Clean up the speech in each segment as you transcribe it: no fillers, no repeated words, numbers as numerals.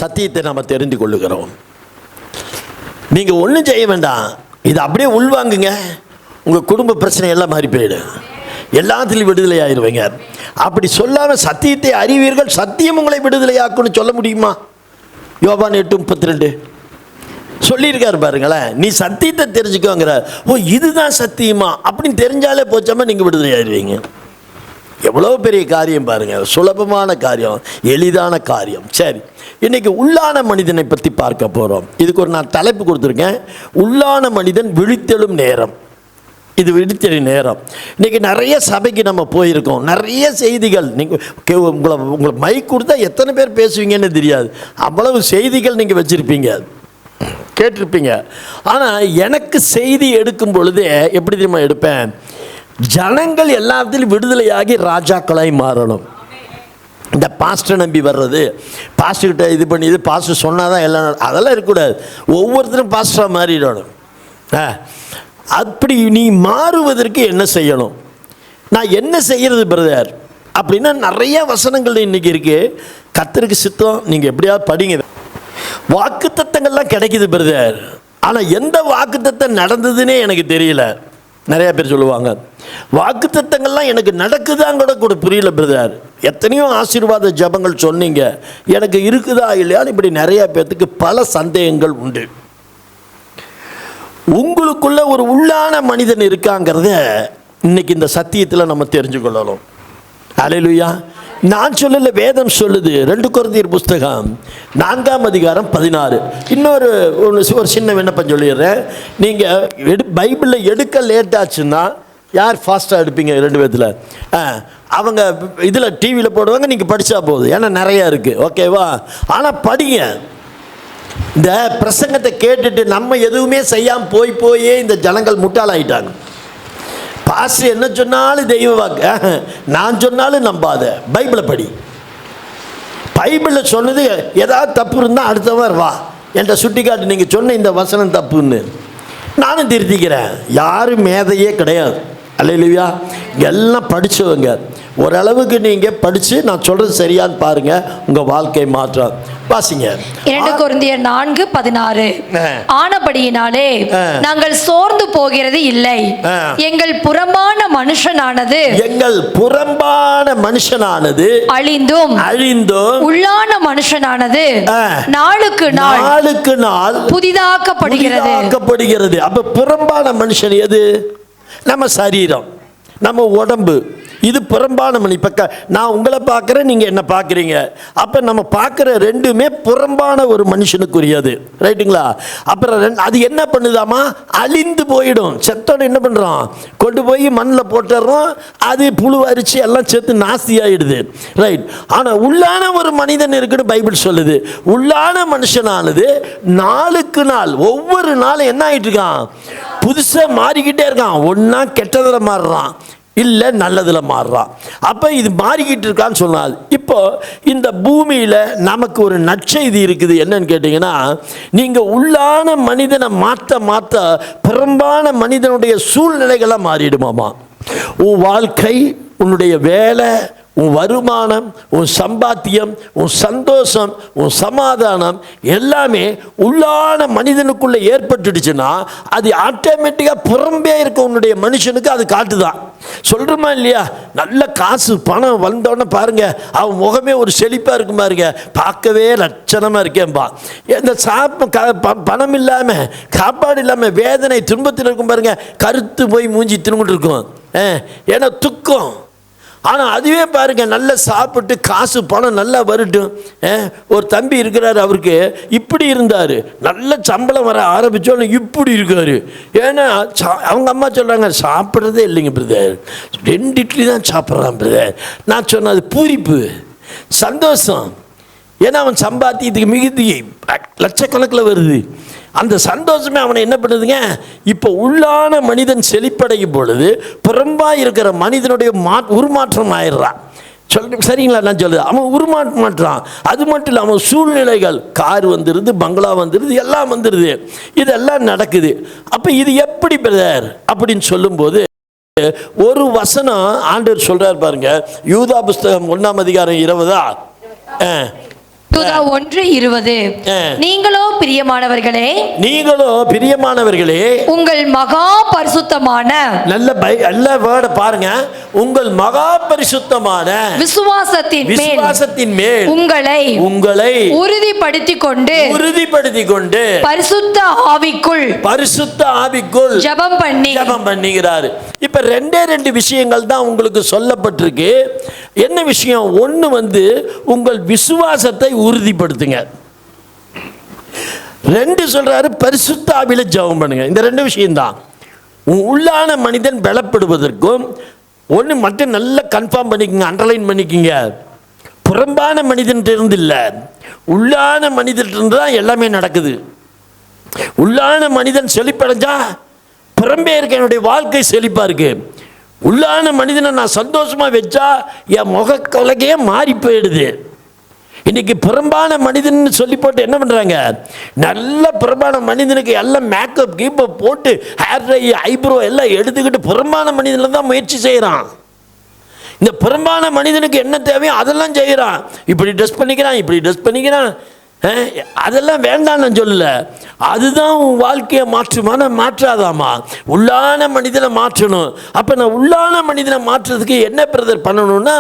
சத்தியத்தை நாம் தெரிந்து கொள்ளுகிறோம். நீங்கள் ஒன்றும் செய்ய வேண்டாம், இது அப்படியே உள்வாங்குங்க, உங்கள் குடும்ப பிரச்சனை எல்லாம் மாறி போயிடும், எல்லாத்திலையும் விடுதலை ஆயிடுவீங்க. அப்படி சொல்லாமல் சத்தியத்தை அறிவீர்கள், சத்தியம் உங்களை விடுதலையாக்குன்னு சொல்ல முடியுமா? யோவான் 8:32 சொல்லியிருக்காரு பாருங்களேன். நீ சத்தியத்தை தெரிஞ்சுக்கோங்கிற. ஓ, இதுதான் சத்தியமா அப்படின்னு தெரிஞ்சாலே போச்சாம நீங்கள் விடுதலை ஆயிடுவீங்க. எவ்வளோ பெரிய காரியம் பாருங்கள், சுலபமான காரியம், எளிதான காரியம். சரி, இன்றைக்கி உள்ளான மனிதனை பற்றி பார்க்க போகிறோம். இதுக்கு ஒரு நான் தலைப்பு கொடுத்துருக்கேன், உள்ளான மனிதன் விழித்தெழும் நேரம். இது விழித்தெழும் நேரம். இன்றைக்கி நிறைய சபைக்கு நம்ம போயிருக்கோம், நிறைய செய்திகள். நீங்கள் உங்களை மைக் கொடுத்தா எத்தனை பேர் பேசுவீங்கன்னு தெரியாது, அவ்வளவு செய்திகள் நீங்கள் வச்சுருப்பீங்க, கேட்டிருப்பீங்க. ஆனால் எனக்கு செய்தி எடுக்கும் பொழுதே எப்படி தெரியுமா எடுப்பேன்? ஜனங்கள் எல்லாத்திலும் விடுதலையாகி ராஜாக்களாய் மாறணும். இந்த பாஸ்டர் நம்பி வர்றது, பாஸ்டர்கிட்ட இது பண்ணி இது பாஸ்டர் சொன்னால் தான் எல்லாம், அதெல்லாம் இருக்கக்கூடாது. ஒவ்வொருத்தரும் பாஸ்டராக மாறிடணும். அப்படி நீ மாறுவதற்கு என்ன செய்யணும்? நான் என்ன செய்கிறது பிரதர் அப்படின்னா, நிறைய வசனங்கள் இன்றைக்கி இருக்குது. கர்த்தருக்கு சித்தம், நீங்கள் எப்படியாவது படிங்க. வாக்குத்தத்தங்கள்லாம் கிடைக்குது பிரதர், ஆனால் எந்த வாக்குத்தத்தம் நடந்ததுன்னே எனக்கு தெரியல. நிறையா பேர் சொல்லுவாங்க, வாக்குத்தத்தங்கள்லாம் எனக்கு நடக்குதாங்க கூட புரியல பிரதர். எத்தனையோ ஆசீர்வாத ஜபங்கள் சொன்னீங்க, எனக்கு இருக்குதா இல்லையான்னு இப்படி நிறையா பேர்த்துக்கு பல சந்தேகங்கள் உண்டு. உங்களுக்குள்ள ஒரு உள்ளான மனிதன் இருக்காங்கிறத இன்னைக்கு இந்த சத்தியத்தில் நம்ம தெரிஞ்சுக்கொள்ளணும். அல்லேலூயா. நான் சொல்லல, வேதம் சொல்லுது. 2 கொரிந்தியர் புஸ்தகம் 4:16. இன்னொரு ஒரு சின்ன விண்ணப்பம் சொல்லிடுறேன். நீங்கள் பைபிளில் எடுக்க லேட் ஆச்சுன்னா யார் ஃபாஸ்ட்டாக எடுப்பீங்க? 2 பேத்தில் அவங்க இதில் டிவியில் போடுவாங்க, நீங்கள் படித்தா போகுது, ஏன்னா நிறையா இருக்குது. ஓகேவா? ஆனால் படிங்க. இந்த பிரசங்கத்தை கேட்டுட்டு நம்ம எதுவுமே செய்யாமல் போயே இந்த ஜனங்கள் முட்டாளாயிட்டாங்க. பாஸ்டர் என்ன சொன்னாலும் தெய்வ வாக்கு, நான் சொன்னாலும் நம்பாத, பைபிளை படி. பைபிளில் சொன்னது ஏதாவது தப்பு இருந்தால் அடுத்தவர் வா என்கிட்ட சுட்டி காட்டு, நீங்கள் சொன்ன இந்த வசனம் தப்புன்னு நானும் திருத்திக்கிறேன். யாரும் மேதையே கிடையாது. அல்லேலூயா. எல்லாம் படித்தவங்க. ஓரளவுக்கு நீங்கள் படித்து நான் சொல்கிறது சரியான்னு பாருங்கள், உங்கள் வாழ்க்கை மாற்றம். வாசிங்க. 2 கொரிந்தியர் 4:16. ஆனபடியினாலே நாங்கள் சோர்ந்து போகிறது இல்லை, எங்கள் புறம்பான மனுஷனானது அழிந்தும் உள்ளான மனுஷனானது நாளுக்கு நாள் புதிதாக்கப்படுகிறது. அப்ப புறம்பான மனுஷன் எது? நம்ம சரீரம், நம்ம உடம்பு. இது புறம்பான மணி. இப்போ நான் உங்களை பார்க்குறேன், நீங்கள் என்ன பார்க்குறீங்க. அப்போ நம்ம பார்க்குற ரெண்டுமே புறம்பான ஒரு மனுஷனுக்குரியது. ரைட்டுங்களா? அப்புறம் அது என்ன பண்ணுதாமா? அழிந்து போயிடும். செத்தோன்னு என்ன பண்ணுறோம்? கொண்டு போய் மண்ணில் போட்டுடுறோம், அது புழு அரிச்சு எல்லாம் சேர்த்து நாஸ்தி ஆகிடுது. ரைட். ஆனால் உள்ளான ஒரு மனிதன் இருக்குன்னு பைபிள் சொல்லுது. உள்ளான மனுஷனானது நாளுக்கு நாள், ஒவ்வொரு நாளும் என்ன ஆகிட்டு இருக்கான்? புதுசாக மாறிக்கிட்டே இருக்கான். ஒன்றா கெட்டதில் மாறுறான், இல்லை நல்லதில் மாறுறான். அப்போ இது மாறிக்கிட்டு இருக்கான்னு சொன்னால், இப்போ இந்த பூமியில் நமக்கு ஒரு நற்செய்தி இருக்குது. என்னன்னு கேட்டிங்கன்னா, நீங்கள் உள்ளான மனிதனை மாற்ற புறம்பான மனிதனுடைய சூழ்நிலைகளை மாறிடுமாமா. உன் வாழ்க்கை, உன்னுடைய வேலை, உன் வருமானம், உன் சம்பாத்தியம், உன் சந்தோஷம், உன் சமாதானம் எல்லாமே உள்ளான மனிதனுக்குள்ளே ஏற்பட்டுடுச்சுன்னா அது ஆட்டோமேட்டிக்காக புறம்பே இருக்க உன்னுடைய மனுஷனுக்கு அது காட்டுதான். சொல்கிறோமா இல்லையா? நல்ல காசு பணம் வந்தோடனே பாருங்கள், அவன் முகமே ஒரு செழிப்பாக இருக்கும் பாருங்க, பார்க்கவே லட்சணமாக இருக்கேன்பா. இந்த பணம் இல்லாமல், சாப்பாடு இல்லாமல், வேதனை துன்பத்தில் இருக்கும் பாருங்க, கருத்து போய் மூஞ்சி திரும்பிட்டு இருக்கும். ஏன்னா துக்கம். ஆனால் அதுவே பாருங்கள், நல்லா சாப்பிட்டு காசு பணம் நல்லா வரட்டும். ஒரு தம்பி இருக்கிறார், அவருக்கு இப்படி இருந்தார், நல்ல சம்பளம் வர ஆரம்பித்தோன்னு இப்படி இருக்கார். ஏன்னா அவங்க அம்மா சொல்கிறாங்க, சாப்பிட்றதே இல்லைங்க பிரதர், 2 இட்லி தான் சாப்பிட்றான் பிரதர். நான் சொன்னேன், அது பூரிப்பு, சந்தோஷம். ஏன்னா அவன் சம்பாத்தியத்துக்கு மிகுதி லட்சக்கணக்கில் வருது. அந்த சந்தோஷமே அவனை என்ன பண்ணுதுங்க? இப்போ உள்ளான மனிதன் செழிப்படையும் பொழுது புறம்பாக இருக்கிற மனிதனுடைய உருமாற்றம் ஆயிடுறான். சரிங்களா? நான் சொல்லுது, அவன் உருமாற்றான். அது மட்டும் இல்லை, அவன் சூழ்நிலைகள், கார் வந்துடுது, பங்களா வந்துடுது, எல்லாம் வந்துடுது, இதெல்லாம் நடக்குது. அப்போ இது எப்படி பிரதர் அப்படின்னு சொல்லும்போது ஒரு வசனம் ஆண்டவர் சொல்கிறார் பாருங்க. யூதா புஸ்தகம் 1:20 யூதா 1:20. நீங்களோ பிரியமானவர்களே உங்கள் மகா பரிசுத்தமான நல்ல வேர்ட் பாருங்க, உங்கள் மகா பரிசுத்தமான விசுவாசத்தின் மேல் உங்களை உறுதிப்படுத்திக் கொண்டு பரிசுத்த ஆவிக்குள் ஜெபம் பண்ணுகிறார். இப்ப ரெண்டு விஷயங்கள் தான் உங்களுக்கு சொல்லப்பட்டிருக்கு. என்ன விஷயம்? ஒண்ணு உங்கள் விசுவாசத்தை உறுதிப்படுத்துங்க. 2 சொல்றாரு பரிசுத்த ஆவியில ஜெபம் பண்ணுங்க. இந்த 2 விஷயம் தான் உள்ளான மனிதன் பலப்படுவதற்கும். ஒன்று மட்டும் நல்லா கன்ஃபார்ம் பண்ணிக்கங்க, அண்டர்லைன் பண்ணிக்கங்க. புறம்பான மனிதன் இருந்து இல்லை, உள்ளான மனிதன் இருந்து தான் எல்லாமே நடக்குது. உள்ளான மனிதன் செழிப்படைஞ்சா புறம்பே இருக்க என்னுடைய வாழ்க்கை செழிப்பா இருக்கு. உள்ளான மனிதனை நான் சந்தோஷமா வச்சா என் முகக்கொலகையே மாறி போயிடுது. இன்னைக்கு புறம்பான மனிதன் சொல்லி போட்டு என்ன பண்றாங்க? நல்ல புறம்பான மனிதனுக்கு எல்லாம் மேக்கப் கீப்பப் போட்டு ஹேர் டை ஐப்ரோ எல்லாம் எடுத்துக்கிட்டு புறம்பான மனிதனில் தான் முயற்சி செய்கிறான். இந்த புறம்பான மனிதனுக்கு என்ன தேவையோ அதெல்லாம் செய்கிறான். இப்படி ட்ரெஸ் பண்ணிக்கிறான். அதெல்லாம் வேண்டாம் நான் சொல்லல. அதுதான் உன் வாழ்க்கையை மாற்றாதாமா. உள்ளான மனிதனை மாற்றணும். அப்ப நான் உள்ளான மனிதனை மாற்றுறதுக்கு என்ன பிரதர் பண்ணணும்னா,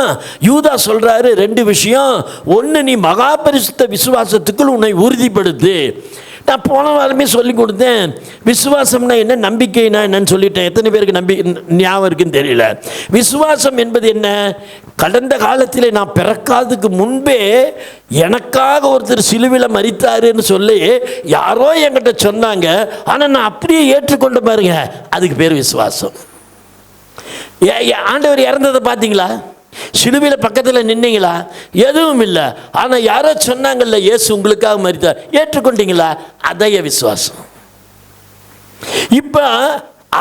யூதா சொல்றாரு 2 விஷயம். ஒன்று, நீ மகா பரிசுத்த விசுவாசத்துக்குள் உன்னை உறுதிப்படுத்து. நான் போன வாரமே சொல்லி கொடுத்தேன். விசுவாசம்னா என்ன, நம்பிக்கைனா என்னன்னு சொல்லிட்டேன். எத்தனை பேருக்கு ஞாபகம் இருக்குன்னு தெரியல. விசுவாசம் என்பது என்ன? கடந்த காலத்தில் நான் பிறக்காததுக்கு முன்பே எனக்காக ஒருத்தர் சிலுவையில் மரித்தாருன்னு சொல்லி யாரோ என்கிட்ட சொன்னாங்க. ஆனால் நான் அப்படியே ஏற்றுக்கொண்டு பாருங்க, அதுக்கு பேர் விசுவாசம். ஆண்டவர் இறந்ததை பார்த்தீங்களா? சிலுவையில் பக்கத்தில் நின்னீங்களா? எதுவும் இல்லை. ஆனால் யாரோ சொன்னாங்கல்ல, இயேசு உங்களுக்காக மரித்தார், ஏற்றுக்கொண்டீங்களா? அதைய விசுவாசம். இப்போ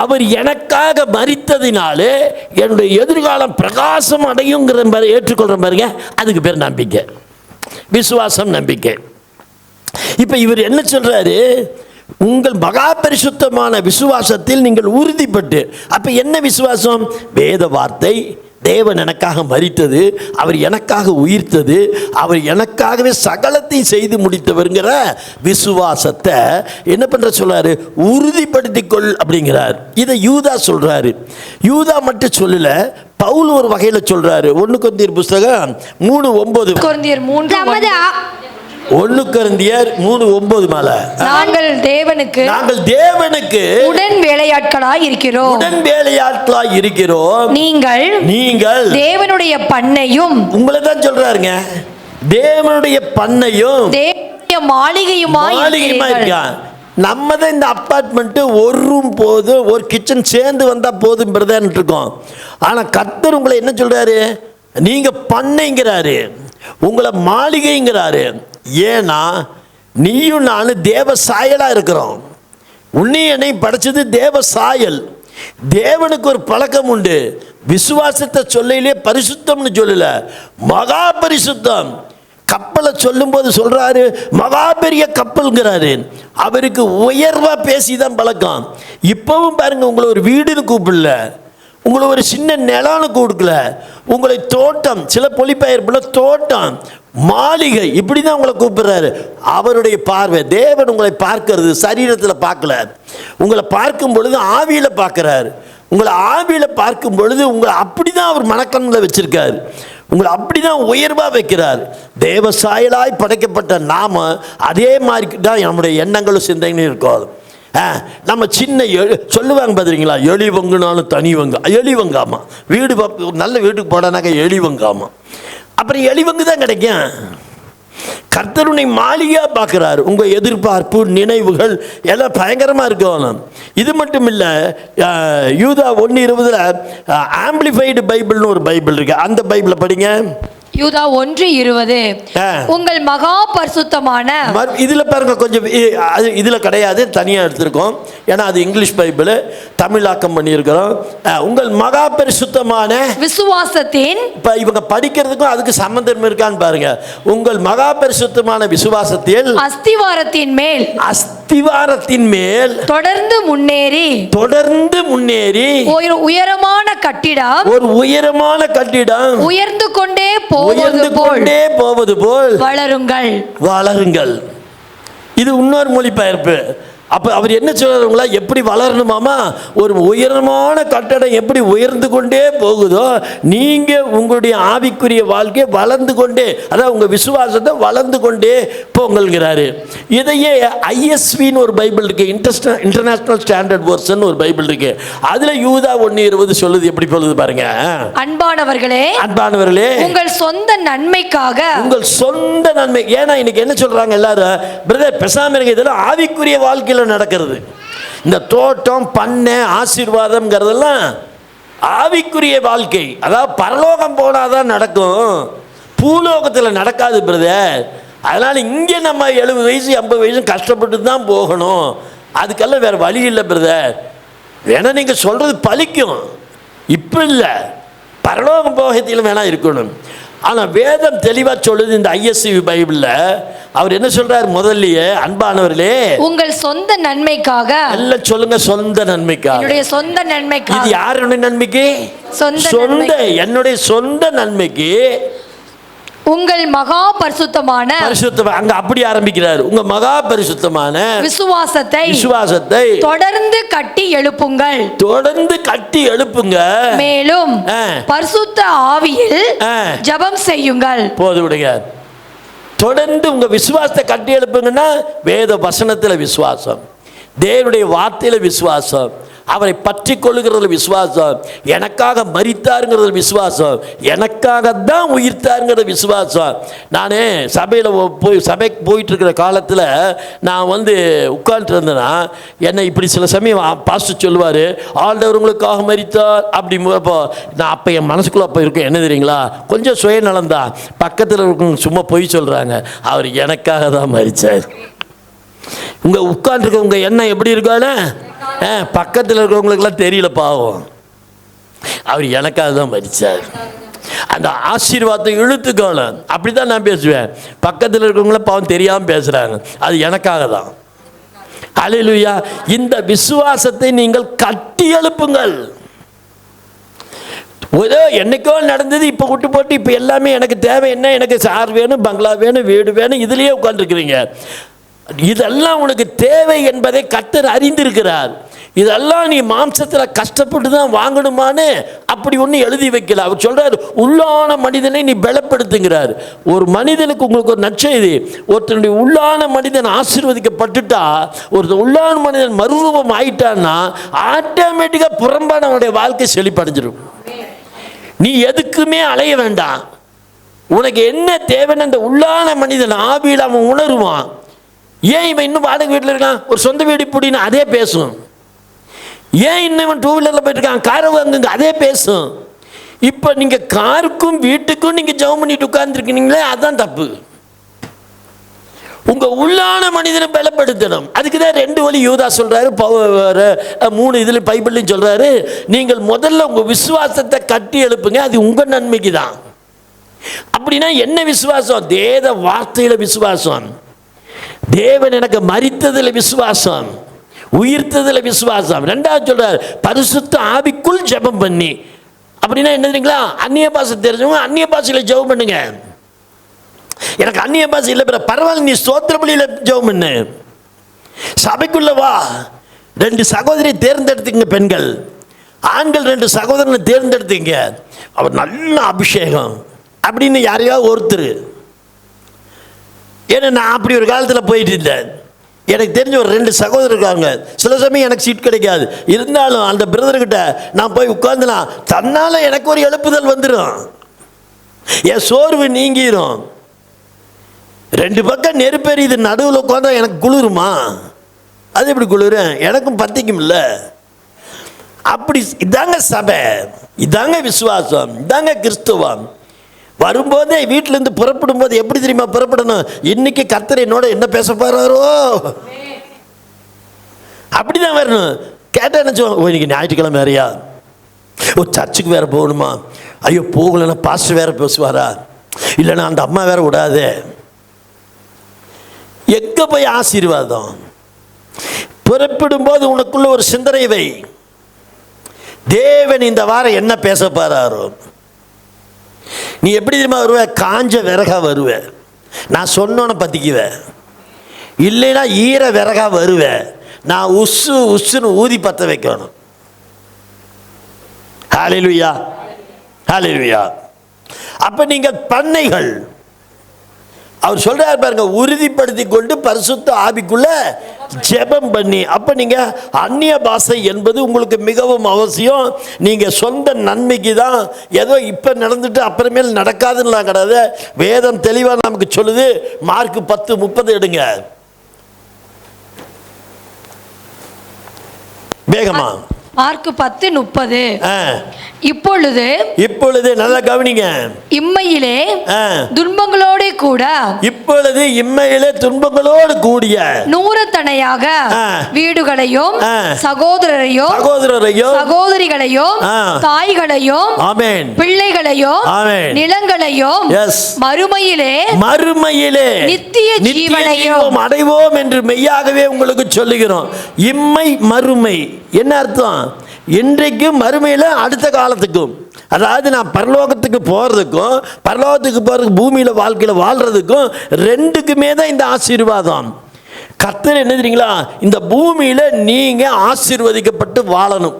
அவர் எனக்காக மரித்ததினாலே என்னுடைய எதிர்காலம் பிரகாசம் அடையுங்கிற மாதிரி ஏற்றுக்கொள்கிற பாருங்க, அதுக்கு பேர் நம்பிக்கை. விசுவாசம், நம்பிக்கை. இப்போ இவர் என்ன சொல்றாரு? உங்கள் மகா பரிசுத்தமான விசுவாசத்தில் நீங்கள் உறுதிப்பட்டு. அப்ப என்ன விசுவாசம்? வேத வார்த்தை, தேவன் எனக்காக மரித்தது, அவர் எனக்காக உயிர்த்தது, அவர் எனக்காகவே சகலத்தை செய்து முடித்தவர்ங்கிற விசுவாசத்தை என்ன பண்ற சொல்றாரு? உறுதிப்படுத்திக் கொள் அப்படிங்கிறார். இதை யூதா சொல்றாரு. யூதா மட்டும் சொல்லல, பவுல் ஒரு வகையில சொல்றாரு. 1 கொரிந்தியர் புஸ்தகம் 3:9. 1 கொரிந்தியர் 3:9 மேல நாங்கள் தேவனுக்கு உடன் வேலையாட்களாய் இருக்கிறோம். நீங்கள் தேவனுடைய பண்ணையும், உங்களை தான் சொல்றாருங்க, தேவனுடைய பண்ணையும் மாளிகையுமாய் இருக்கான். நம்ம தான் இந்த அப்பார்ட்மெண்ட் ஒரு ரூம் போதும், ஒரு கிச்சன் சேர்ந்து வந்தா போதும் பிரதான் இருக்கோம். ஆனா கர்த்தர் உங்களை என்ன சொல்றாரு? நீங்க பண்ணைங்கிறாரு, உங்களை மாளிகைங்கிறாரு. ஏன்னா நீயும் நானும் தேவ சாயலா இருக்கிறோம். உன்னையும் என்னையும் படைச்சது தேவ சாயல். தேவனுக்கு ஒரு பழக்கம் உண்டு. விசுவாசத்தை சொல்லையிலே பரிசுத்தம்னு சொல்லல, மகா பரிசுத்தம். கப்பலை சொல்லும் போது சொல்றாரு மகா பெரிய கப்பல்ங்கிறாரு. அவருக்கு உயர்வா பேசிதான் பழக்கம். இப்பவும் பாருங்க, உங்களை ஒரு வீடுன்னு கூப்பிடல, உங்களை ஒரு சின்ன நிலம்னு கொடுக்கல, உங்களை தோட்டம், சில பொலிப்பெயர்ப்புல தோட்டம், மாளிகை, இப்படி தான் உங்களை கூப்பிடுறாரு. அவருடைய பார்வை, தேவன் உங்களை பார்க்கிறது சரீரத்தில் பார்க்கல, உங்களை பார்க்கும் பொழுது ஆவியில் பார்க்கிறாரு. உங்களை ஆவியில் பார்க்கும் பொழுது உங்களை அப்படிதான் அவர் மனக்கண்ணில் வச்சிருக்காரு, உங்களை அப்படிதான் உயர்வாக வைக்கிறார். தேவ சாயலாய் படைக்கப்பட்ட நாம அதே மாதிரி தான் நம்முடைய எண்ணங்களும் சிந்தனையும் இருக்கும். நம்ம சின்ன சொல்லுவாங்க பார்த்துறீங்களா, எலி வங்குனாலும் தனி வங்கு, எலி வங்காமா. வீடு நல்ல வீட்டுக்கு போடானாக்க எலி வங்காமா, அப்புறம் எலிவங்கு தான் கிடைக்கும். கர்த்தருனை மாளிகையா பார்க்கிறார். உங்க எதிர்பார்ப்பு, நினைவுகள் எல்லாம் பயங்கரமா இருக்கும். இது மட்டும் இல்ல, யூதா 1:20 ஆம்பிளிஃபைடு பைபிள்னு ஒரு பைபிள் இருக்கு, அந்த பைபிளை படிங்க. யூதா 1:20 உங்கள் மகா பரிசுத்தமான, இதுல பாருங்க கொஞ்சம், இதுல கிடையாது, தனியா எடுத்திருக்கோம். ஏன்னா அது இங்கிலீஷ் பைபிள், தமிழாக்கம் பண்ணியிருக்கிறோம். உங்கள் மகா பரிசுத்தமான விசுவாசத்தின், இப்ப இவங்க படிக்கிறதுக்கும் அதுக்கு சம்பந்தம் இருக்கான்னு பாருங்க. உங்கள் மகா பரிசுத்தமான விசுவாசத்தில் அஸ்திவாரத்தின் மேல் தொடர்ந்து முன்னேறி ஒரு உயரமான கட்டிடம் உயர்ந்து கொண்டே போவது போல் வளருங்கள். வளருங்கள். இது இன்னொரு மொழிபெயர்ப்பு. அப்போ அவர் என்ன சொல்றாருங்களா, எப்படி வளரணுமாமா, ஒரு உயரமான கட்டடம் எப்படி உயர்ந்து கொண்டே போகுதோ நீங்கள் உங்களுடைய ஆவிக்குரிய வாழ்க்கையை வளர்ந்து கொண்டே, அதாவது உங்கள் விசுவாசத்தை வளர்ந்து கொண்டே போங்கள்ங்கிறாரு. இதையே ஐஎஸ்வின்னு ஒரு பைபிள் இருக்கு, இன்டர்நேஷனல் ஸ்டாண்டர்ட் வெர்ஷன் ஒரு பைபிள் இருக்கு. அதில் யூதா 1:20 சொல்லுது. எப்படி சொல்லுது பாருங்க. அன்பானவர்களே, அன்பானவர்களே, உங்கள் சொந்த நன்மைக்காக, உங்கள் சொந்த நன்மை. ஏன்னா இன்னைக்கு என்ன சொல்றாங்க எல்லாரும், பிரதர் பெசாம இருங்க, இதெல்லாம் ஆவிக்குரிய வாழ்க்கையில் நடக்கிறது. இந்த தோட்டம் பண்ணை ஆசீர்வாதம்ங்கிறதெல்லாம் ஆவிக்குரிய வாழ்க்கை. அதாவது பரலோகம் போனாதான் நடக்கும், பூலோகத்தில் நடக்காது பிரதர். அதனால இங்கே நம்ம 70 வயசு 50 வயசு கஷ்டப்பட்டு தான் போகணும், அதுக்கெல்லாம் வேற வழி இல்லை பிரதர். வேணா நீங்க சொல்றது பலிக்கும், இப்போ இல்லை, பரலோகம் போகத்தில் வேணா இருக்கணும். ஆனால் வேதம் தெளிவாக சொல்லுது. இந்த ஐஎஸ்வி பைபிளில் அவர் என்ன சொல்றார், முதல்லயே அன்பானவர்களே உங்கள் சொந்த நன்மைக்காக, எல்லாம் சொல்லுங்க, சொந்த நன்மைக்காக. என்னுடைய சொந்த நன்மைக்காக. இது யாருடைய நன்மைக்கு? சொந்த, என்னுடைய சொந்த நன்மைக்கு. உங்கள் மகா பரிசுத்தமான, அங்க அப்படி ஆரம்பிக்கிறார், உங்க மகா பரிசுத்தமான விசுவாசத்தை தொடர்ந்து கட்டி எழுப்புங்கள். தொடர்ந்து கட்டி எழுப்புங்க. மேலும் பரிசுத்த ஆவியில் ஜெபம் செய்யுங்கள். போது விடுங்க. தொடர்ந்து உங்க விசுவாசத்தை கட்டி எழுப்புங்கன்னா வேத வசனத்தில் விசுவாசம், தேவனுடைய வார்த்தையில விசுவாசம், அவரை பற்றி கொள்ளுகிறதுல விசுவாசம், எனக்காக மரித்தாருங்கிறது விசுவாசம், எனக்காக தான் உயிர்த்தாருங்கிற விசுவாசம். நானே சபைக்கு போயிட்டு இருக்கிற காலத்தில் நான் உட்காந்துட்டு இருந்தேன்னா, என்னை இப்படி சில சமயம் பாஸ்டர் சொல்லுவார், ஆண்டவர் உங்களுக்காக மரித்தார் அப்படி. நான் அப்போ என் மனசுக்குள்ளே அப்போ இருக்கேன், என்ன தெரியுங்களா, கொஞ்சம் சுயநலம் தான். பக்கத்தில் இருக்கவங்க சும்மா பொய் சொல்கிறாங்க, அவர் எனக்காக தான் மரித்தார். உட்காந்துருக்கவங்க எண்ணம் எப்படி இருக்கானே, பக்கத்தில் இருக்கிறவங்களுக்கெல்லாம் தெரியல, பாவம், அவர் எனக்காக தான் மரித்தார். அந்த ஆசீர்வாதத்தை இழுத்துக்கணும். அப்படி தான் நான் பேசுவேன். பக்கத்தில் இருக்கிறவங்கள பாவம் தெரியாமல் பேசுகிறாங்க, அது எனக்காக தான். அல்லேலூயா. இந்த விசுவாசத்தை நீங்கள் கட்டி எழுப்புங்கள். ஏதோ என்னைக்கோ நடந்தது இப்போ விட்டு போட்டு இப்போ எல்லாமே எனக்கு தேவை என்ன, எனக்கு சார் வேணும், பங்களா வேணும், வீடு வேணும், இதுலேயே உட்காந்துருக்குறீங்க. இதெல்லாம் உனக்கு தேவை என்பதை கர்த்தர் அறிந்திருக்கிறார். இதெல்லாம் நீ மாம்சத்தில் கஷ்டப்பட்டு தான் வாங்கணுமான்னு அப்படி ஒன்று எழுதி வைக்கல. அவர் சொல்றார், உள்ளான மனிதனை நீ பலப்படுத்துங்கிறார். ஒரு மனிதனுக்கு உங்களுக்கு ஒரு நற்செய்தி, ஒருத்தனுடைய உள்ளான மனிதன் ஆசீர்வதிக்கப்பட்டுட்டா, ஒருத்தர் உள்ளான மனிதன் மறுரூபம் ஆயிட்டான்னா ஆட்டோமேட்டிக்காக புறம்பானவனுடைய வாழ்க்கை செழிப்படைஞ்சிடும். நீ எதுக்குமே அலைய வேண்டாம். உனக்கு என்ன தேவைன்னு அந்த உள்ளான மனிதன் ஆவியில் அவன் உணருவான். ஏன் இவன் இன்னும் வாடகை வீட்டில் இருக்கான், ஒரு சொந்த வீடு இப்படின்னு அதே பேசும். ஏன் இன்னும் இவன் 2 வீலரில் போயிட்டு இருக்கான், காரை வாங்குங்க, அதே பேசும். இப்போ நீங்கள் காருக்கும் வீட்டுக்கும் நீங்கள் ஜெபம் பண்ணிட்டு உட்கார்ந்துருக்கீங்களே, அதுதான் தப்பு. உங்கள் உள்ளான மனிதனை பலப்படுத்தணும். அதுக்கு தான் 2 வழி யூதா சொல்கிறாரு, 3 இதில் பைபிள்லையும் சொல்கிறாரு. நீங்கள் முதல்ல உங்கள் விசுவாசத்தை கட்டி எழுப்புங்க, அது உங்கள் நன்மைக்கு தான். அப்படின்னா என்ன விசுவாசம்? வேத வார்த்தையில் விசுவாசம், தேவன் எனக்கு மரித்ததில் விசுவாசம், உயிர்த்ததில் விசுவாசம். 2வது சொல்றார், பரிசுத்த ஆவிக்குள் ஜெபம் பண்ணி. அப்படின்னா என்ன தெரியுங்களா, அந்நிய பாஷை தெரிஞ்சவங்க அந்நிய பாஷையில் ஜெபம் பண்ணுங்க. எனக்கு அந்நிய பாஷை இல்லை, பரவாயில்ல, நீ ஸ்தோத்திர பலியில் ஜெபம் பண்ணு. சபைக்குள்ள வா, 2 சகோதரி தேர்ந்தெடுத்துங்க, பெண்கள் ஆண்கள் 2 சகோதரனை தேர்ந்தெடுத்தீங்க, அவர் நல்ல அபிஷேகம் அப்படின்னு யாரையாவது ஒருத்தர். ஏன்னா நான் அப்படி ஒரு காலத்தில் போயிட்டு இருந்தேன். எனக்கு தெரிஞ்ச ஒரு 2 சகோதரர் இருக்காங்க. சில சமயம் எனக்கு சீட் கிடைக்காது, இருந்தாலும் அந்த பிரதர்கிட்ட நான் போய் உட்கார்ந்துனா தன்னால் எனக்கு ஒரு எழுப்புதல் வந்துடும், என் சோர்வு நீங்கிரும். 2 பக்கம் நெருப்பெறியுது, நடுவில் உட்காந்தா எனக்கு குளிருமா? அது எப்படி குளிரும்? எனக்கும் பத்திக்கும் இல்லை. அப்படி இதாங்க சபை, இதாங்க விசுவாசம், இதாங்க கிறிஸ்துவம். வரும்போதே வீட்டிலேருந்து புறப்படும் போது எப்படி தெரியுமா புறப்படணும்? இன்னைக்கு கர்த்தர் என்னோட என்ன பேச போறாரோ அப்படிதான் வரணும். கேட்டால் என்ன சொல்லுவோம், ஓ இன்னைக்கு ஞாயிற்றுக்கிழமை வேறையா, ஓ சர்ச்சுக்கு வேற போகணுமா, ஐயோ போகலன்னா பாஸ்டர் வேற பேசுவாரா, இல்லைன்னா அந்த அம்மா வேற விடாதே. எங்க போய் ஆசீர்வாதம்? புறப்படும் போது உனக்குள்ள ஒரு சிந்தனை வை, தேவன் இந்த வாரம் என்ன பேச போறாரோ. நீ எப்படி தெரியுமா வருவ? காஞ்ச விறகா வருவேன், நான் சொன்னோன்னு பற்றிக்குவேன். இல்லைன்னா ஈர விறகா வருவேன், நான் உஸ்ஸுன்னு ஊதி பற்ற வைக்கணும். ஹல்லேலூயா, ஹல்லேலூயா. அப்போ நீங்கள் பண்ணைகள், அவர் சொல்றாரு பாருங்க, உறுதிப்படுத்தி கொண்டு பரிசுத்த ஆவிக்குள்ள ஜெபம் பண்ணி. அப்போ நீங்கள் அந்நிய பாஷை என்பது உங்களுக்கு மிகவும் அவசியம். நீங்கள் சொந்த நன்மைக்கு தான். ஏதோ இப்போ நடந்துட்டு அப்புறமேல் நடக்காதுன்னா கிடையாது. வேதம் தெளிவாக நமக்கு சொல்லுது. மார்க் 10:30 எடுங்க வேகமா. மார்க் 10:30. இப்பொழுது நல்லா கவனிங்க. இம்மையிலே துன்பங்களோடு கூட, இப்பொழுது இம்மையிலே துன்பங்களோடு கூடிய நூறத்தனையாக வீடுகளையும் சகோதரரையும் சகோதரிகளையும் தாய்களையும் ஆமென் பிள்ளைகளையும் நிலங்களையும் மறுமையிலே நித்திய ஜீவனையும் அடைவோம் என்று மெய்யாகவே உங்களுக்கு சொல்லுகிறோம். இம்மை மறுமை என்ன அர்த்தம்? இன்றைக்கும் மறுமையில் அடுத்த காலத்துக்கும். அதாவது நான் பரலோகத்துக்கு போகிறதுக்கும் பரலோகத்துக்கு போகிறதுக்கு பூமியில் வாழ்க்கையில் வாழ்கிறதுக்கும் ரெண்டுக்குமே தான் இந்த ஆசீர்வாதம். கர்த்தர் என்ன தெரியுங்களா? இந்த பூமியில் நீங்கள் ஆசீர்வதிக்கப்பட்டு வாழணும்.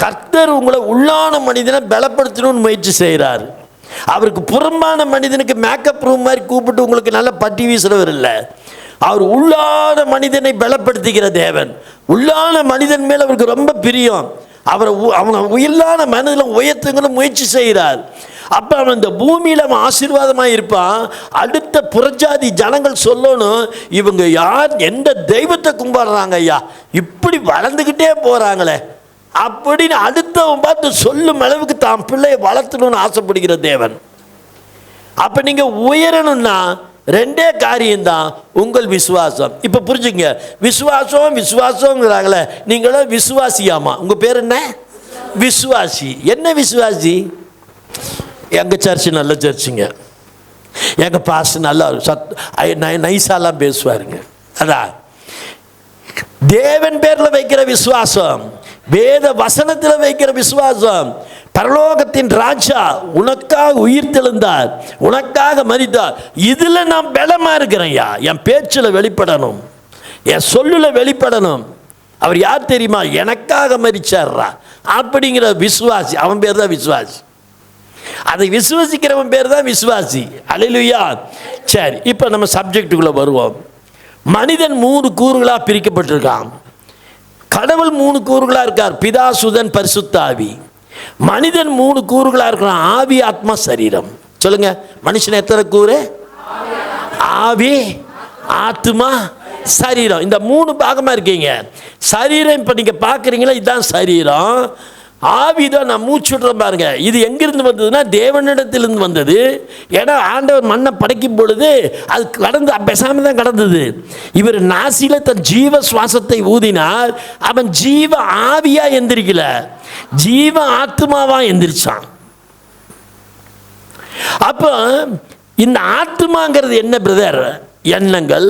கர்த்தர் உங்களை உள்ளான மனிதனை பலப்படுத்தணும்னு முயற்சி செய்கிறார். அவருக்கு புறம்பான மனிதனுக்கு மேக்கப் ரூம் மாதிரி கூப்பிட்டு உங்களுக்கு நல்ல பட்டி வீசுறவர் இல்லை. அவர் உள்ளான மனிதனை பலப்படுத்துகிற தேவன். உள்ளான மனிதன் மேல் அவருக்கு ரொம்ப பிரியம். அவனை உயிரான மனதில் உயர்த்துங்கிற முயற்சி செய்கிறார். அப்போ அவன் இந்த பூமியில் அவன் ஆசீர்வாதமாக இருப்பான். அடுத்த புறஜாதி ஜனங்கள் சொல்லணும், இவங்க யார், எந்த தெய்வத்தை கும்பிடுறாங்க ஐயா, இப்படி வளர்ந்துக்கிட்டே போகிறாங்களே அப்படின்னு அடுத்தவன் பார்த்து சொல்லும் அளவுக்கு தான் பிள்ளையை வளர்த்தணும்னு ஆசைப்படுகிற தேவன். அப்போ நீங்கள் உயரணும்னா ரெண்டே காரியம்தான், உங்கள் விசுவாசம். இப்போ புரிஞ்சுங்க, விசுவாசங்கிறாங்களே, நீங்களும் விசுவாசியாமா? உங்கள் பேர் என்ன? விசுவாசி. என்ன விசுவாசி? எங்கள் சர்ச்சு நல்ல சர்ச்சுங்க, எங்கள் பாஸ்டர் நல்லா நைஸாலாம் பேசுவாருங்க. அதான் தேவன் பேரில் வைக்கிற விசுவாசம், வேத வசனத்தில் வைக்கிற விசுவாசம். பரலோகத்தின் ராஜா உனக்காக உயிர் தெழுந்தார், உனக்காக மரித்தார். இதில் நான் பலமாக இருக்கிறேன்யா. என் பேச்சில் வெளிப்படணும், என் சொல்லில் வெளிப்படணும். அவர் யார் தெரியுமா? எனக்காக மரிச்சார்ரா அப்படிங்கிற விசுவாசி. அவன் பேர் தான் விசுவாசி. அதை விசுவாசிக்கிறவன் பேர் தான் விசுவாசி. அல்லேலூயா. சரி, இப்போ நம்ம சப்ஜெக்டுக்குள்ளே வருவோம். மனிதன் 3 கூறுகளாக பிரிக்கப்பட்டிருக்கான். கடவுள் 3 கூறுகளாக இருக்கார், பிதா சுதன் பரிசுத்த ஆவி. மனிதன் 3 கூறுகளாக இருக்கிறான், ஆவி ஆத்மா சரீரம். சொல்லுங்க, மனுஷன் எத்தனை கூறு? ஆவி ஆத்மா சரீரம். இந்த 3 பாகமாக இருக்கீங்க. சரீரம் இப்போ நீங்கள் பார்க்குறீங்களா, இதுதான் சரீரம். ஆவிதான் நான் மூச்சு விடுறேன் பாருங்க. இது எங்கிருந்து வந்ததுன்னா தேவனிடத்திலிருந்து வந்தது. ஏன்னா ஆண்டவர் மண்ணை படைக்கும் பொழுது அது கடந்து பேசாம தான் கடந்தது. இவர் நாசில தன் ஜீவ சுவாசத்தை ஊதினார். அவன் ஜீவ ஆவியா எந்திரிக்கல, ஜீவ ஆத்மாவா எந்திரிச்சான். அப்போ இந்த ஆத்மாங்கிறது என்ன பிரதர்? எண்ணங்கள்,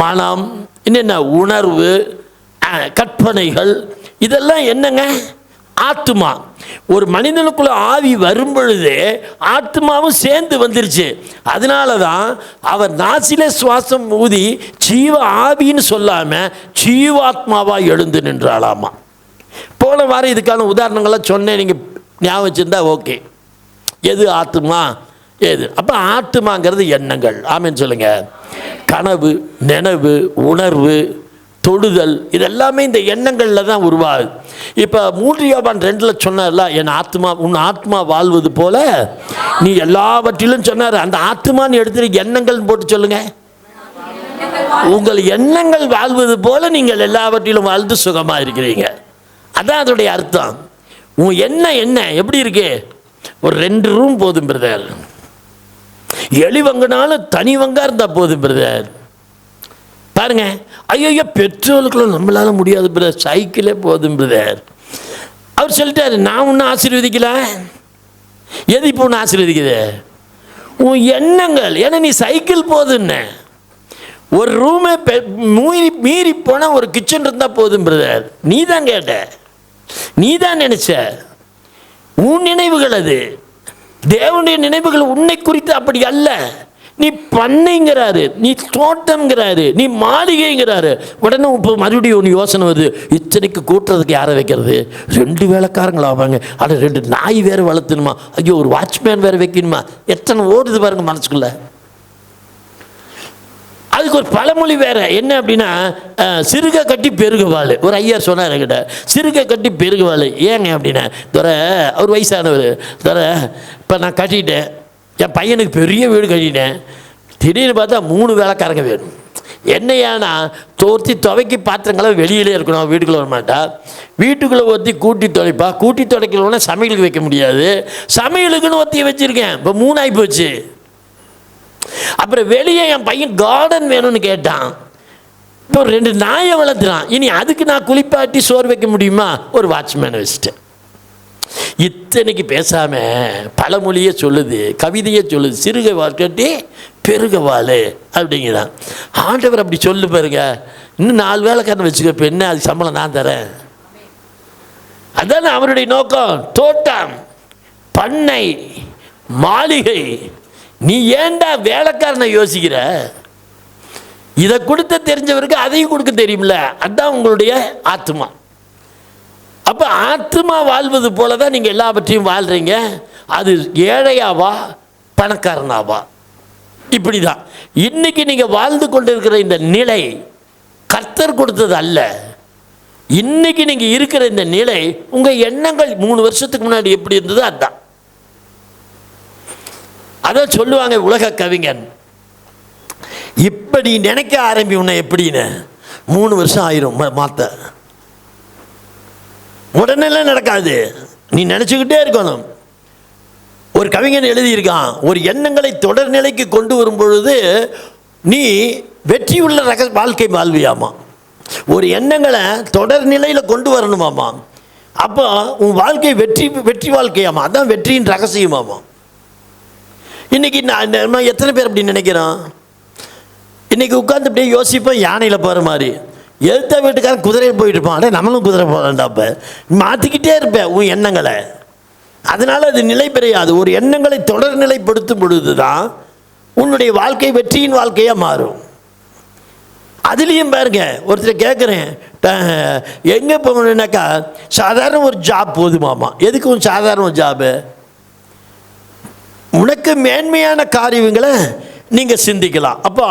மனம், என்னென்ன உணர்வு, கற்பனைகள், இதெல்லாம் என்னங்க? ஆத்மா. ஒரு மனிதனுக்குள்ள ஆவி வரும் பொழுது ஆத்மாவும் சேர்ந்து வந்துருச்சு. அதனால தான் அவர் நாசிலே சுவாசம் ஊதி ஜீவ ஆவின்னு சொல்லாமல் ஜீவாத்மாவா எழுந்து நின்றாலாமா. போன வாரம் இதுக்கான உதாரணங்கள்லாம் சொன்னேன், நீங்கள் ஞாபகம் வச்சுருந்தா ஓகே. எது ஆத்மா, எது? அப்போ ஆத்மாங்கிறது எண்ணங்கள். ஆமேன்னு சொல்லுங்க. கனவு, நினைவு, உணர்வு, தொடுதல், இதெல்லாமே இந்த எண்ணங்களில் தான் உருவாகுது. இப்போ 3 யோவான் 2 சொன்னார்ல, என் ஆத்மா, உன் ஆத்மா வாழ்வது போல நீ எல்லாவற்றிலும் சொன்னார். அந்த ஆத்மான்னு எடுத்துட்டு எண்ணங்கள் போட்டு சொல்லுங்க. உங்கள் எண்ணங்கள் வாழ்வது போல நீங்கள் எல்லாவற்றிலும் வாழ்ந்து சுகமாக இருக்கிறீங்க. அதான் அதோடைய அர்த்தம். உன் எண்ணம் என்ன எப்படி இருக்கு? ஒரு 2 ரூம் போதும் பிரதர். எலி வங்கினாலும் தனி வங்கா இருந்தால் போதும் பிரதர். பாருங்க, ஐயோ பெட்ரோலுக்குள்ள நம்மளால முடியாது பிரதர், சைக்கிளே போதும் பிரதர். அவர் சொல்லிட்டாரு, நான் ஒன்றும் ஆசீர்வதிக்கல. எது இப்போ ஒன்று ஆசீர்வதிக்குது? உன் எண்ணங்கள். ஏன்னா நீ சைக்கிள் போதுன்னு ஒரு ரூமை மீறி போனால் ஒரு கிச்சன் இருந்தால் போதும் பிரதர். நீ தான் கேட்ட, நீ தான் நினைச்ச, உன் நினைவுகள் அது. தேவனுடைய நினைவுகள் உன்னை குறித்து அப்படி அல்ல. நீ பண்ணைங்கிறாரு, நீ தோட்டம்ங்கிறாரு, நீ மாளிகைங்கிறாரு. உடனே இப்போ மறுபடியும் ஒன்று யோசனை வருது, இத்தனைக்கு கூட்டுறதுக்கு யாரை வைக்கிறது? 2 வேலைக்காரங்களா ஆவாங்க, அது 2 நாய் வேறு வளர்த்தணுமா, ஐயோ ஒரு வாட்ச்மேன் வேறு வைக்கணுமா, எத்தனை ஓடுது பாருங்க மனசுக்குள்ள. அதுக்கு ஒரு பழமொழி வேற என்ன அப்படின்னா, சிறுக கட்டி பெருக வாள். ஒரு ஐயா சொன்னார் என்கிட்ட, சிறுக கட்டி பெருக வாள். ஏங்க அப்படின்னா, துறை அவர் வயசானவர், துறை இப்போ நான் கட்டிட்டேன், என் பையனுக்கு பெரிய வீடு கட்டிட்டேன், திடீர்னு பார்த்தா 3 வேலைக்காரங்க வேணும். என்னையானா தோர்த்தி துவைக்கி பாத்திரங்களை வெளியிலே இருக்கணும், வீட்டுக்குள்ளே வர மாட்டா. வீட்டுக்குள்ளே ஒருத்தி கூட்டி துடைப்பா, கூட்டி துடைக்கலன்னா சமையலுக்கு வைக்க முடியாது, சமையலுக்குன்னு ஒருத்தி வச்சுருக்கேன், இப்போ 3 ஆகி போச்சு. அப்புறம் வெளியே என் பையன் கார்டன் வேணும்னு கேட்டான், இப்போ 2 நாயை வளர்த்துறான். இனி அதுக்கு நான் குளிப்பாட்டி சோறு வைக்க முடியுமா? ஒரு வாட்ச்மேனை வச்சுட்டேன். இத்தனைக்கு பேசாம பழமொழியே சொல்லுது, கவிதையே சொல்லுது, சிறுக வாழ்க்கட்டி பெருக வாழு அப்படிங்கிறான். ஆண்டவர் அப்படி சொல்லு பாருங்க, இன்னும் 4 வேலைக்காரன் வச்சுக்க, இப்போ என்ன அது சம்பளம் நான் தரேன். அதான அவருடைய நோக்கம். தோட்டம், பண்ணை, மாளிகை. நீ ஏண்டா வேலைக்காரனை யோசிக்கிற? இதை கொடுத்த தெரிஞ்சவருக்கு அதையும் கொடுக்க தெரியுமில்ல. அதுதான் உங்களுடைய ஆத்மா. அப்போ ஆத்மா வாழ்வது போல தான் நீங்கள் எல்லாவற்றையும் வாழ்கிறீங்க. அது ஏழையாவா பணக்காரனாவா, இப்படி தான். இன்னைக்கு நீங்கள் வாழ்ந்து கொண்டிருக்கிற இந்த நிலை கர்த்தர் கொடுத்தது அல்ல. இன்னைக்கு நீங்கள் இருக்கிற இந்த நிலை உங்கள் எண்ணங்கள் 3 வருஷத்துக்கு முன்னாடி எப்படி இருந்ததோ அதுதான். அதான் சொல்லுவாங்க உலக கவிஞன், இப்படி நினைக்க ஆரம்பி உன்னை எப்படின்னு 3 வருஷம் ஆயிரும் மாற்ற. உடனெல்லாம் நடக்காது, நீ நினச்சிக்கிட்டே இருக்கணும். ஒரு கவிஞன் எழுதியிருக்கான், ஒரு எண்ணங்களை தொடர் நிலைக்கு கொண்டு வரும் பொழுது நீ வெற்றியுள்ள வாழ்க்கை வாழ்வியாமா. ஒரு எண்ணங்களை தொடர் நிலையில் கொண்டு வரணுமாமா, அப்போ உன் வாழ்க்கை வெற்றி வாழ்க்கையாமா. அதான் வெற்றியின் ரகசியமாமா. இன்றைக்கி நான் எத்தனை பேர் அப்படி நினைக்கிறோம்? இன்றைக்கி உட்காந்து அப்படியே யோசிப்போம், யானையில் போகிற மாதிரி. எழுத்த வீட்டுக்காரன் குதிரையில் போயிட்டு இருப்பான், அடே நம்மளும் குதிரை போகலாம்டா. அப்போ மாற்றிக்கிட்டே இருப்பேன் உன் எண்ணங்களை. அதனால் அது நிலை பெறையாது. ஒரு எண்ணங்களை தொடர் நிலைப்படுத்தும் பொழுது தான் உன்னுடைய வாழ்க்கை வெற்றியின் வாழ்க்கையாக மாறும். அதுலேயும் பாருங்க, ஒருத்தர் கேட்குறேன், எங்கே போகணுன்னாக்கா சாதாரண ஒரு ஜாப் போதுமாமா. எதுக்கு ஒரு சாதாரண ஒரு ஜாபு? உனக்கு மேன்மையான காரியங்களை நீங்கள் சிந்திக்கலாம். அப்போ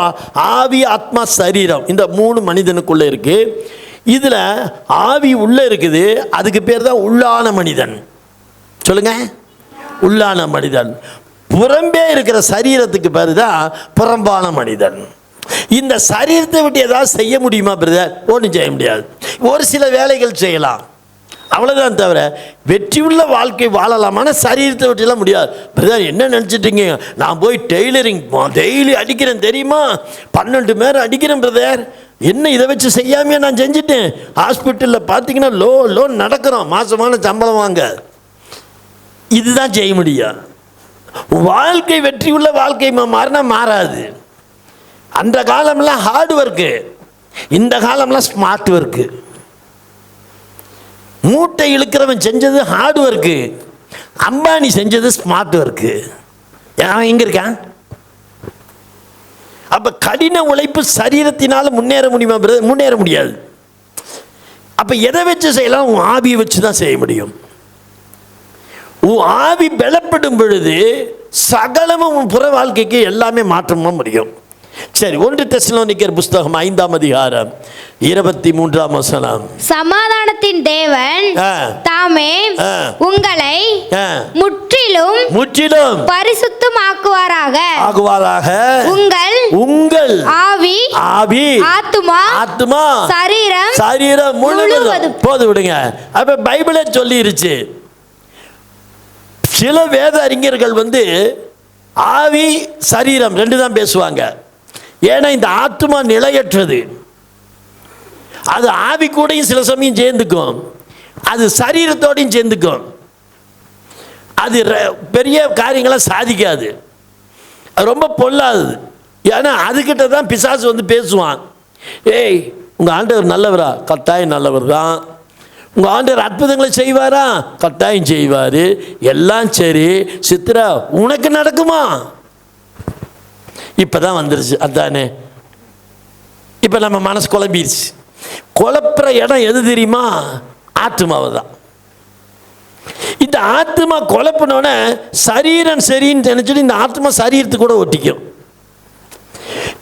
ஆவி, ஆத்மா, சரீரம், இந்த 3 மனிதனுக்குள்ளே இருக்குது. இதில் ஆவி உள்ளே இருக்குது, அதுக்கு பேர் தான் உள்ளான மனிதன். சொல்லுங்க, உள்ளான மனிதன். புறம்பே இருக்கிற சரீரத்துக்கு பேர் தான் புறம்பான மனிதன். இந்த சரீரத்தை விட்டு ஏதாவது செய்ய முடியுமா பிரதர்? ஒன்றும் செய்ய முடியாது. ஒரு சில வேலைகள் செய்யலாம், அவ்வளோதான். தவிர வெற்றியுள்ள வாழ்க்கை வாழலாமான சரீரத்தை விட்டுலாம் முடியாது. பிரதர் என்ன நினச்சிட்டீங்க, நான் போய் டெய்லரிங் டெய்லி அடிக்கிறேன் தெரியுமா, 12 மணி நேரம் அடிக்கிறேன் பிரதர். என்ன இதை வச்சு செய்யாமையே நான் செஞ்சுட்டேன். ஹாஸ்பிட்டலில் பார்த்தீங்கன்னா லோ நடக்கிறோம், மாதமான சம்பளம் வாங்க. இதுதான் செய்ய முடியும். வாழ்க்கை வெற்றியுள்ள வாழ்க்கை மாறினா மாறாது. அந்த காலம்லாம் ஹார்ட் ஒர்க்கு, இந்த காலம்லாம் ஸ்மார்ட் ஒர்க்கு. மூட்டை இழுக்கிறவன் செஞ்சது ஹார்ட் ஒர்க்கு, அம்பானி செஞ்சது ஸ்மார்ட் ஒர்க்கு. அவன் எங்கே இருக்கான்? அப்போ கடின உழைப்பு சரீரத்தினால் முன்னேற முடியுமா? முன்னேற முடியாது. அப்போ எதை வச்சு செய்யலாம்? உன் ஆவியை வச்சு தான் செய்ய முடியும். உன் ஆவி பலப்படும் பொழுது சகலமும் உன் புற வாழ்க்கைக்கு எல்லாமே மாற்றமாக முடியும். சரி, 1 தெசலோனிக்கர் புஸ்தகம் 5ஆம் அதிகாரம் 23ஆம் வசனம். சமாதானத்தின் தேவன் தாமே உங்களை முற்றிலும் பரிசுத்தமாக்குவாராக. உங்கள் ஆவி ஆத்துமா சரீரம் முழுவதும். போது விடுங்க. அப்ப பைபிளே சொல்லிருச்சு. சில வேத அறிஞர்கள் ஆவி சரீரம் 2 தான் பேசுவாங்க. ஏன்னா இந்த ஆத்மா நிலையற்றது. அது ஆவி கூடயும் சில சமயம் சேர்ந்துக்கும், அது சரீரத்தோடையும் சேர்ந்துக்கும். அது பெரிய காரியங்களை சாதிக்காது, அது ரொம்ப பொல்லாது. ஏன்னா அதுக்கிட்ட தான் பிசாசு பேசுவான். ஏய், உங்கள் ஆண்டவர் நல்லவரா? கட்டாயம் நல்லவர் தான். உங்கள் ஆண்டவர் அற்புதங்களை செய்வாரா? கட்டாயம் செய்வார். எல்லாம் சரி, சித்ரா உனக்கு நடக்குமா? இப்போ தான் வந்துருச்சு. அதானே இப்போ நம்ம மனசு குழம்பிடுச்சு. குழப்புற இடம் எது தெரியுமா? ஆத்மாவை தான். இந்த ஆத்மா குழப்பினோடனே சரீரம் சரின்னு நினச்சிட்டு இந்த ஆத்மா சரீரத்துக்கு கூட ஒட்டிக்கும்.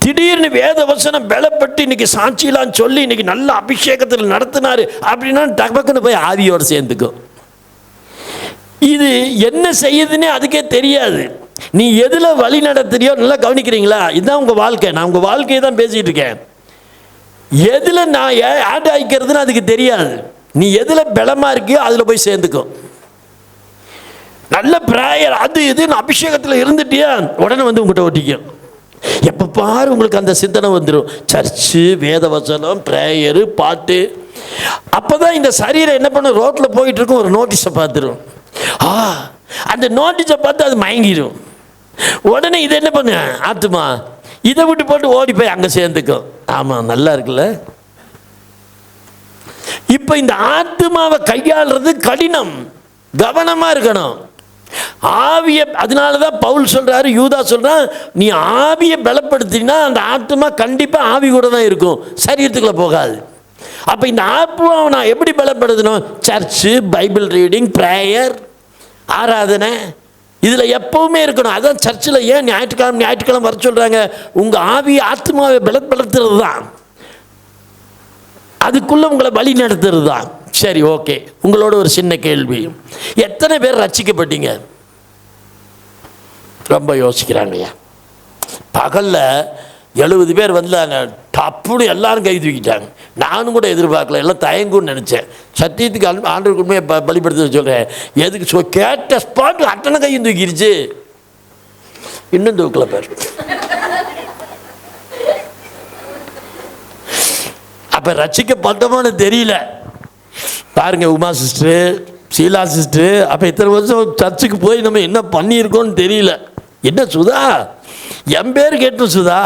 திடீர்னு வேத வசனம் பலப்பட்டு இன்னைக்கு சாட்சியெல்லாம் சொல்லி இன்னைக்கு நல்ல அபிஷேகத்தில் நடத்தினாரு அப்படின்னா டக்குன்னு போய் ஆவியோடு சேர்ந்துக்கும். இது என்ன செய்யுதுன்னே அதுக்கே தெரியாது. நீ எதில் வழி நடத்துறியோ நல்லா கவனிக்கிறீங்களா? இதுதான் உங்கள் வாழ்க்கை. நான் உங்கள் வாழ்க்கையை தான் பேசிகிட்டு இருக்கேன். எதில் நான் ஆட் ஆகிக்கிறதுன்னு அதுக்கு தெரியாது. நீ எதில் பலமாக இருக்கியோ அதில் போய் சேர்ந்துக்கும். நல்ல ப்ரேயர் அது இதுன்னு அபிஷேகத்தில் இருந்துட்டியா உடனே வந்து உங்கள்கிட்ட ஒட்டிக்கும். எப்போ பாரு உங்களுக்கு அந்த சிந்தனை வந்துடும். சர்ச்சு, வேத வசனம், ப்ரேயரு, பாட்டு. அப்போ தான் இந்த சரீரம் என்ன பண்ணும்? ரோட்டில் போயிட்டு இருக்கும், ஒரு நோட்டீஸை பார்த்துரும். அந்த நோட்டீஸை பார்த்து அது மயங்கிடும். உடனே இதை என்ன பண்ண ஆத்துமா இதை விட்டு போட்டு ஓடி போய் அங்கே சேர்ந்துக்கும். ஆமாம், நல்லா இருக்குல்ல. இப்போ இந்த ஆத்துமாவை கையாளுறது கடினம், கவனமாக இருக்கணும். ஆவியை, அதனால தான் பவுல் சொல்கிறாரு, யூதா சொல்கிறான், நீ ஆவியை பலப்படுத்தினா அந்த ஆத்மா கண்டிப்பாக ஆவி கூட தான் இருக்கும், சரீரத்துக்குள்ளே போகாது. அப்போ இந்த ஆத்மாவை நான் எப்படி பலப்படுத்தணும்? சர்ச்சு, பைபிள் ரீடிங், ப்ரேயர், ஆராதனை, இதில் எப்பவுமே இருக்கணும். அதான் சர்ச்சில் ஏன் ஞாயிற்றுக்கிழமை வர சொல்கிறாங்க? உங்கள் ஆவி ஆத்மாவை பலப்படுத்துறது தான், அதுக்குள்ளே உங்களை வழி நடத்துறது தான். சரி, ஓகே. உங்களோட ஒரு சின்ன கேள்வி, எத்தனை பேர் ரட்சிக்கப்பட்டீங்க? ரொம்ப யோசிக்கிறாங்கய்யா. பகலில் 70 பேர் வந்தாங்க, டப்புன்னு எல்லாரும் கை தூக்கிட்டாங்க. நானும் கூட எதிர்பார்க்கல, எல்லாம் தயங்குன்னு நினச்சேன். சத்தியத்துக்கு ஆண்டவருக்கு உண்மையை பலிப்படுத்த சொல்கிறேன். எதுக்கு கேட்ட ஸ்பாட் அத்தனை கையும் தூக்கிடுச்சு. இன்னும் தூக்கல பேர். அப்போ ரட்சிக்கப்பட்டோம்னு தெரியல. பாருங்க, உமா சிஸ்டரு, ஷீலா சிஸ்டரு, அப்போ இத்தனை வருஷம் சர்ச்சுக்கு போய் நம்ம என்ன பண்ணியிருக்கோன்னு தெரியல. என்ன சுதா, என் பேர் கேட்டோம் சுதா.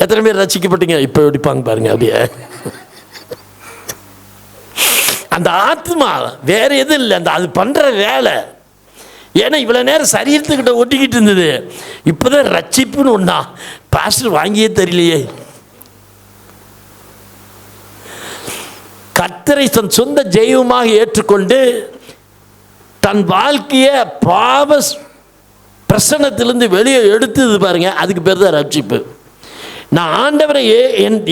எத்தனை பேர் ரசிக்கப்பட்டீங்க? இப்போ எப்படிப்பாங்க பாருங்க. அப்படியே அந்த ஆத்மா வேற எதுவும் இல்லை, அந்த அது பண்ணுற வேலை. ஏன்னா இவ்வளோ நேரம் சரீரத்துக்கிட்ட ஒட்டிக்கிட்டு இருந்தது, இப்போதான் ரட்சிப்புன்னு ஒன்றா பாஸ்டர் வாங்கியே தெரியலையே. கர்த்தரை தன் சொந்த ஜெயமாக ஏற்றுக்கொண்டு தன் வாழ்க்கையை பாவ பிரசனத்திலிருந்து வெளியே எடுத்தது பாருங்க, அதுக்கு பேர் தான் ரட்சிப்பு. நான் ஆண்டவரை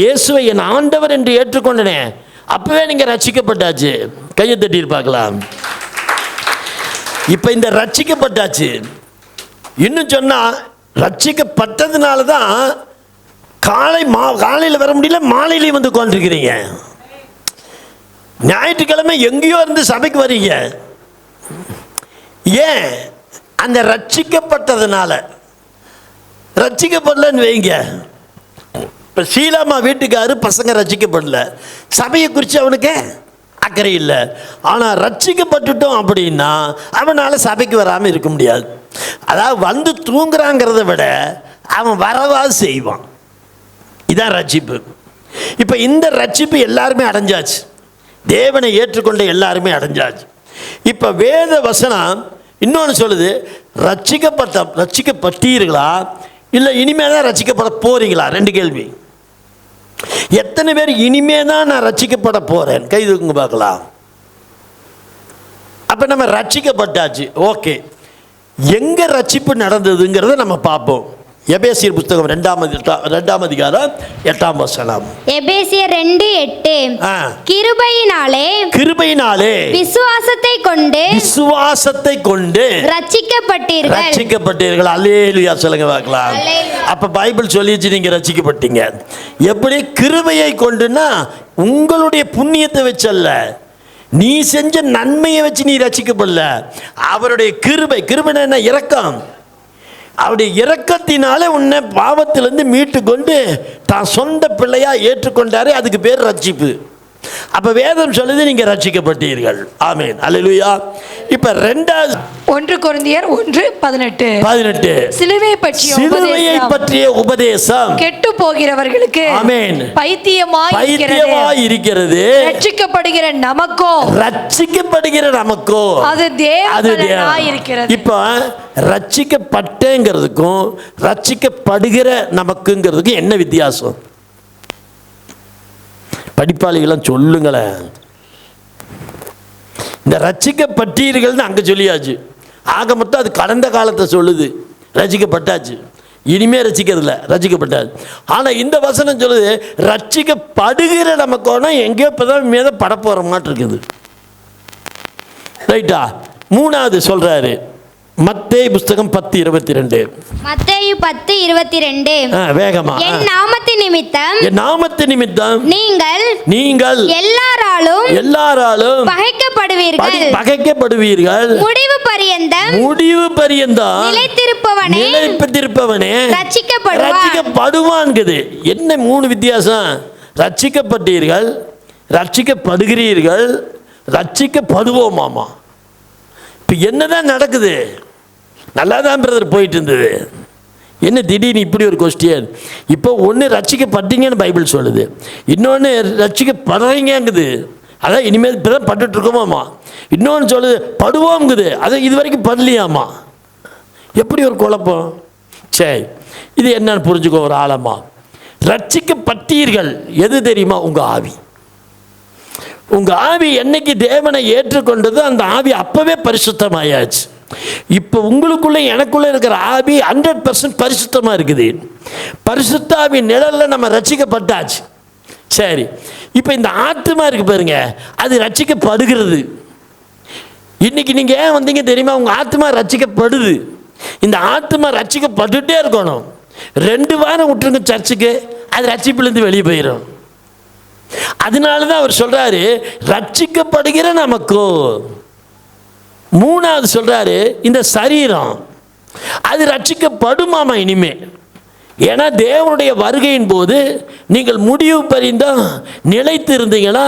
இயேசுவை என் ஆண்டவர் என்று ஏற்றுக்கொண்டனே, அப்பவே நீங்கள் ரட்சிக்கப்பட்டாச்சு. கையை தட்டி பார்க்கலாம். இப்போ இந்த ரட்சிக்கப்பட்டாச்சு. இன்னும் சொன்னால் ரட்சிக்கப்பட்டதுனால தான் காலையில் வர முடியல, மாலையிலையும் வந்து உட்காந்துருக்கிறீங்க. ஞாயிற்றுக்கிழமை எங்கேயோ இருந்து சபைக்கு வரீங்க. ஏன்? அந்த ரட்சிக்கப்பட்டதுனால. ரட்சிக்கப்படலன்னு வைங்க, இப்போ சீலாமா வீட்டுக்காரு பசங்க ரட்சிக்கப்படல, சபையை குறித்து அவனுக்கு அக்கறை இல்லை. ஆனால் ரட்சிக்கப்பட்டுட்டோம் அப்படின்னா அவனால் சபைக்கு வராமல் இருக்க முடியாது. அதாவது வந்து தூங்குறாங்கிறத விட அவன் வரவாது செய்வான். இதான் ரட்சிப்பு. இப்போ இந்த ரட்சிப்பு எல்லாருமே அடைஞ்சாச்சு, தேவனை ஏற்றுக்கொண்ட எல்லாருமே அடைஞ்சாச்சு. இப்போ வேத வசனம் இன்னொன்று சொல்லுது, ரட்சிக்கப்பட்டீர்களா இல்லை இனிமே தான் ரட்சிக்கப்பட போறீங்களா? 2 கேள்வி. எத்தனை பேர் இனிமே தான் நான் ரட்சிக்கப்பட போகிறேன்? கை தூக்குங்க பார்க்கலாம். அப்போ நம்ம ரட்சிக்கப்பட்டாச்சு. ஓகே, எங்கே ரட்சிப்பு நடந்ததுங்கிறத நம்ம பார்ப்போம். எபேசியர் புத்தகம் 2ஆம் அதிகாரம் 8ஆம் வசனம். எபேசியர் 2:8. கிருபையினாலே விசுவாசத்தை கொண்டு ரட்சிக்கப்பட்டீர்கள். அல்லேலூயா சொல்லுங்க பார்க்கலாம். அப்ப பைபிள் சொல்லிச்சு நீங்க ரட்சிக்கப்பட்டீங்க. எப்படி? கிருபையை கொண்டுன்னா உங்களுடைய புண்ணியத்தை வச்சல்ல, நீ செஞ்ச நன்மையை வச்சு நீ ரட்சிக்கப்படல. அவருடைய கிருபை என்ன? இரக்கம். அவருடைய இரக்கத்தினாலே உன்னை பாவத்திலிருந்து மீட்டு கொண்டு தான் சொந்த பிள்ளையா ஏற்றுக்கொண்டாரே, அதுக்கு பேர் ரட்சிப்பு. அப்ப வேதம் சொல்லுது நீங்க ரட்சிக்கப்பட்டீர்கள். ஆமென், அல்லேலூயா. இப்ப ரெண்டாவது 1 கொரிந்தியர் 1:18 சிலுவையை பற்றிய உபதேசம் கெட்டு போகிறவர்களுக்கு ஆமென் பைத்தியமாய் இருக்கிறது, ரட்சிக்கப்படுகிற நமக்கோ அது தேவனாய் இருக்கிறது. இப்ப ரட்சிக்கப்பட்டேங்கிறதுக்கும் ரட்சிக்கப்படுகிற நமக்குங்கிறதுக்கும் என்ன வித்தியாசம்? படிப்பாளிகளாம் சொல்லுங்களேன். இந்த ரட்சிக்கப்பட்டீர்கள்னு அங்க சொல்லியாச்சு. ஆக மொத்தம் அது கடந்த காலத்தை சொல்லுது. ரட்சிக்கப்பட்டாச்சு, இனிமே ரட்சிக்கிறதுல ரட்சிக்கப்பட்டாச்சு. ஆனா இந்த வசனம் சொல்லுது ரட்சிக்கப்படுகிற நமக்கு எங்கேயோ இப்பதான் மீத பட போற மாதிரி இருக்குது. ரைட்டா? மூணாவது சொல்றாரு மத்தேயு புஸ்தகம் 10:22. மத்தேயு 10:22. வேகமா. என் நாமத்தின் நிமித்தம் நீங்கள் எல்லாராலும் பகைக்கப்படுவீர்கள். முடிவு பரியந்தம் நிலைத்திருப்பவனே ரட்சிக்கப்படுவான்ங்குது. என்ன மூணு வித்தியாசம்? ரட்சிக்கப்பட்டீர்கள், ரட்சிக்கப்படுகிறீர்கள், ரட்சிக்கப்படுவோமாமா. இப்போ என்னதான் நடக்குது? நல்லா தான் பிரதர் போயிட்டு இருந்தது. என்ன திடீர்னு இப்படி ஒரு கொஸ்டின்? இப்போ ஒன்று ரட்சிக்கப்பட்டீங்கன்னு பைபிள் சொல்லுது, இன்னொன்று ரட்சிக்கப்படுறீங்குது. அதான் இனிமேல் இப்போ தான் பட்டுட்டு இருக்கோமாம்மா. இன்னொன்று சொல்லுது படுவோங்குது, அதை இது வரைக்கும் படலையாம்மா. எப்படி ஒரு குழப்பம்? சரி, இது என்னன்னு புரிஞ்சுக்கோ ஒரு ஆழமா. ரட்சிக்கப்பட்டீர்கள் எது தெரியுமா? உங்கள் ஆவி. உங்கள் ஆவி என்னைக்கு தேவனை ஏற்றுக்கொண்டது அந்த ஆவி அப்பவே பரிசுத்தமாயாச்சு. இப்போ உங்களுக்குள்ள எனக்குள்ள இருக்கிற ஆவி 100% பரிசுத்தமாக இருக்குது. பரிசுத்தாவி நிழல்ல நம்ம ரட்சிக்கப்பட்டாச்சு. சரி, இப்போ இந்த ஆத்மா இருக்கு பாருங்க, அது ரட்சிக்கப்படுகிறது. இன்னைக்கு நீங்கள் ஏன் வந்தீங்க தெரியுமா? உங்கள் ஆத்மா ரட்சிக்கப்படுது. இந்த ஆத்மா ரட்சிக்கப்பட்டுட்டே இருக்கணும். 2 வாரம் விட்டுருங்க சர்ச்சுக்கு, அது ரட்சிப்பிலிருந்து வெளியே போயிடும். அதனால தான் அவர் சொல்றாரு ரட்சிக்கப்படுகிற நமக்கோ. மூணாவது சொல்றாரு இந்த சரீரம் அது ரட்சிக்கப்படுமாமா இனிமே. ஏன்னா தேவனுடைய வருகையின் போது நீங்கள் முடிவு பரிந்தும் நிலைத்து இருந்தீங்கன்னா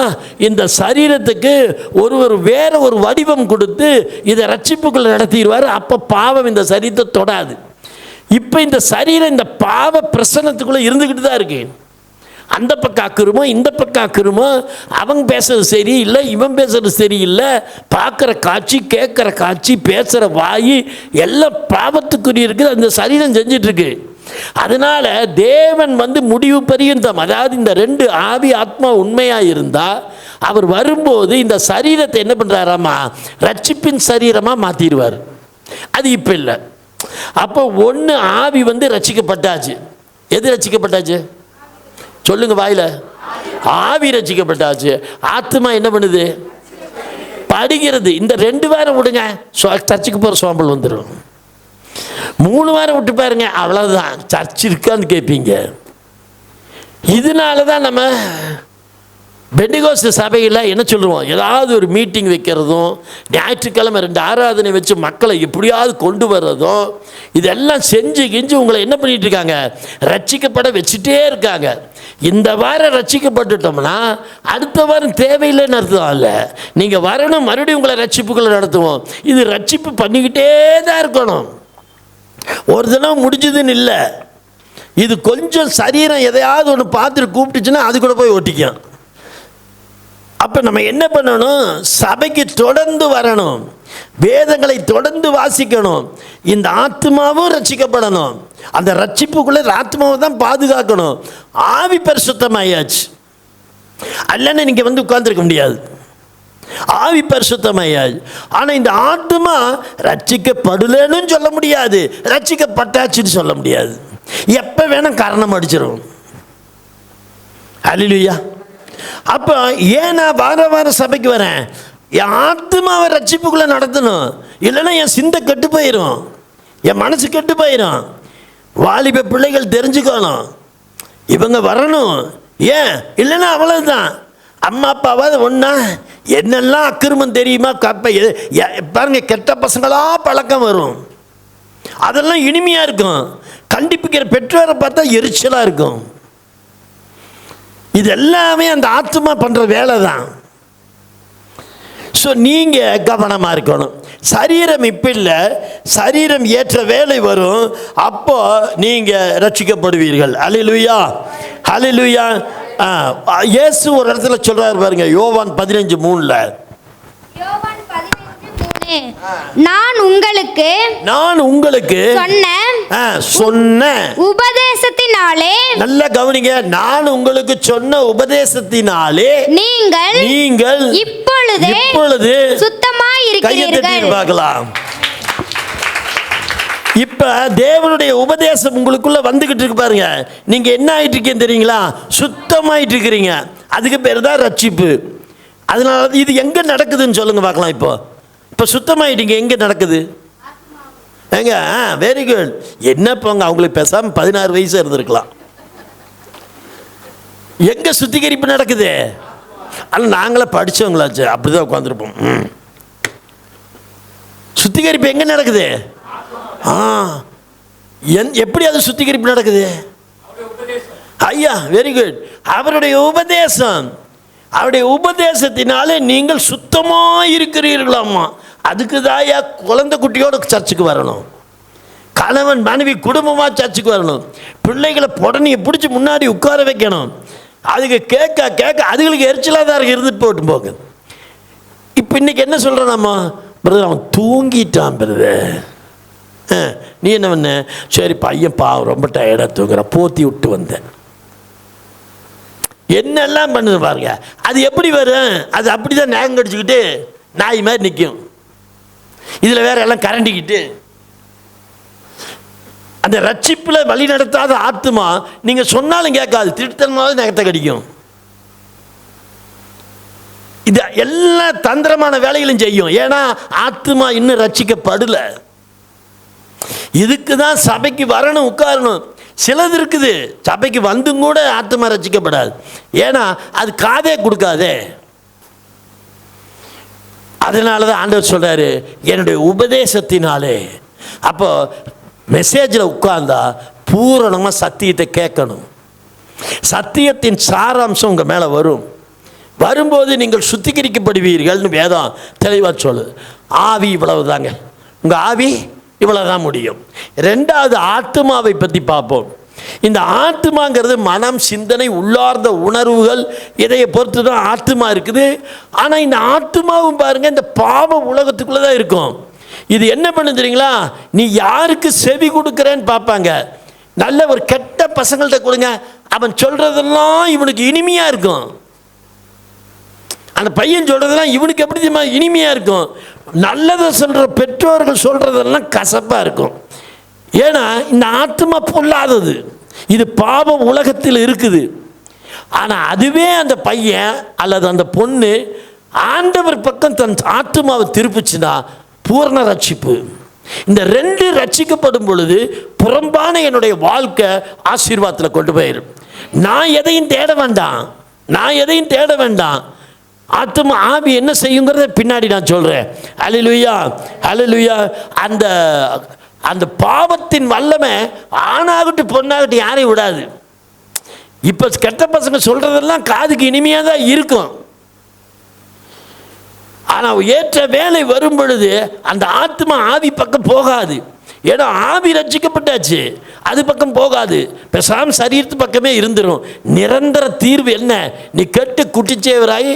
இந்த சரீரத்துக்கு வேற ஒரு வடிவம் கொடுத்து இதை ரட்சிப்புக்குள்ள நடத்திடுவார். அப்போ பாவம் இந்த சரீரத்தை தொடாது. இப்போ இந்த சரீரம் இந்த பாவ பிரசனத்துக்குள்ள இருந்துக்கிட்டு தான் இருக்கு. அந்த பக்கம் அக்குருமோ இந்த பக்கம் அக்குருமோ, அவங்க பேசுறது சரியில்லை, இவன் பேசுறது சரியில்லை, பார்க்குற காட்சி, கேட்குற காட்சி, பேசுகிற வாய் எல்லாம் பாவத்துக்குரிய இருக்குது. அந்த சரீரம் செஞ்சிட்ருக்கு. அதனால் தேவன் முடிவு பரியந்தம், அதாவது இந்த 2 ஆவி ஆத்மா உண்மையாக இருந்தால் அவர் வரும்போது இந்த சரீரத்தை என்ன பண்ணுறாராமா? ரட்சிப்பின் சரீரமாக மாற்றிடுவார். அது இப்போ இல்லை. அப்போ ஒன்று ஆவி ரட்சிக்கப்பட்டாச்சு. எது ரட்சிக்கப்பட்டாச்சு சொல்லுங்க வாயில? ஆவி ரட்சிக்கப்பட்டாச்சு. ஆத்மா என்ன பண்ணுது? படிக்கிறது. இந்த 2 வாரம் விடுங்க, சர்ச்சுக்கு போகிற சோம்பல் வந்துடும். 3 வாரம் விட்டு பாருங்க, அவ்வளோதான். சர்ச் இருக்கான்னு கேட்பீங்க. இதனால தான் நம்ம பெண்டிகோஸ்ட் சபையில் என்ன சொல்லுவோம், ஏதாவது ஒரு மீட்டிங் வைக்கிறதும் ஞாயிற்றுக்கிழமை 2 ஆராதனை வச்சு மக்களை எப்படியாவது கொண்டு வர்றதும் இதெல்லாம் செஞ்சு உங்களை என்ன பண்ணிட்டு இருக்காங்க? ரட்சிக்கப்பட வச்சுட்டே இருக்காங்க. இந்த வாரம் ரட்சிக்கப்பட்டுட்டோம்னா அடுத்த வாரம் தேவையில்லைன்னு அர்த்தம் இல்லை. நீங்கள் வரணும், மறுபடியும் உங்களை ரட்சிப்புக்குள்ள நடத்துவோம். இது ரட்சிப்பு பண்ணிக்கிட்டே தான் இருக்கணும். ஒரு தினம் முடிஞ்சதுன்னு இல்லை. இது கொஞ்சம் சரீரம் எதையாவது ஒன்று பார்த்துட்டு கூப்பிட்டுச்சுன்னா அது கூட போய் ஒட்டிக்கும். அப்போ நம்ம என்ன பண்ணணும்? சபைக்கு தொடர்ந்து வரணும், வேதங்களை தொடர்ந்து வாசிக்கணும். இந்த ஆத்மாவும் ரட்சிக்கப்படணும். அந்த ரட்சிப்புக்குள்ளே ஆத்மாவை தான் பாதுகாக்கணும். ஆவி பரிசுத்தமாயாச்சு, அல்லன்னு நீங்கள் உட்கார்ந்துருக்க முடியாது. ஆவி பரிசுத்தமாயாச்சு. ஆனால் இந்த ஆத்மா ரட்சிக்கப்படலன்னு சொல்ல முடியாது, ரட்சிக்கப்பட்டாச்சுன்னு சொல்ல முடியாது. எப்போ வேணும் காரணம் அடிச்சிடும். அல்லேலூயா. அப்போ ஏன் நான் வாரம் சபைக்கு வரேன்? என் ஆத்மாவை ரட்சிப்புக்குள்ளே நடத்தணும். இல்லைன்னா என் சிந்தை கெட்டு போயிடும், என் மனசு கெட்டு போயிடும். வாலிப பிள்ளைகள் தெரிஞ்சுக்கணும், இவங்க வரணும். ஏன் இல்லைன்னா அவ்வளவுதான். அம்மா அப்பாவாது ஒன்றா என்னெல்லாம் அக்கிரமம் தெரியுமா? பாருங்க, கெட்ட பசங்களா பழக்கம் வரும். அதெல்லாம் இனிமையாக இருக்கும். கண்டிப்பிக்கிற பெற்றோரை பார்த்தா எரிச்சலாக இருக்கும். இது எல்லாமே அந்த ஆத்மா பண்ணுற வேலை தான். ஸோ நீங்கள் கவனமாக இருக்கணும். சரீரம் இப்போ இல்லை, சரீரம் ஏற்ற வேலை வரும், அப்போ நீங்கள் ரட்சிக்கப்படுவீர்கள். அல்லேலூயா, அல்லேலூயா. இயேசு ஒரு இடத்துல சொல்றாரு பாருங்க, யோவான் 15:3. யோவான் 15:3. நான் உங்களுக்கு சொன்ன உபதேசத்தினாலே, நல்ல கவனிங்க, நான் உங்களுக்கு சொன்ன உபதேசத்தினாலே நீங்கள் இப்பொழுது சுத்தமாய் இருக்கிறீர்கள். பார்க்கலாம். இப்ப தேவனுடைய உபதேசம் உங்களுக்குள்ள வந்துகிட்டு இருக்கு பாருங்க. நீங்க என்ன ஆயிட்டு இருக்கீங்க தெரியுங்களா? சுத்தமாயிட்டு இருக்கிறீங்க. அதுக்கு பேர் தான் ரட்சிப்பு. அதனால இது எங்க நடக்குதுன்னு சொல்லுங்க பார்க்கலாம். இப்போ சுத்தமாயிட்டீங்க, எங்க நடக்குது? ஏங்க, வெரி குட். என்ன போங்க, அவங்களுக்கு பேசாம 16 வயசு இருந்திருக்கலாம். எங்க சுத்திகரிப்பு நடக்குது? ஆனால் நாங்களே படித்தவங்களாச்சு, அப்படிதான் உட்காந்துருப்போம். சுத்திகரிப்பு எங்க நடக்குது? எப்படி அது சுத்திகரிப்பு நடக்குது? ஐயா, வெரி குட். அவருடைய உபதேசம், அவருடைய உபதேசத்தினாலே நீங்கள் சுத்தமாக இருக்கிறீர்களாமா. அதுக்கு தாயா குழந்தை குட்டியோட சர்ச்சுக்கு வரணும், கணவன் மனைவி குடும்பமாக சர்ச்சுக்கு வரணும், பிள்ளைகளை புடனையை பிடிச்சி முன்னாடி உட்கார வைக்கணும். அதுக்கு கேட்க அதுகளுக்கு எரிச்சலாக தான் இருந்துட்டு போட்டு போங்க. இப்போ இன்னைக்கு என்ன சொல்கிறேன் நம்ம? பிரதர், அவன் தூங்கிட்டான் பிரதர். நீ என்ன பண்ண? சரி பையன் பாவம் ரொம்ப டயர்டாக தூங்குறான், போத்தி விட்டு வந்தேன். என்னெல்லாம் பண்ணுது பாருங்க. அது எப்படி வரும்? அது அப்படி தான் நேகம் கடிச்சுக்கிட்டு நாய் மாதிரி நிற்கும். இதில் வேற எல்லாம் கரண்டிக்கிட்டு. அந்த ரட்சிப்பில் வழி நடத்தாத ஆத்மா நீங்கள் சொன்னாலும் கேட்காது, திருத்தனமாவது நேகத்தை கடிக்கும். இது எல்லா தந்திரமான வேலைகளும் செய்யும். ஏன்னா ஆத்மா இன்னும் ரட்சிக்கப்படல. இதுக்கு தான் சபைக்கு வரணும், உட்காரணும். சிலது இருக்குது சபைக்கு வந்தும் கூட ஆத்மா ரட்சிக்கப்படாது. ஏன்னா அது காதே கொடுக்காதே. அதனால தான் ஆண்டவர் சொல்றாரு, என்னுடைய உபதேசத்தினாலே. அப்போ மெசேஜில் உட்கார்ந்தா பூரணமாக சத்தியத்தை கேட்கணும். சத்தியத்தின் சாராம்சம் உங்கள் மேலே வரும். வரும்போது நீங்கள் சுத்திகரிக்கப்படுவீர்கள்னு வேதம் தெளிவாக சொல்லுது. ஆவி இவ்வளவு தாங்க, உங்கள் ஆவி இவ்வளோதான் முடியும். ரெண்டாவது ஆத்மாவை பற்றி பார்ப்போம். இந்த ஆத்மாங்கிறது மனம், சிந்தனை, உள்ளார்ந்த உணர்வுகள், இதையை பொறுத்து தான் ஆத்மா இருக்குது. ஆனால் இந்த ஆத்மாவும் பாருங்கள் இந்த பாவ உலகத்துக்குள்ளே தான் இருக்கும். இது என்ன பண்ணு தெரியுங்களா? நீ யாருக்கு செவி கொடுக்குறேன்னு பார்ப்பாங்க. நல்ல ஒரு கெட்ட பசங்கள்கிட்ட கொடுங்க, அவன் சொல்கிறதெல்லாம் இவனுக்கு இனிமையாக இருக்கும். அந்த பையன் சொல்கிறதெல்லாம் இவனுக்கு எப்படி தெரியுமா இனிமையாக இருக்கும். நல்லதை சொல்கிற பெற்றோர்கள் சொல்கிறதெல்லாம் கசப்பாக இருக்கும். ஏன்னா இந்த ஆத்மா பொல்லாதது, இது பாவ உலகத்தில் இருக்குது. ஆனால் அதுவே அந்த பையன் அல்லது அந்த பொண்ணு ஆண்டவர் பக்கம் தன் ஆத்மாவை திருப்பிச்சுன்னா பூர்ண ரட்சிப்பு. இந்த ரெண்டு ரட்சிக்கப்படும் பொழுது புறம்பான என்னுடைய வாழ்க்கை ஆசீர்வாதத்தில் கொண்டு போயிடும். நான் எதையும் தேட வேண்டாம். ஆத்மா ஆவி என்ன செய்யுங்கிறத பின்னாடி நான் சொல்கிறேன். அல்லேலூயா, அல்லேலூயா. அந்த பாவத்தின் வல்லமை ஆணாகட்டும் பொண்ணாகட்டும் யாரையும் விடாது. இப்போ கெட்ட பசங்க சொல்கிறதெல்லாம் காதுக்கு இனிமையாக தான் இருக்கும். ஆனால் ஏற்ற வேலை வரும் பொழுது அந்த ஆத்மா ஆவி பக்கம் போகாது. ஏன்னா ஆவி ரட்சிக்கப்பட்டாச்சு, அது பக்கம் போகாது. பேசாமல் சரீரத்து பக்கமே இருந்துடும். நிரந்தர தீர்வு என்ன? நீ கெட்டு குட்டிச்சேவராகி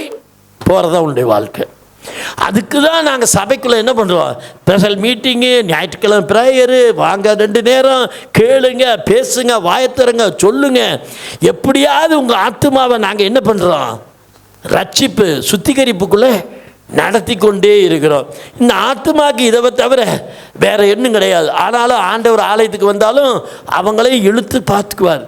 போகிறதா உன்னுடைய வாழ்க்கை. அதுக்கு தான் நாங்கள் சபைக்குள்ளே என்ன பண்ணுறோம்? ஸ்பெஷல் மீட்டிங்கு, ஞாயிற்றுக்கிழமை ப்ரேயரு, வாங்க 2 நேரம் கேளுங்க, பேசுங்க, வாயத்தருங்க, சொல்லுங்க. எப்படியாவது உங்கள் ஆத்மாவை நாங்கள் என்ன பண்ணுறோம்? ரட்சிப்பு, சுத்திகரிப்புக்குள்ளே நடத்தி கொண்டே இருக்கிறோம். இந்த ஆத்மாக்கு இதை தவிர வேற எண்ணும் கிடையாது. ஆனாலும் ஆண்டவர் ஆலயத்துக்கு வந்தாலும் அவங்களையும் இழுத்து பார்த்துக்குவார்.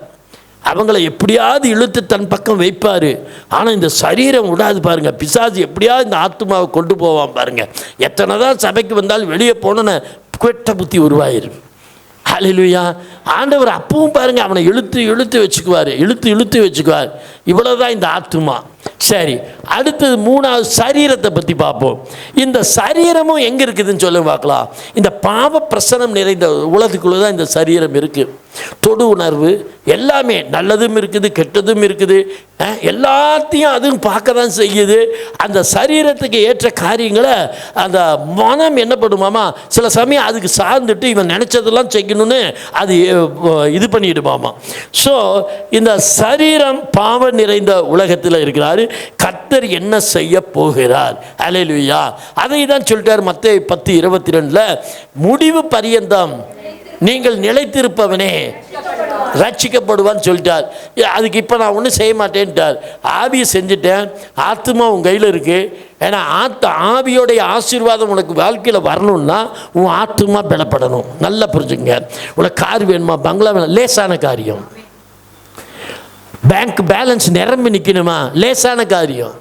அவங்கள எப்படியாவது இழுத்து தன் பக்கம் வைப்பார். ஆனால் இந்த சரீரம் விடாது பாருங்கள். பிசாசு எப்படியாவது இந்த ஆத்மாவை கொண்டு போவான் பாருங்கள். எத்தனை தான் சபைக்கு வந்தாலும் வெளியே போனோன்னு கெட்ட புத்தி உருவாயிரும். ஹல்லேலூயா. ஆண்டவர் அப்பவும் பாருங்கள் அவனை இழுத்து வச்சுக்குவார். இவ்வளோதான் இந்த ஆத்மா. சரி, அடுத்தது 3வது சரீரத்தை பற்றி பார்ப்போம். இந்த சரீரமும் எங்கே இருக்குதுன்னு சொல்ல பார்க்கலாம். இந்த பாவ பிரசனம் நிறைந்த உலகத்துக்குள்ளே தான் இந்த சரீரம் இருக்குது. தொடு உணர்வு எல்லாமே, நல்லதும் இருக்குது கெட்டதும் இருக்குது, எல்லாத்தையும் அதுவும் பார்க்க தான் செய்யுது. அந்த சரீரத்துக்கு ஏற்ற காரியங்களை அந்த மனம் என்ன பண்ணுமாமா, சில சமயம் அதுக்கு சார்ந்துட்டு இவன் நினச்சதெல்லாம் செய்யணும்னு அது இது பண்ணிடுமாமா. ஸோ இந்த சரீரம் பாவம் நிறைந்த உலகத்தில் இருக்கிறாரு. கர்த்தர் என்ன செய்ய போகிறார்? அல்லேலூயா. அதை தான் சொல்லிட்டார் மத்தேயு 10:22, முடிவு பரியந்தம் நீங்கள் நிலைத்திருப்பவனே ரட்சிக்கப்படுவான்னு சொல்லிட்டார். அதுக்கு இப்போ நான் ஒன்றும் செய்ய மாட்டேன்ட்டார். ஆவியை செஞ்சுட்டேன், ஆத்மா உன் கையில் இருக்குது. ஏன்னா ஆவியோடைய ஆசீர்வாதம் உனக்கு வாழ்க்கையில் வரணும்னா உன் ஆத்மா பலப்படணும். நல்லா புரிஞ்சுங்க. உனக்கு கார் வேணுமா, பங்களா வேணும், லேசான காரியம். பேங்க் பேலன்ஸ் நிரம்பி நிற்கணுமா, லேசான காரியம்.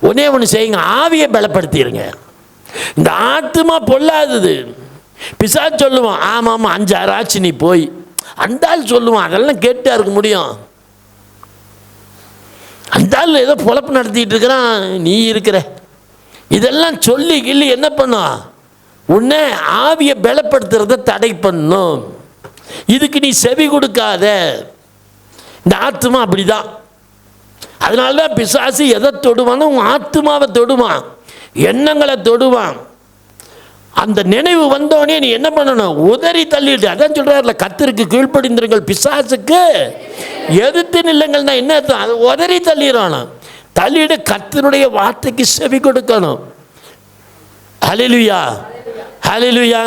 ஒன்னே ஒன்று செய்யுங்க, ஆவியை பலப்படுத்திடுங்க. இந்த ஆத்மா பொல்லாதது. பிசாசு சொல்லுவான், ஆமாம் 5-6 ஆச்சு நீ போய், அந்த ஆள் சொல்லுவான், அதெல்லாம் கேட்டா இருக்க முடியும். அந்த ஆள் ஏதோ பொழப்பு நடத்திட்டு இருக்கிறான், நீ இருக்கிற இதெல்லாம் சொல்லி கிள்ளி என்ன பண்ணும், உன்னை ஆவியை பலப்படுத்துறத தடை பண்ணும். இதுக்கு நீ செவி கொடுக்காத. இந்த ஆத்மா அப்படிதான். அதனால தான் பிசாசு எதை தொடுவானோ உன் ஆத்மாவை தொடுவான், எண்ணங்களை தொடுவான். அந்த நினைவு வந்தோடனே நீ என்ன பண்ணணும், உதறி தள்ளிட்டு. அதான் சொல்றாருல, கர்த்தருக்கு கீழ்ப்படிந்திருங்கள், பிசாசுக்கு எதிர்த்து நில்லுங்கள்னா என்ன அர்த்தம்? அதை உதறி தள்ளிடணும். தள்ளிட்டு கர்த்தருடைய வார்த்தைக்கு செவி கொடுக்கணும். ஹல்லேலூயா, ஹல்லேலூயா.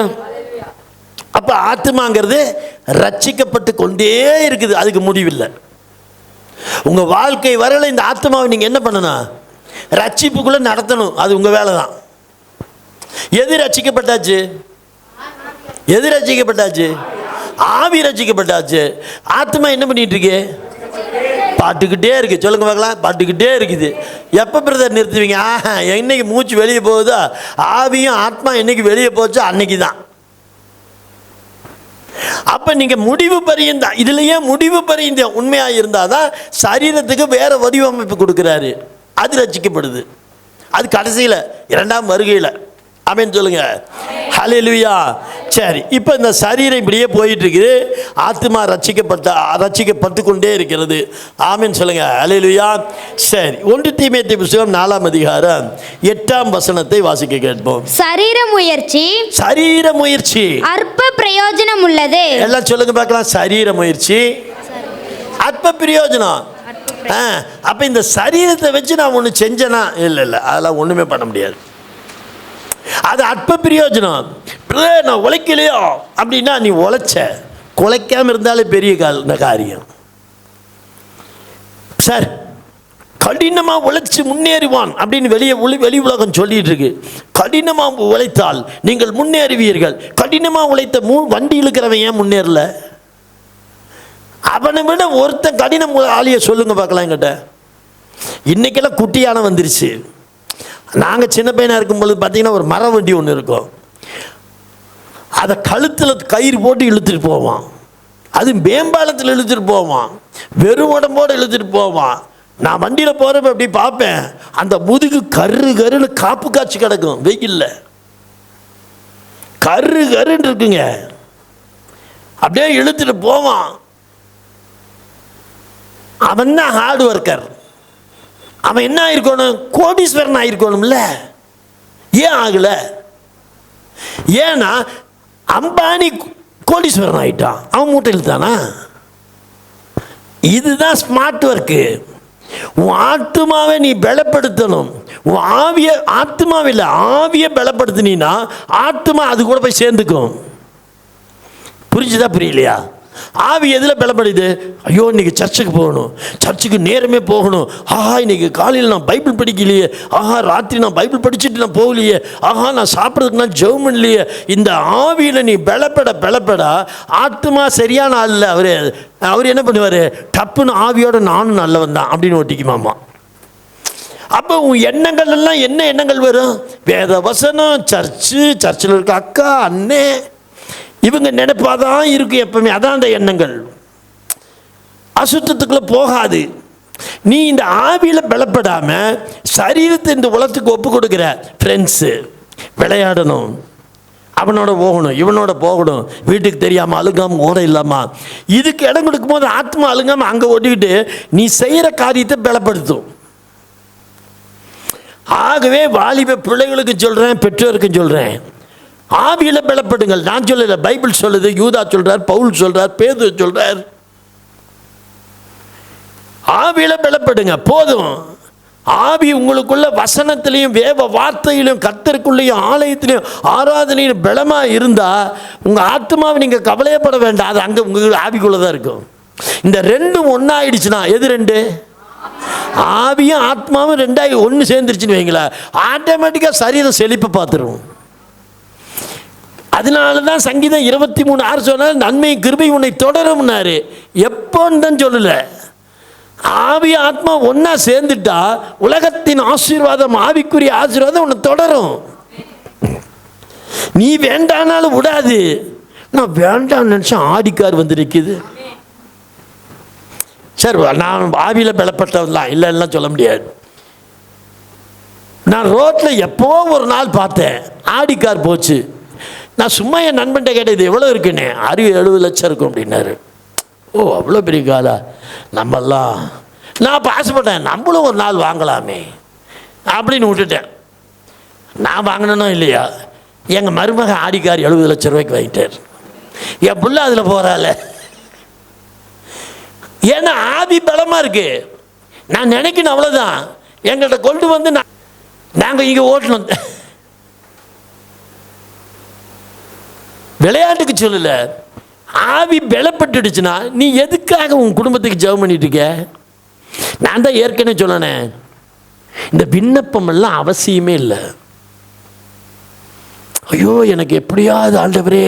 அப்ப ஆத்மாங்கிறது ரட்சிக்கப்பட்டு கொண்டே இருக்குது, அதுக்கு முடிவில்லை. உங்க வாழ்க்கை வரல இந்த ஆத்மாவை நீங்க என்ன பண்ணணும், ரட்சிப்புக்குள்ள நடத்தணும். அது உங்க வேலை தான். எது ரட்சிக்கப்பட்டாச்சு? எது ரட்சிக்கப்பட்டாச்சு? ஆவி ரட்சிக்கப்பட்டாச்சு. ஆத்மா என்ன பண்ணிட்டு இருக்கு? பாட்டுக்கிட்டே இருக்கு. சொல்லுங்க பார்க்கலாம், பாட்டுக்கிட்டே இருக்குது. எப்போ பிரதர் நிறுத்துவீங்க? என்னைக்கு மூச்சு வெளியே போகுதோ, ஆவியும் ஆத்மா என்னைக்கு வெளியே போச்சோ அன்னைக்கு தான். அப்ப நீங்க முடிவு பரியந்தம், இதுலயே முடிவு பரியந்தம் உண்மையாக இருந்தாதான் சரீரத்துக்கு வேற வடிவமைப்பு கொடுக்கிறாரு. அது ரட்சிக்கப்படுது. அது கடைசியில் 2ஆம் வருகையில். ஆமென் சொல்லுங்க. ஹல்லேலூயா. சரி, இப்போ இந்த சரீரம் இப்படியே போயிட்டு இருக்குது, ஆத்மா ரட்சிக்கப்பட்டு கொண்டே இருக்கிறது. ஆமென் சொல்லுங்க. ஹல்லேலூயா. சரி, 1 தீமோத்தேயு புத்தகம் 4ஆம் அதிகாரம் 8ஆம் வசனத்தை வாசிக்க கேட்போம். சரீர முயற்சி அற்ப பிரயோஜனம் உள்ளது. எல்லாம் சொல்லுங்க பார்க்கலாம். சரீர முயற்சி அற்ப பிரயோஜனம். அப்ப இந்த சரீரத்தை வச்சு நான் ஒன்று செஞ்சேனா? இல்லை, அதெல்லாம் ஒண்ணுமே பண்ண முடியாது. அது அற்ப பிரயோஜனம். நான் உழைக்கலையோ அப்படின்னா நீ உழைச்ச, குலைக்காம இருந்தாலே பெரிய காரியம். சார் கடினமாக உழைச்சி முன்னேறுவான் அப்படின்னு வெளி உலகம் சொல்லிட்டு இருக்கு. கடினமாக உழைத்தால் நீங்கள் முன்னேறுவீர்கள். கடினமாக உழைத்த வண்டி இழுக்கிறவன் ஏன் முன்னேறல? அவனை விட ஒருத்தன் கடினம் ஆளியை சொல்லுங்க பார்க்கலாம். என்கிட்ட இன்னைக்கெல்லாம் குட்டியான வந்துருச்சு. நாங்கள் சின்ன பையனாக இருக்கும்பொழுது பார்த்தீங்கன்னா ஒரு மர வண்டி ஒன்று இருக்கும். அதை கழுத்தில் கயிறு போட்டு இழுத்துட்டு போவான். அது மேம்பாலத்தில் இழுத்துட்டு போவான், வெறும் உடம்போடு இழுத்துட்டு போவான். நான் வண்டியில் போகிறப்ப அப்படி பார்ப்பேன், அந்த முதுகு கருன்னு காப்பு காய்ச்சி கிடக்கும். வெயில்ல கருன்னு இருக்குங்க. அப்படியே இழுத்துட்டு போவான். அவன் தான் ஹார்ட் ஒர்க்கர். அவன் என்ன ஆயிருக்கணும்? கோடீஸ்வரன் ஆயிருக்கணும்ல. ஏன் ஆகல? ஏன்னா அம்பானி கோடீஸ்வரன் ஆயிட்டான், அவன் மூட்டையில் தானா? இதுதான் ஸ்மார்ட் ஒர்க்கு. உன் ஆத்மாவை நீ பலப்படுத்தணும். உன் ஆவியை, ஆத்மாவில் ஆவியை பலப்படுத்தினா ஆத்மா அது கூட போய் சேர்ந்துக்கும். புரிஞ்சுதா புரியலையா? ஆவி எதில் பலப்படுது? ஐயோ இன்னைக்கு சர்ச்சுக்கு போகணும், சர்ச்சுக்கு நேரமே போகணும். இன்னைக்கு காலையில் நான் பைபிள் படிக்கலையே, ராத்திரி நான் பைபிள் படிச்சுட்டு நான் போகலையே, நான் சாப்பிட்றதுக்கு நான் ஜெபம் பண்ணலையே. இந்த ஆவியில் நீ பலப்பட ஆத்மா சரியான ஆள் இல்லை. அவர் என்ன பண்ணுவார்? டப்புன்னு ஆவியோட நானும் நல்லவன் தான் அப்படின்னு ஒட்டிக்குமாமா. அப்போ உன் எண்ணங்கள் எல்லாம் என்ன எண்ணங்கள் வரும்? வேத வசனம், சர்ச்சில் இருக்க அக்கா அண்ணே, இவங்க நினைப்பாதான் இருக்கு எப்பவுமே. அதான் அந்த எண்ணங்கள் அசுத்தத்துக்குள்ள போகாது. நீ இந்த ஆவியில் பலப்படாம சரீரத்தை இந்த உலகத்துக்கு ஒப்பு கொடுக்குற. ஃப்ரெண்ட்ஸு விளையாடணும், அவனோட போகணும், இவனோட போகணும், வீட்டுக்கு தெரியாமல் அழுகாமல் ஓட இல்லாமல். இதுக்கு இடம் கொடுக்கும் போது ஆத்மா அழுகாமல் அங்கே ஓட்டிக்கிட்டு நீ செய்கிற காரியத்தை பலப்படுத்தும். ஆகவே வாலிப பிள்ளைகளுக்கு சொல்கிறேன், பெற்றோருக்கும் சொல்கிறேன், ஆவியில் பலப்படுங்கள். நான் சொல்லலை, பைபிள் சொல்லுது, யூதா சொல்கிறார், பவுல் சொல்கிறார், பேதுரு சொல்கிறார். ஆவியில் பலப்படுங்க போதும். ஆவி உங்களுக்குள்ள வசனத்திலையும் வேத வார்த்தையிலும் கர்த்தருக்குள்ளேயும் ஆலயத்திலையும் ஆராதனையிலும் பலமாக இருந்தால் உங்கள் ஆத்மாவை நீங்கள் கவலையப்பட வேண்டாம். அது அங்கே உங்கள் ஆவிக்குள்ளே தான் இருக்கும். இந்த ரெண்டும் ஒன்றாயிடுச்சுன்னா, எது ரெண்டு? ஆவியும் ஆத்மாவும் ரெண்டாகி ஒன்று சேர்ந்துருச்சுன்னு வைங்களேன், ஆட்டோமேட்டிக்காக சரீரம் செழிப்பை பார்த்துரும். அதனால தான் சங்கீதம் 23:6 சொன்னால் நன்மை கிருபை உன்னை தொடரும்னாரு. எப்போன்னு தான் சொல்லலை. ஆவி ஆத்மா ஒன்றா சேர்ந்துட்டா உலகத்தின் ஆசீர்வாதம், ஆவிக்குரிய ஆசீர்வாதம் உன்னை தொடரும். நீ வேண்டானாலும் விடாது. நான் வேண்டான்னு நினச்சேன், ஆடிக்கார் வந்து நிற்கிது. சரி, நான் ஆவியில் பலப்பட்டவன்லாம் இல்லைன்னா சொல்ல முடியாது. நான் ரோட்டில் எப்போ ஒரு நாள் பார்த்தேன், ஆடிக்கார் போச்சு. நான் சும்மா என் நண்பன்ட்ட கேட்டேன், இது எவ்வளோ இருக்குன்னு. 60-70 லட்சம் இருக்கும் அப்படின்னாரு. ஓ, அவ்வளோ பெரிய காலா நம்மெல்லாம். நான் இப்போ ஆசைப்பட்டேன், நம்மளும் ஒரு நாள் வாங்கலாமே அப்படின்னு விட்டுட்டேன். நான் வாங்கினேனோ இல்லையா, எங்கள் மருமக ஆடிக்கார் 70 லட்சம் ரூபாய்க்கு வாங்கிட்டார். என் பிள்ளை அதில் போகிறாள். ஏன்னா ஆவி பலமாக இருக்கு. நான் நினைக்கணும் அவ்வளோதான். எங்கள்கிட்ட கொண்டு வந்து நாங்கள் இங்கே ஓட்டணும். விளையாட்டுக்கு சொல்லலை, ஆவி பலப்பட்டுடுச்சுன்னா நீ எதுக்காக உன் குடும்பத்துக்கு ஜெபம் பண்ணிட்டு இருக்க? நான் தான் ஏற்கனவே சொன்னேன், இந்த விண்ணப்பம் எல்லாம் அவசியமே இல்லை. ஐயோ எனக்கு எப்படியாவது ஆண்டவரே,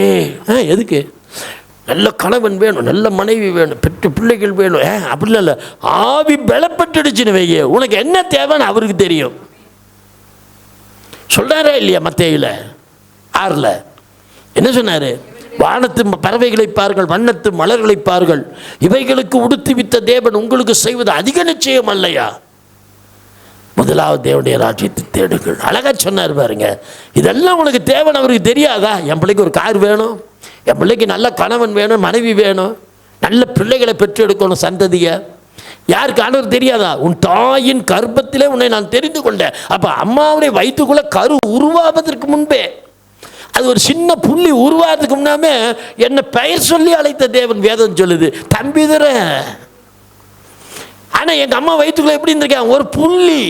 எதுக்கு? நல்ல கணவன் வேணும், நல்ல மனைவி வேணும், பெற்ற பிள்ளைகள் வேணும், அப்படி இல்லை. ஆவி பலப்பட்டுடுச்சுன்னு வையே, உனக்கு என்ன தேவைன்னு அவருக்கு தெரியும். சொல்றாரா இல்லையா? மத்தேயுல 6 என்ன சொன்னாரு? வானத்து பறவைகளை பாருங்கள், வண்ணத்து மலர்களை பாருங்கள், இவைகளுக்கு உடுத்துவித்த தேவன் உங்களுக்கு செய்வது அதிக நிச்சயம் அல்லையா? முதலாவது தேவனுடைய ராஜ்யத்தை தேடுங்கள். அழகா சொன்னார் பாருங்க. இதெல்லாம் உனக்கு தேவன் அவருக்கு தெரியாதா? என் பிள்ளைக்கு ஒரு கார் வேணும், என் பிள்ளைக்கு நல்ல கணவன் வேணும், மனைவி வேணும், நல்ல பிள்ளைகளை பெற்றெடுக்கணும், சந்ததிய. யாருக்கு ஆண்டவர் தெரியாதா? உன் தாயின் கர்ப்பத்திலே உன்னை நான் தெரிந்து கொண்டேன். அப்போ அம்மாவுடைய வயிற்றுக்குள்ள கரு உருவாவதற்கு முன்பே, அது ஒரு சின்ன புள்ளி உருவாகிறதுக்கு முன்னாமே என்ன பெயர் சொல்லி அழைத்த தேவன் வேதம் சொல்லுது, தம்பிதுர. ஆனால் எங்கள் அம்மா வயிற்றுக்குள்ள எப்படி இருந்திருக்காங்க? ஒரு புள்ளி.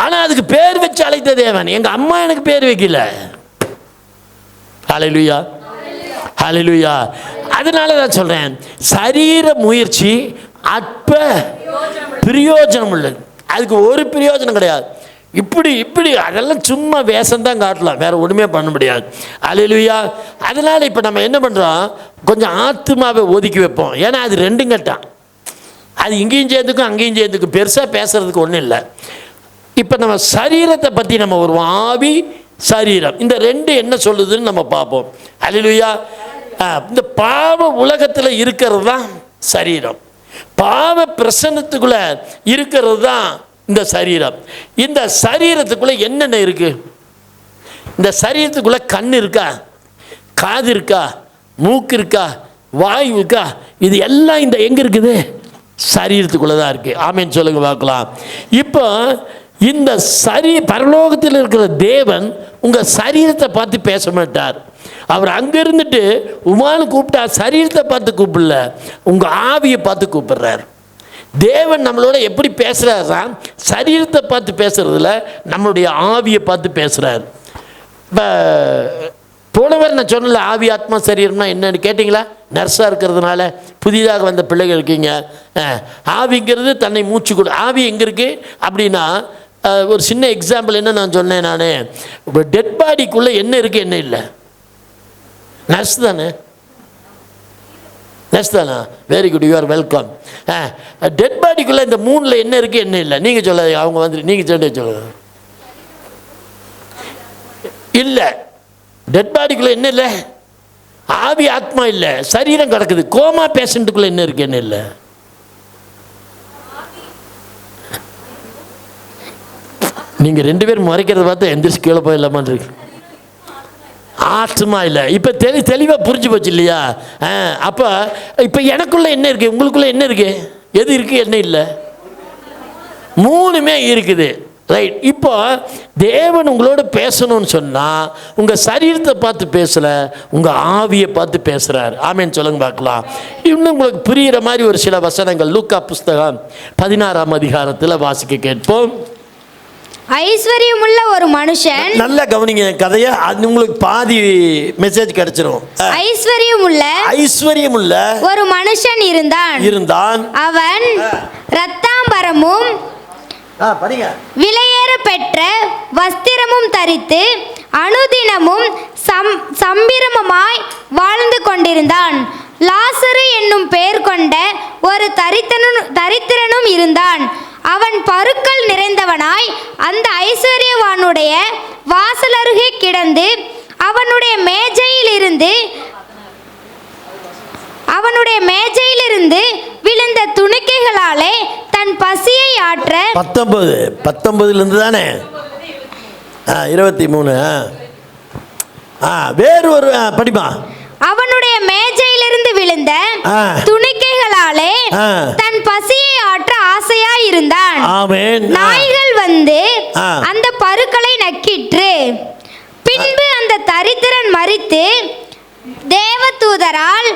ஆனால் அதுக்கு பேர் வச்சு அழைத்த தேவன். எங்கள் அம்மா எனக்கு பேர் வைக்கல. ஹல்லேலூயா, ஹல்லேலூயா. அதனால தான் சொல்கிறேன், சரீர முயற்சி அற்ப பிரயோஜனம் உள்ளது. அதுக்கு ஒரு பிரயோஜனம் கிடையாது. இப்படி அதெல்லாம் சும்மா வேஷம்தான் காட்டலாம், வேற ஒன்றுமே பண்ண முடியாது. ஹல்லேலூயா. அதனால் இப்போ நம்ம என்ன பண்ணுறோம், கொஞ்சம் ஆத்துமாவை ஒதுக்கி வைப்போம். ஏன்னா அது ரெண்டும் கட்டான். அது இங்கேயும் சேர்ந்துக்கும் அங்கேயும் சேர்ந்துக்கும், பெருசாக பேசுறதுக்கு ஒன்றும் இல்லை. இப்போ நம்ம சரீரத்தை பற்றி நம்ம வருவோம். ஆவி சரீரம், இந்த ரெண்டு என்ன சொல்லுதுன்னு நம்ம பார்ப்போம். ஹல்லேலூயா. இந்த பாவ உலகத்தில் இருக்கிறது தான் சரீரம். பாவ பிரசன்னத்துக்குள்ளே இருக்கிறது தான் இந்த சரீரம். இந்த சரீரத்துக்குள்ளே என்னென்ன இருக்குது? இந்த சரீரத்துக்குள்ளே கண் இருக்கா, காது இருக்கா, மூக்கு இருக்கா, வாய் இருக்கா? இது எல்லாம் இந்த எங்கே இருக்குது? சரீரத்துக்குள்ளே தான் இருக்குது. ஆமேன்னு சொல்லுங்க பார்க்கலாம். இப்போ இந்த பரலோகத்தில் இருக்கிற தேவன் உங்கள் சரீரத்தை பார்த்து பேச மாட்டார். அவர் அங்கே இருந்துட்டு உமான்னு கூப்பிட்டா சரீரத்தை பார்த்து கூப்பிடல, உங்கள் ஆவியை பார்த்து கூப்பிடுறார். தேவன் நம்மளோட எப்படி பேசுகிறாரா? சரீரத்தை பார்த்து பேசுறதில்ல, நம்மளுடைய ஆவியை பார்த்து பேசுகிறார். இப்போ போனவர் நான் சொன்னல, ஆவி ஆத்மா சரீரம்னா என்னன்னு கேட்டிங்களா? நர்ஸாக இருக்கிறதுனால புதிதாக வந்த பிள்ளைகள் இருக்கீங்க. ஆவிங்கிறது தன்னை மூச்சு கொடு. ஆவி எங்கே இருக்குது அப்படின்னா, ஒரு சின்ன எக்ஸாம்பிள் என்ன நான் சொன்னேன், நான் இப்போ டெட் பாடிக்குள்ளே என்ன இருக்குது என்ன இல்லை? நர்ஸ் தானே, நர்ஸ் தானா? Very good, you are welcome. Dead பாடிக்குள்ளே இந்த 3ல் என்ன இருக்குது என்ன இல்லை? நீங்கள் சொல்ல, அவங்க வந்து நீங்கள் சொல்லுங்க. இல்லை, டெட் பாடிக்குள்ளே என்ன இல்லை? ஆவி ஆத்மா இல்லை, சரீரம் கிடக்குது. கோமா பேஷண்ட்டுக்குள்ளே என்ன இருக்குது என்ன இல்லை? நீங்கள் 2 பேரும் முறைக்கிறத பார்த்து எந்திரிச்சு கீழே போயிடலாமான் இருக்கு. ஆத்மா இல்லை. இப்போ தெளிவாக புரிஞ்சு போச்சு இல்லையா? அப்போ இப்போ எனக்குள்ளே என்ன இருக்குது, உங்களுக்குள்ளே என்ன இருக்குது, எது இருக்குது, என்ன இல்லை? மூணுமே இருக்குது. ரைட். இப்போ தேவன் உங்களோட பேசணும்னு சொன்னால் உங்கள் சரீரத்தை பார்த்து பேசலை, உங்கள் ஆவியை பார்த்து பேசுகிறார். ஆமேன்னு சொல்லுங்க பார்க்கலாம். இன்னும் உங்களுக்கு புரிகிற மாதிரி ஒரு சில வசனங்கள் லூக்கா புஸ்தகம் 16ஆம் அதிகாரத்தில் வாசிக்க கேட்போம். ஐஸ்வர்யமுள்ள ஒரு மனுஷன், நல்லா கவனிங்க கதையை, அது உங்களுக்கு பாதி மெசேஜ் கிடைச்சிரும். ஐஸ்வர்யமுள்ள ஒரு மனுஷன் இருந்தான். அவன் இரத்தாம்பரமும் விலையேற பெற்ற வஸ்திரமும் தரித்து அனுதினமும் சம்பிரமமாய் வாழ்ந்து கொண்டிருந்தான். லாசரு என்னும் பெயர் கொண்ட ஒரு தரித்திரனும் இருந்தான். அவன் பருக்கள் நிறைந்தவனாய் அந்த ஐஸ்வர்யவானுடைய வாசலருகே கிடந்து அவனுடைய மேஜையிலிருந்து விழுந்த துணிக்கைகளாலே தன் பசியை ஆற்ற. 19 தானே, 23 வேறு ஒரு படிமா. அவனுடைய மேஜையிலிருந்து விழுந்த துணிக்கைகளாலே தன் பசியை ஆற்ற ஆசையாய் இருந்தான். நாய்கள் வந்து அந்த பருக்களை நக்கிற்று. பின்பு அந்த தரித்திரன் மரித்து தேவதூதரால்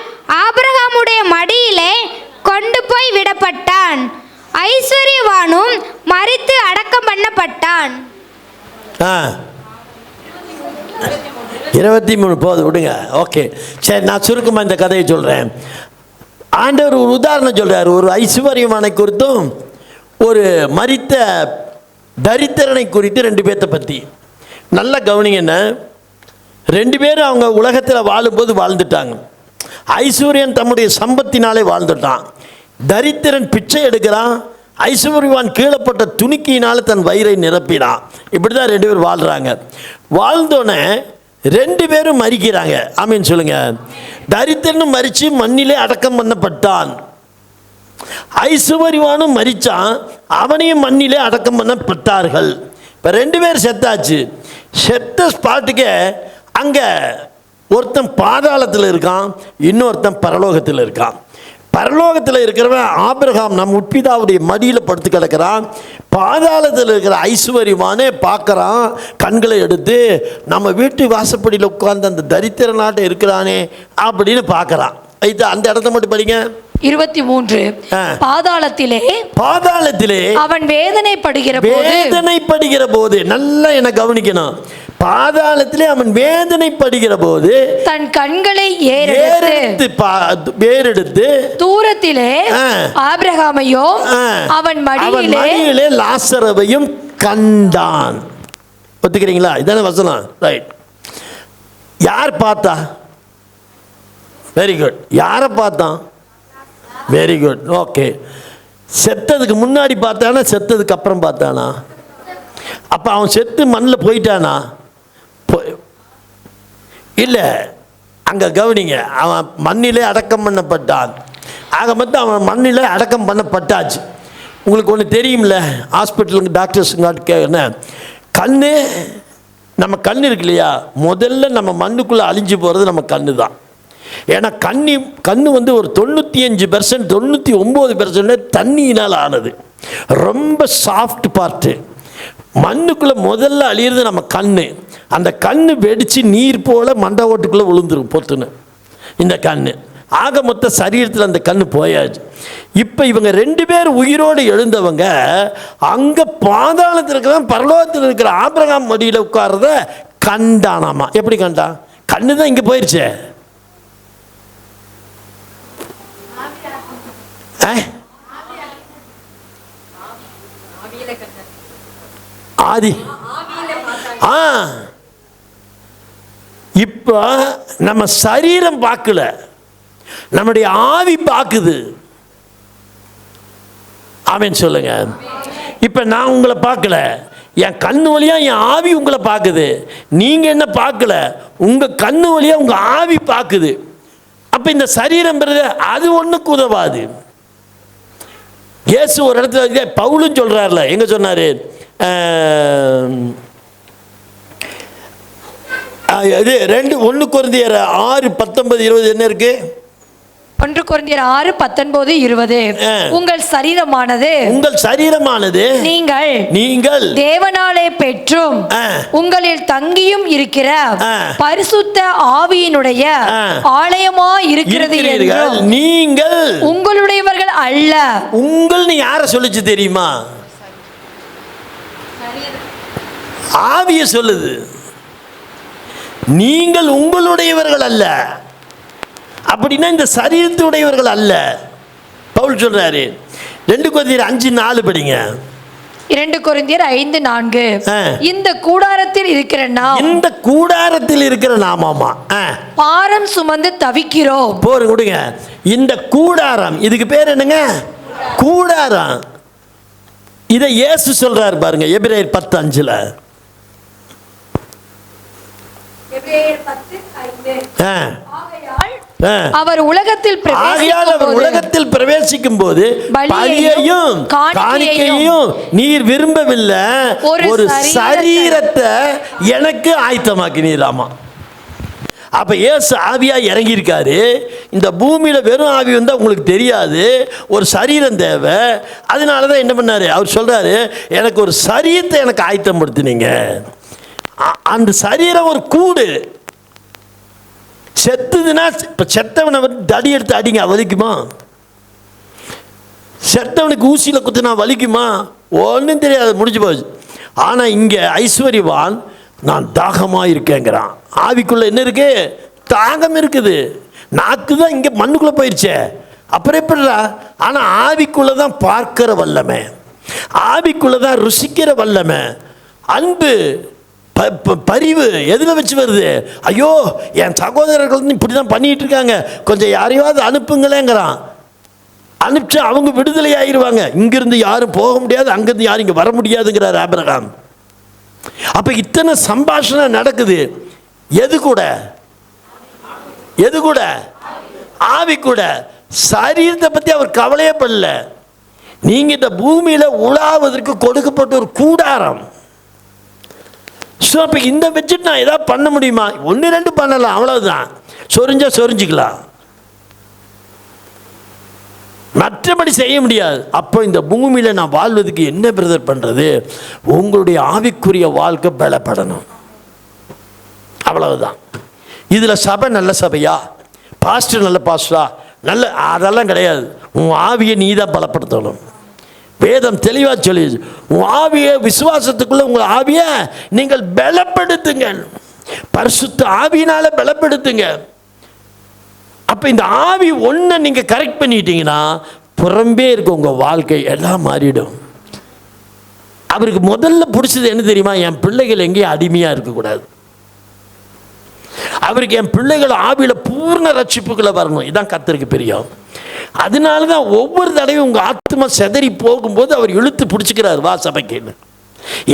ஆபிரகாமுடைய மடியிலே கொண்டு போய் விடப்பட்டான். ஐஸ்வர்யவானும் மரித்து அடக்கம் பண்ணப்பட்டான். 23 போது விடுங்க. ஓகே, சரி, நான் சுருக்கமாக இந்த கதையை சொல்கிறேன். ஆண்டவர் ஒரு உதாரணம் சொல்கிறார். ஒரு ஐஸ்வர்யவானை குறித்தும் ஒரு மரித்த தரித்திரனை குறித்து 2 பேர்த்த பற்றி நல்லா கவனிங்கன்னா, 2 பேரும் அவங்க உலகத்தில் வாழும்போது வாழ்ந்துட்டாங்க. ஐஸ்வர்யன் தம்முடைய சம்பத்தினாலே வாழ்ந்துட்டான். தரித்திரன் பிச்சை எடுக்கிறான். ஐஸ்வர்யவான் கீழப்பட்ட துணிக்கியினால் தன் வயிறை நிரப்பினான். இப்படி தான் 2 பேர் வாழ்கிறாங்க. வாழ்ந்தோன்னே 2 பேரும் மரிக்கிறாங்க. ஆமீன் சொல்லுங்க. தரித்திரனும் மரித்து மண்ணிலே அடக்கம் பண்ணப்பட்டான். ஐஸ்வர்யவானும் மரித்தான், அவனையும் மண்ணிலே அடக்கம் பண்ணப்பட்டார்கள். இப்போ 2 பேர் செத்தாச்சு. செத்த ஸ்பாட்டுக்கு அங்கே ஒருத்தன் பாதாளத்தில் இருக்கான், இன்னொருத்தன் பரலோகத்தில் இருக்கான். பரலோகத்தில் இருக்கிறவன் ஆபிரகாம் நம் உட்பிதாவுடைய மடியில் படுத்து கிடக்கிறான். பாதாளத்தில் இருக்கிற ஐஸ்வர்யமானே பார்க்குறான், கண்களை எடுத்து நம்ம வீட்டு வாசப்படியில் உட்கார்ந்து அந்த தரித்திரனாட்ட இருக்கிறானே அப்படின்னு பார்க்குறான். அந்த இடத்த மட்டும் படிங்க. 23 பாதாளத்திலே அவன் வேதனைப்படுகிற போது நல்லா என கவனிக்கணும். பாதாளத்திலே அவன் வேதனைப்படுகிற போது தன் கண்களை ஏறெடுத்து தூரத்திலே ஆபிரகாமையும் அவன் மடியிலே லாசரவையும் கண்டான். ஒத்துக்கிறீங்களா? இதான வசனம். ரைட். யார் பார்த்தா? Very good. யாரை பார்த்தான்? Very good. ஓகே. செத்ததுக்கு முன்னாடி பார்த்தானா, செத்ததுக்கு அப்புறம் பார்த்தானா? அப்போ அவன் செத்து மண்ணில் போயிட்டானா? இல்லை. அங்கே கவனிங்க, அவன் மண்ணிலே அடக்கம் பண்ணப்பட்டான். ஆக மொத்தம் அவன் மண்ணிலே அடக்கம் பண்ணப்பட்டாச்சு. உங்களுக்கு ஒன்று தெரியும்ல, ஹாஸ்பிட்டலுக்கு டாக்டர்ஸுங்க கேட்குறேன், நம்ம கண் இருக்கு இல்லையா, முதல்ல நம்ம மண்ணுக்குள்ளே அழிஞ்சு போகிறது நம்ம கண்ணு தான். ஏன்னா கண்ணு வந்து ஒரு 95% 99% தண்ணியினால் ஆனது. ரொம்ப சாஃப்ட் பார்ட்டு. மண்ணுக்குள்ளே முதல்ல அழியிறது நம்ம கண்ணு. அந்த கண்ணு வெடித்து நீர் போல் மண்டை ஓட்டுக்குள்ளே விழுந்துரும் பொத்துன்னு இந்த கண்ணு. ஆக மொத்த சரீரத்தில் அந்த கண்ணு போயாச்சு. இப்போ இவங்க 2 பேர் உயிரோடு எழுந்தவங்க அங்கே பாதாளத்தில் இருக்கிற பரலோகத்தில் இருக்கிற ஆபிரகாம் மடியில் உட்கார்றத கண்டானாமா. எப்படி கண்டான்? கண்ணு தான் இங்கே போயிடுச்சே. ஆதி இப்போ நம்ம சரீரம் பார்க்கல, நம்முடைய ஆவி பார்க்குது. ஆமென் சொல்லுங்க. இப்போ நான் உங்களை பார்க்கல, என் கண்ணு வழியா என் ஆவி உங்களை பார்க்குது. நீங்க என்ன பார்க்கல, உங்க கண்ணு வழியா உங்க ஆவி பார்க்குது. அப்போ இந்த சரீரம் அது ஒன்றுக்கு உதவாது. இயேசு ஒரு இடத்துல பவுலும் சொல்றாருல, எங்க சொன்னாரு, இது 1 கொரிந்தியர் 6:19-20 என்ன இருக்கு? 1 கொரிந்தியர் 6:19-20 உங்கள் சரீரமானது நீங்கள் தேவனாலே பெற்றும் உங்களில் தங்கியும் இருக்கிற பரிசுத்த ஆவியினுடைய ஆலயமாய் இருக்கிறது என்றும் நீங்கள் உங்களுடையவர்கள் அல்ல. உங்கள்னு யாரை சொல்லுச்சு தெரியுமா? ஆவியை சொல்லுது. நீங்கள் உங்களுடையவர்கள் அல்ல. அப்படின்னா இந்த சரீரத்துடையவர்கள் அல்ல. பவுல் சொல்றாரு 2 கொரிந்தியர் 5:4 படிங்க. 2 கொரிந்தியர் 5:4 இந்த கூடாரத்தில் இருக்கிற நாமாமா பாரம் சுமந்து தவிக்கிறோம். போறேன் கொடுங்க. இந்த கூடாரம், இதுக்கு பேர் என்னங்க? கூடாரம். இதை இயேசு சொல்றாரு பாருங்க, எபிரேயர் 10:5. அவர் உலகத்தில் பிரவேசிக்கும் போது பலியையும் காணிக்கையையும் நீர் விரும்பவில்லை, ஒரு சரீரத்தை எனக்கு ஆயத்தமாக்கினீராமா. அப்ப இயேசு ஆவியா இறங்கி இருக்காரு. இந்த பூமியில வெறும் ஆவி வந்தா உங்களுக்கு தெரியாது, ஒரு சரீரம் தேவை. அதனாலதான் என்ன பண்ணாரு? அவர் சொல்றாரு, எனக்கு ஒரு சரீரத்தை எனக்கு ஆயத்தப்படுத்தினீங்க. அந்த சரீரம் ஒரு கூடு. செத்துதுன்னா இப்போ செத்தவனை தடி எடுத்து அடிங்க, வலிக்குமா? செத்தவனுக்கு ஊசியில் குத்துனா வலிக்குமா? ஒன்றும் தெரியாது, முடிஞ்சு போச்சு. ஆனால் இங்கே ஐஸ்வர்யவான் நான் தாகமாக இருக்கேங்கிறான். ஆவிக்குள்ளே என்ன இருக்கு? தாகம் இருக்குது. நாக்கு தான் இங்கே மண்ணுக்குள்ளே போயிடுச்சே, அப்புறம் எப்படிடா? ஆனால் ஆவிக்குள்ளே தான் பார்க்கிற வல்லமை, ஆவிக்குள்ளே தான் ருசிக்கிற வல்லமை, அன்பு, பரிவு எதில் வச்சு வருது? ஐயோ என் சகோதரர்கள் இப்படி தான் பண்ணிட்டு இருக்காங்க, கொஞ்சம் யாரையாவது அனுப்புங்களேங்கிறான். அனுப்பிச்சு அவங்க விடுதலை ஆயிடுவாங்க. இங்கிருந்து யாரும் போக முடியாது, அங்கிருந்து யாரும் இங்கே வர முடியாதுங்கிறார் ஆபிரகாம். அப்போ இத்தனை சம்பாஷணை நடக்குது. எது கூட? ஆவி கூட. சரீரத்தை பற்றி அவர் கவலையே படல. நீங்கள் இந்த பூமியில் உலாவதற்கு கொடுக்கப்பட்ட ஒரு கூடாரம். ஸோ அப்போ இந்த வச்சுட்டு நான் ஏதாவது பண்ண முடியுமா? 1-2 பண்ணலாம், அவ்வளவுதான். சொரிஞ்சிக்கலாம், மற்றபடி செய்ய முடியாது. அப்போ இந்த பூமியில் நான் வாழ்வதற்கு என்ன பிரதர் பண்ணுறது? உங்களுடைய ஆவிக்குரிய வாழ்க்கை பலப்படணும், அவ்வளவுதான். இதில் சபை நல்ல சபையா, பாஸ்டர் நல்ல பாஸ்டரா, நல்ல அதெல்லாம் கிடையாது. உன் ஆவியை நீ தான் பலப்படுத்தணும். வேதம் தெளிவாக சொல்லி, உன் ஆவியை, விசுவாசத்துக்குள்ள உங்கள் ஆவியை நீங்கள் பலப்படுத்துங்க, பரிசுத்த ஆவியினால பலப்படுத்துங்க. அப்போ இந்த ஆவி ஒன்றை நீங்கள் கரெக்ட் பண்ணிட்டீங்கன்னா புறம்பே இருக்க உங்கள் வாழ்க்கை எல்லாம் மாறிடும். அவருக்கு முதல்ல பிடிச்சது என்ன தெரியுமா? என் பிள்ளைகள் எங்கேயும் அடிமையாக இருக்கக்கூடாது. அவருக்கு என் பிள்ளைகள் ஆவியில் பூர்ண ரட்சிப்புக்குள்ளே வரணும். இதுதான் கர்த்தருக்கு பிரியம். அதனால தான் ஒவ்வொரு தடவையும் உங்கள் ஆத்மா செதறி போகும்போது அவர் இழுத்து பிடிச்சிக்கிறார், வா சபைக்குன்னு.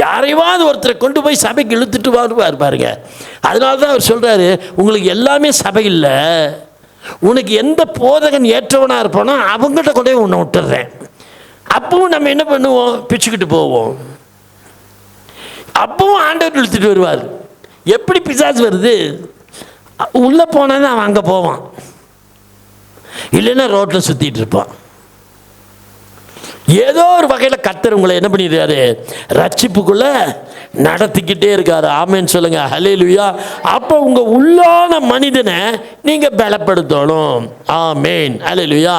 யாரையாவது ஒருத்தரை கொண்டு போய் சபைக்கு இழுத்துட்டு வருவார் பாருங்க. அதனால தான் அவர் சொல்கிறாரு, உங்களுக்கு எல்லாமே சபை இல்லை, உனக்கு எந்த போதகன் ஏற்றவனாக இருப்பானோ அவங்ககிட்ட கொண்டு போய் உன்னை விட்டுறேன். அப்பவும் நம்ம என்ன பண்ணுவோம்? பிச்சுக்கிட்டு போவோம். அப்பவும் ஆண்டவர் இழுத்துட்டு வருவார். எப்படி பிசாசு வருது? உள்ளே போனால் தான் அவன் அங்கே போவான், இல்லைன்னா ரோட்டில் சுற்றிட்டு இருப்பான். ஏதோ ஒரு வகையில் கர்த்தர் உங்களை என்ன பண்ணிடுறாரு? ரட்சிப்புக்குள்ள நடத்திக்கிட்டே இருக்காரு. ஆமேன்னு சொல்லுங்க, ஹல்லேலூயா. அப்போ உங்கள் உள்ளான மனிதனை நீங்கள் பலப்படுத்தணும். ஆமேன், ஹல்லேலூயா.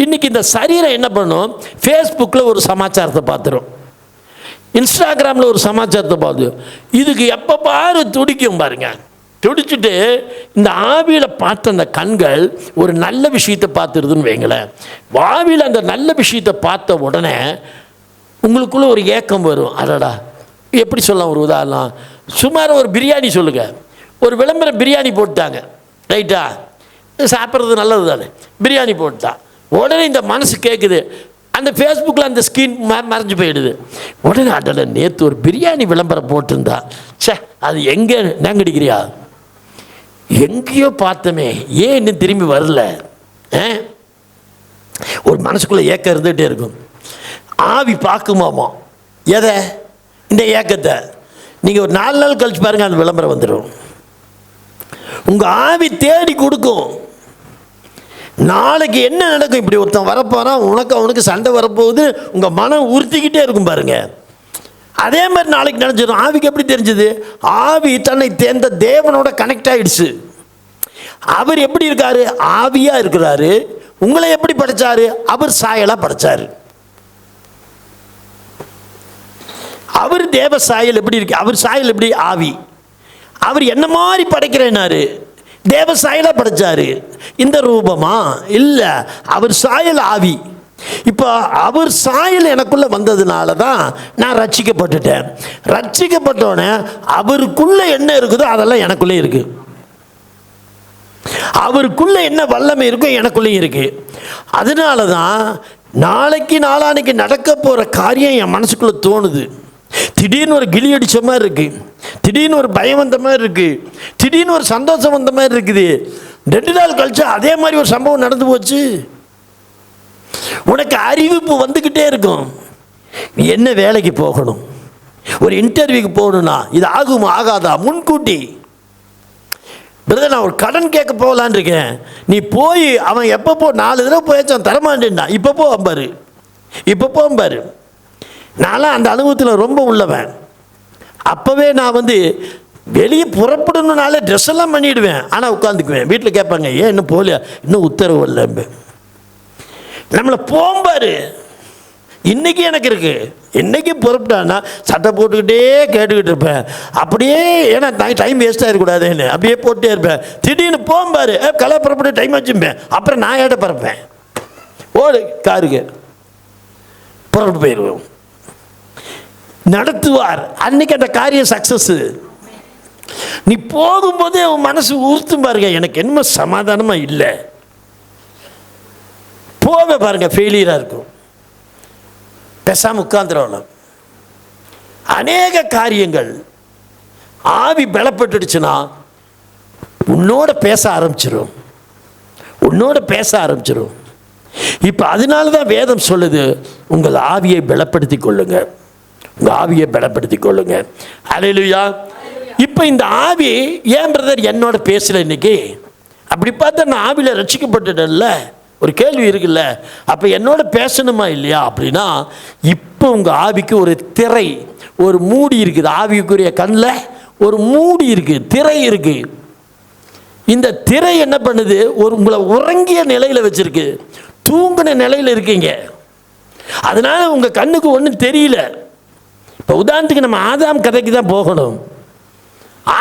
இன்னைக்கு இந்த சரீரம் என்ன பண்ணும்? ஃபேஸ்புக்கில் ஒரு சமாச்சாரத்தை பார்த்துரும், இன்ஸ்டாகிராமில் ஒரு சமாச்சாரத்தை பார்த்து, இதுக்கு எப்போ பாரு துடிக்கும் பாருங்க. துடிச்சுட்டு இந்த ஆவியில் பார்த்த அந்த கண்கள் ஒரு நல்ல விஷயத்தை பார்த்துருதுன்னு வைங்களேன். ஆவியில் அந்த நல்ல விஷயத்தை பார்த்த உடனே உங்களுக்குள்ள ஒரு ஏக்கம் வரும். அடடா, எப்படி சொல்லலாம்? ஒரு உதாரணம், சுமார் ஒரு பிரியாணி சொல்லுங்கள். ஒரு விளம்பரம் பிரியாணி போட்டாங்க, ரைட்டா? சாப்பிட்றது நல்லது தானே, பிரியாணி போட்டா உடனே இந்த மனசு கேட்குது, அந்த ஃபேஸ்புக்கில் அந்த ஸ்க்ரீன் மறைஞ்சு போயிடுது. உடனே அடல, நேற்று ஒரு பிரியாணி விளம்பரம் போட்டிருந்தா, சே அது எங்கே நங்கடிக்கிறியா, எங்கேயோ பார்த்தமே, ஏன் இன்னும் திரும்பி வரல? ஒரு மனசுக்குள்ளே ஏக்கம் இருந்துகிட்டே இருக்கும். ஆவி பார்க்குமாமா எதை? இந்த ஏக்கத்தை. நீங்கள் ஒரு 4 நாள் கழிச்சு பாருங்கள், அந்த விளம்பரம் வந்துடும். உங்க ஆவி தேடி கொடுக்கும். நாளைக்கு என்ன நடக்கும், இப்படி ஒருத்தன் வரப்போறான், உனக்கு அவனுக்கு சண்டை வரப்போகுது, உங்க மனம் உறுத்திக்கிட்டே இருக்கும் பாருங்க. அதே மாதிரி நாளைக்கு நினைச்சிடும். ஆவிக்கு எப்படி தெரிஞ்சது? ஆவி தன்னை தேர்ந்த தேவனோட கனெக்ட் ஆயிடுச்சு. அவர் எப்படி இருக்காரு? ஆவியா இருக்கிறாரு. உங்களை எப்படி படைச்சாரு? அவர் சாயலா படைச்சாரு. அவர் தேவ சாயல் எப்படி இருக்கு? அவர் சாயல் எப்படி? ஆவி. அவர் என்ன மாதிரி படைக்கிறேன்னாரு? தேவ சாயலா படைச்சாரு. இந்த ரூபமா இல்லை, அவர் சாயல் ஆவி. இப்போ அவர் சாயல் எனக்குள்ள வந்ததுனால தான் நான் ரட்சிக்கப்பட்டுட்டேன். ரட்சிக்கப்பட்டோன்னே அவருக்குள்ள என்ன இருக்குதோ அதெல்லாம் எனக்குள்ளே இருக்கு. அவருக்குள்ள என்ன வல்லமை இருக்கோ எனக்குள்ளேயும் இருக்கு. அதனால தான் நாளைக்கு நாளானைக்கு நடக்க போகிற காரியம் என் மனசுக்குள்ளே தோணுது. திடீர்னு ஒரு கிளி அடித்த மாதிரி இருக்கு, திடீர்னு ஒரு பயம் வந்த மாதிரி இருக்கு, திடீர்னு ஒரு சந்தோஷம் வந்த மாதிரி இருக்குது. 2 நாள் கழிச்சு அதே மாதிரி ஒரு சம்பவம் நடந்து போச்சு. உனக்கு அறிவிப்பு வந்துக்கிட்டே இருக்கும். என்ன வேலைக்கு போகணும், ஒரு இன்டர்வியூக்கு போகணும்னா இது ஆகுமா ஆகாதா முன்கூட்டி. பிரதர், நான் ஒரு கடன் கேட்க போகலான் இருக்கேன். நீ போய் அவன் எப்போ போ 4 தடவை போயாச்சும் தரமாட்டேன்டா. இப்போ போம்பாரு, இப்போ போம்பாரு. நான்லாம் அந்த அனுபவத்தில் ரொம்ப உள்ளவன். அப்போவே நான் வெளியே புறப்படணுனால ட்ரெஸ் எல்லாம் பண்ணிவிடுவேன். ஆனால் உட்காந்துக்குவேன். வீட்டில் கேட்பாங்க, ஏன் இன்னும் போகலையா? இன்னும் உத்தரவு இல்லை. நம்மளை போம்பாரு. இன்றைக்கி எனக்கு இருக்குது. இன்றைக்கி புறப்பட்டான்னா சட்டை போட்டுக்கிட்டே கேட்டுக்கிட்டு இருப்பேன். அப்படியே ஏன்னா டைம் வேஸ்ட் ஆகிடக்கூடாதுன்னு அப்படியே போட்டே இருப்பேன். திடீர்னு போம்பாரு, கலை புறப்பட்டு டைம் வச்சுப்பேன். அப்புறம் நான் ஏட்ட பறப்பேன். ஓடு காருக்கு புறப்பட்டு போயிடுவோம். நடத்துவார். அன்னைக்கு அந்த காரியம் சக்ஸஸ். நீ போகும்போதே உன் மனசு உறுத்தும் பாருங்க, எனக்கு என்னமோ சமாதானமாக இல்லை. போவே பாருங்க, ஃபெயிலியராக இருக்கும். பேசாம உட்கார்ந்துருவோம். அநேக காரியங்கள் ஆவி பலப்பட்டுடுச்சுன்னா உன்னோட பேச ஆரம்பிச்சிடும், உன்னோட பேச ஆரம்பிச்சிடும். இப்போ அதனால தான் வேதம் சொல்லுது, உங்கள் ஆவியை பலப்படுத்தி கொள்ளுங்க, உங்கள் ஆவியை பலப்படுத்தி கொள்ளுங்க. அல்லேலூயா. இப்போ இந்த ஆவி ஏன் பிரதர் என்னோட பேசல இன்னைக்கு? அப்படி பார்த்தா நான் ஆவியில் ரட்சிக்கப்பட்டுட்டேன்ல. ஒரு கேள்வி இருக்குல்ல, அப்போ என்னோட பேசணுமா இல்லையா அப்படின்னா, இப்போ உங்கள் ஆவிக்கு ஒரு திரை, ஒரு மூடி இருக்குது. ஆவிக்குரிய கண்ணில் ஒரு மூடி இருக்குது, திரை இருக்குது. இந்த திரை என்ன பண்ணுது? உங்களை உறங்கிய நிலையில் வச்சிருக்கு, தூங்கின நிலையில் இருக்கீங்க. அதனால உங்கள் கண்ணுக்கு ஒன்றும் தெரியல. இப்போ உதாரணத்துக்கு நம்ம ஆதாம் கதைக்கு தான் போகணும்.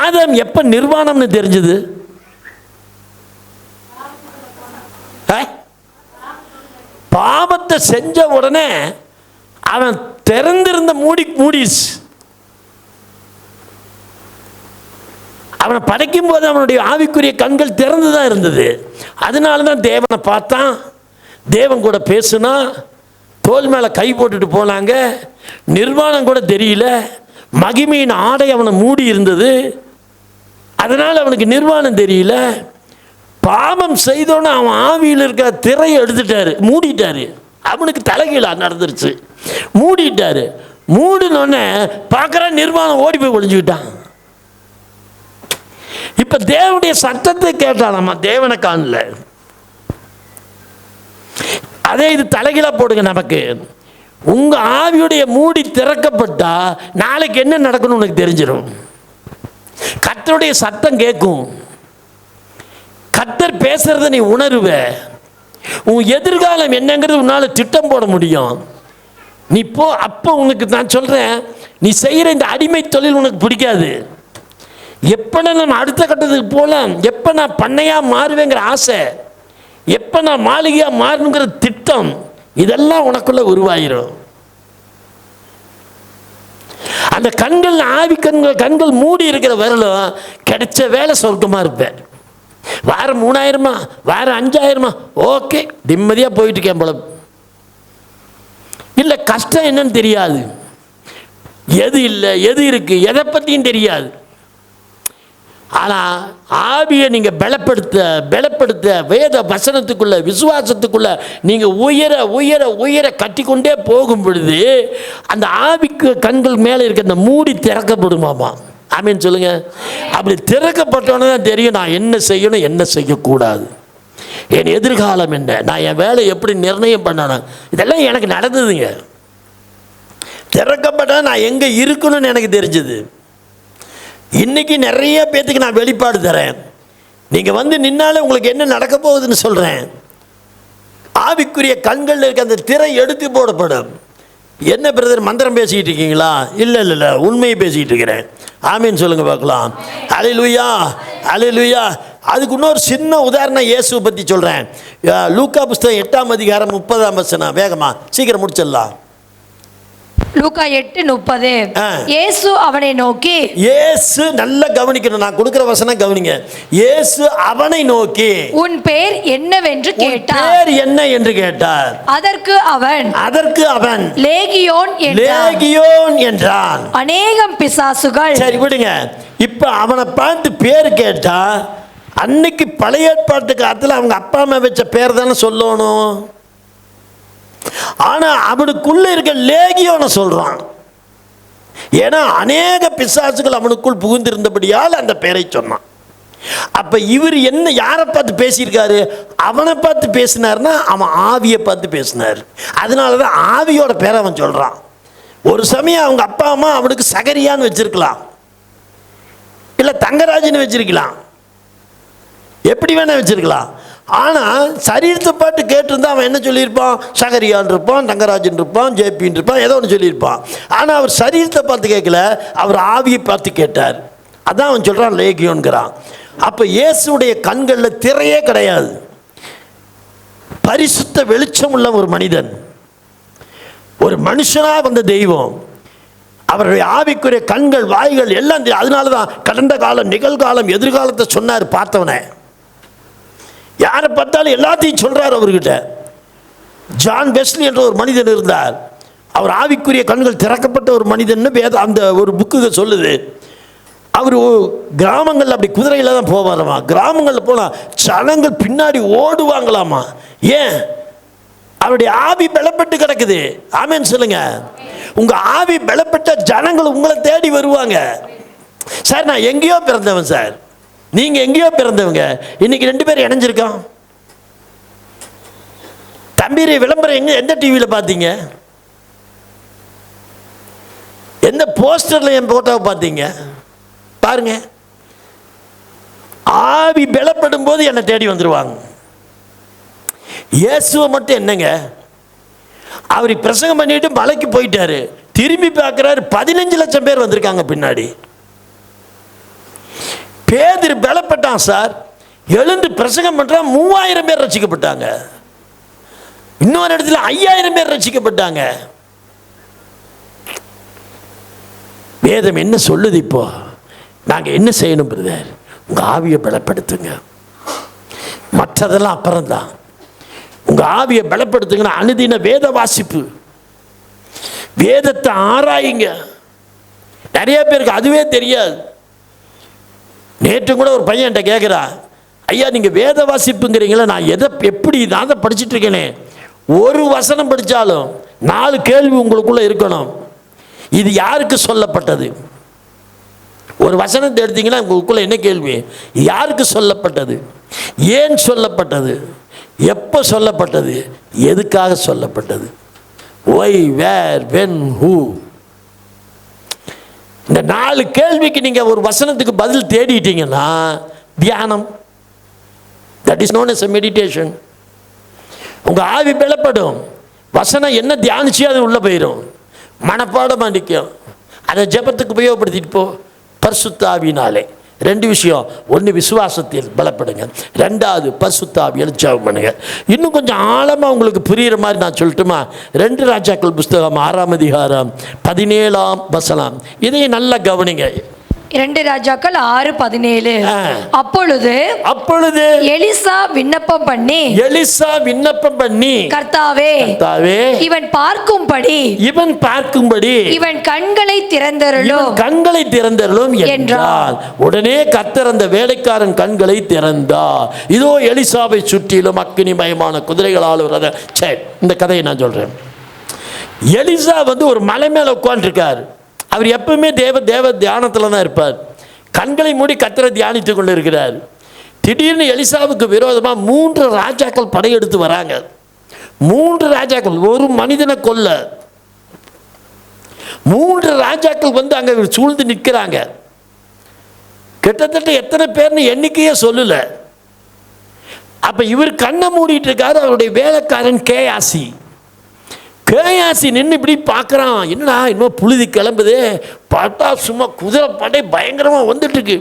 ஆதாம் எப்போ நிர்வாணம்னு தெரிஞ்சது? பாவத்தை செஞ்ச உடனே அவன் திறந்திருந்த மூடிச்சு. அவனை படைக்கும் போது அவனுடைய ஆவிக்குரிய கண்கள் திறந்து தான் இருந்தது. அதனால தான் தேவனை பார்த்தான், தேவன் கூட பேசுனா, தோல் மேலே கை போட்டுட்டு போனாங்க. நிர்வாணம் கூட தெரியல, மகிமையின் ஆடை அவனை மூடி இருந்தது. அதனால் அவனுக்கு நிர்வாணம் தெரியல. பாவம் செய்தோன்னு அவன் ஆவியில் இருக்க திரையை எடுத்துட்டாரு, மூடிட்டாரு. அவனுக்கு தலைகீழாக நடந்துருச்சு, மூடிட்டாரு. மூடினோடனே பார்க்குற நிர்வாணம் ஓடி போய் ஒளிஞ்சுக்கிட்டான். இப்போ தேவனுடைய சத்தத்தை கேட்டான், நம்ம தேவனை காணல. அதே இது தலைகீழாக போடுங்க. நமக்கு உங்கள் ஆவியுடைய மூடி திறக்கப்பட்டா நாளைக்கு என்ன நடக்கணும்னு உனக்கு தெரிஞ்சிடும். கர்த்தருடைய சத்தம் கேட்கும், கர்த்தர் பேசுறத நீ உணருவ. உன் எதிர்காலம் என்னங்கிறது உன்னால் திட்டம் போட முடியும். நீ போ. அப்போ உனக்கு நான் சொல்கிறேன், நீ செய்கிற இந்த அடிமை தொழில் உனக்கு பிடிக்காது. எப்போ நான் அடுத்த கட்டத்துக்கு போகலாம், எப்போ நான் பண்ணையாக மாறுவேங்கிற ஆசை, எப்போ நான் மாளிகையாக மாறணுங்கிற திட்டம், இதெல்லாம் உனக்குள்ள உருவாயிரும். அந்த கண்கள், ஆவி கண்கள் மூடி இருக்கிற வரலும் கிடைச்ச வேலை சொர்க்கமாக இருப்பேன். வாரம் 3000, வாரம் 5000, ஓகே, நிம்மதியாக போயிட்டு இருக்கேன் போல. இல்லை, கஷ்டம் என்னன்னு தெரியாது, எது இல்லை எது இருக்கு எதை பற்றியும் தெரியாது. ஆனால் ஆவியை நீங்கள் பலப்படுத்த வேத வசனத்துக்குள்ள, விசுவாசத்துக்குள்ள நீங்கள் உயர உயர உயர கட்டிக்கொண்டே போகும் பொழுது அந்த ஆவிக்கு கண்கள் மேலே இருக்க அந்த மூடி திறக்கப்படுமாமா. ஆமீன் சொல்லுங்க. அப்படி திறக்கப்பட்டோன்னு தான் தெரியும் நான் என்ன செய்யணும், என்ன செய்யக்கூடாது, என் எதிர்காலம் என்ன, நான் என் வேலை எப்படி நிர்ணயம் பண்ணணும். இதெல்லாம் எனக்கு நடந்ததுங்க. திறக்கப்பட்ட நான் எங்கே இருக்கணும்னு எனக்கு தெரிஞ்சது. இன்னைக்கு நிறைய பேத்துக்கு நான் வெளிப்பாடு தரேன். நீங்கள் வந்து நின்னாலே உங்களுக்கு என்ன நடக்க போகுதுன்னு சொல்கிறேன். ஆவிக்குரிய கண்கள் இருக்க அந்த திரை எடுத்து போடப்படும். என்ன பிரதர் மந்திரம் பேசிக்கிட்டு இருக்கீங்களா? இல்லை இல்லை இல்லை, உண்மையை பேசிக்கிட்டு இருக்கிறேன். ஆமீன் சொல்லுங்கள் பார்க்கலாம். அல்லேலூயா, அல்லேலூயா. அதுக்கு இன்னொரு சின்ன உதாரணம் இயேசுவை பற்றி சொல்கிறேன். லூக்கா புஸ்தகம் 8ஆம் அதிகாரம் 30ஆம் வசனம். வேகமாக சீக்கிரம் முடிச்சிடலாம். லூக்கா 8:30. இயேசு அவனை நோக்கி, இயேசு நல்லா கவனிக்கணும், நான் கொடுக்கிற வசனம் கவனிங்க. இயேசு அவனை நோக்கி, உன் பேர் என்னவென்று கேட்டார். பேர் என்ன என்று கேட்டார். அதற்கு அவன் லேகியோன் என்றான். அநேகம் பிசாசுகள். சரி விடுங்க. இப்ப அவனை பார்த்து பேர் கேட்டா, அன்னைக்கு பழைய ஏற்பாட்டு காலத்துல அவங்க அப்பா அம்மா வச்ச பேர் தானே சொல்லணும். ஆனா அவனுக்குள்ள இருக்க லேகியோன்னு சொல்றான். ஏன்னா அநேக பிசாசுகள் அவனுக்குள் புகுந்திருந்தபடியால் அந்த பெயரை சொன்னான். அப்ப இவர் என்ன யாரை பார்த்து பேசியிருக்காரு? அவனை பார்த்து பேசினார்னா அவன் ஆவியை பார்த்து பேசினார். அதனாலதான் ஆவியோட பேரை அவன் சொல்றான். ஒரு சமயம் அவங்க அப்பா அம்மா அவனுக்கு சகரியான்னு வச்சிருக்கலாம், இல்ல தங்கராஜன்னு வச்சிருக்கலாம், எப்படி வேணா வச்சிருக்கலாம். ஆனால் சரீரத்தை பாட்டு கேட்டிருந்தா அவன் என்ன சொல்லியிருப்பான்? சகரியான் இருப்பான், தங்கராஜன் இருப்பான், ஜேபின்னு இருப்பான், ஏதோ ஒன்று சொல்லியிருப்பான். ஆனால் அவர் சரீரத்தை பார்த்து கேட்கல, அவர் ஆவியை பார்த்து கேட்டார். அதான் அவன் சொல்கிறான் லேகியோன்கிறான். அப்போ இயேசுடைய கண்களில் திரையே கிடையாது. பரிசுத்த வெளிச்சம் உள்ள ஒரு மனிதன், ஒரு மனுஷனாக வந்த தெய்வம். அவருடைய ஆவிக்குரிய கண்கள், வாய்கள் எல்லாம். அதனால தான் கடந்த காலம், நிகழ்காலம், எதிர்காலத்தை சொன்னார் பார்த்தவனை. யாரை பார்த்தாலும் எல்லாத்தையும் சொல்றார் அவர்கிட்ட. ஜான் வெஸ்லி என்ற ஒரு மனிதன் இருந்தார். அவர் ஆவிக்குரிய கண்கள் திறக்கப்பட்ட ஒரு மனிதன் வேத அந்த ஒரு புக்கு சொல்லுது. அவர் கிராமங்களில் அப்படி குதிரையில் தான் போவாராமா. கிராமங்களில் போனால் ஜனங்கள் பின்னாடி ஓடுவாங்களாமா. ஏன்? அவருடைய ஆவி பலப்பட்டு கிடக்குது. ஆமேன்னு சொல்லுங்க. உங்க ஆவி பலப்பட்ட ஜனங்கள் உங்களை தேடி வருவாங்க. சார் நான் எங்கேயோ பிறந்தவன் சார், நீங்க எங்கேயோ பிறந்தவங்க, இன்னைக்கு 2 பேர் இணைஞ்சிருக்கோம். தம்பீரை விளம்பரம் எந்த டிவியில் பார்த்தீங்க? எந்த போஸ்டர்ல என் போட்டோவை பார்த்தீங்க? பாருங்க. ஆவி பலப்படும் போது என்னை தேடி வந்துருவாங்க. இயேசுவை மட்டும் என்னங்க, அவர் பிரசங்கம் பண்ணிட்டு மலைக்கு போயிட்டாரு, திரும்பி பார்க்கிறாரு, 15 லட்சம் பேர் வந்திருக்காங்க பின்னாடி. பேதுரு பலப்பட்டான் சார், எழுந்து பிரசங்கம் பண்றான், 3000 பேர் ரட்சிக்கப்பட்டாங்க. இன்னொரு இடத்துல 5000 பேர் ரட்சிக்கப்பட்டாங்க. வேதம் என்ன சொல்லுது? இப்போ நாங்க என்ன செய்யணும் பிரதர்? உங்க ஆவியை பலப்படுத்துங்க, மற்றதெல்லாம் அப்புறம்தான். உங்க ஆவியை பலப்படுத்துங்கன்னா அனுதின வேத வாசிப்பு, வேதத்தை ஆராயுங்க. நிறைய பேருக்கு அதுவே தெரியாது. நேற்று கூட ஒரு பையன் என்கிட்ட கேட்குறா, ஐயா நீங்கள் வேத வாசிப்புங்கிறீங்களா? நான் எப்படி நான் தான் படிச்சுட்டு இருக்கேனே, ஒரு வசனம் படித்தாலும் 4 கேள்வி உங்களுக்குள்ள இருக்கணும். இது யாருக்கு சொல்லப்பட்டது? ஒரு வசனத்தை எடுத்தீங்கன்னா உங்களுக்குள்ள என்ன கேள்வி? யாருக்கு சொல்லப்பட்டது? ஏன் சொல்லப்பட்டது? எப்போ சொல்லப்பட்டது? எதுக்காக சொல்லப்பட்டது? Why, where, when, who. இந்த 4 கேள்விக்கு நீங்கள் ஒரு வசனத்துக்கு பதில் தேடிட்டீங்கன்னா தியானம், that is known as a meditation. உங்கள் ஆவி பலப்படும். வசனம் என்ன தியானிச்சு அது உள்ளே போயிடும், மனப்பாடம் நிற்கும். அதை ஜெபத்துக்கு உபயோகப்படுத்திட்டு போ, பரிசுத்த ஆவியினாலே. 2 விஷயம். 1 விசுவாசத்தில் பலப்படுங்க, 2வது பரிசுத்த ஆவியால் ஜெபம் பண்ணுங்க. இன்னும் கொஞ்சம் ஆழமாக உங்களுக்கு புரிகிற மாதிரி நான் சொல்லட்டுமா? 2 ராஜாக்கள் புஸ்தகம் 6ஆம் அதிகாரம் 17ஆம் வசனம். இதை நல்லா கவனிங்க. 2 ராஜாக்கள் 6:17. அப்பொழுது எலிசா விண்ணப்பம் பண்ணி கர்த்தாவே இவன் பார்க்கும்படி இவன் கண்களை திறந்தருளும் என்றார். உடனே கர்த்தர் அந்த வேலைக்காரன் கண்களை திறந்தார். இதோ எலிசாவை சுற்றிலும் அக்கினிமயமான குதிரைகளால் ஒரு சரி, இந்த கதையை நான் சொல்றேன். எலிசா ஒரு மலை மேல உட்கார்ந்துருக்கார். அவர் எப்பவுமே தேவ தியானத்தில் தான் இருப்பார். கண்களை மூடி கர்த்தரை தியானித்து கொண்டு இருக்கிறார். திடீர்னு எலிசாவுக்கு விரோதமாக 3 ராஜாக்கள் படையெடுத்து வராங்க. 3 ராஜாக்கள், ஒரு மனிதனை கொல்ல 3 ராஜாக்கள் வந்து அங்கே சூழ்ந்து நிற்கிறாங்க. கிட்டத்தட்ட எத்தனை பேர்னு எண்ணிக்கையே சொல்லல. அப்ப இவர் கண்ணை மூடிட்டு இருக்காரு. அவருடைய வேலைக்காரன் கேயாசி நின்று இப்படி பார்க்குறான். என்னடா இன்னும் புழுதி கிளம்புது, பார்த்தா சும்மா குதிரை படை பயங்கரமாக வந்துட்டு இருக்கு.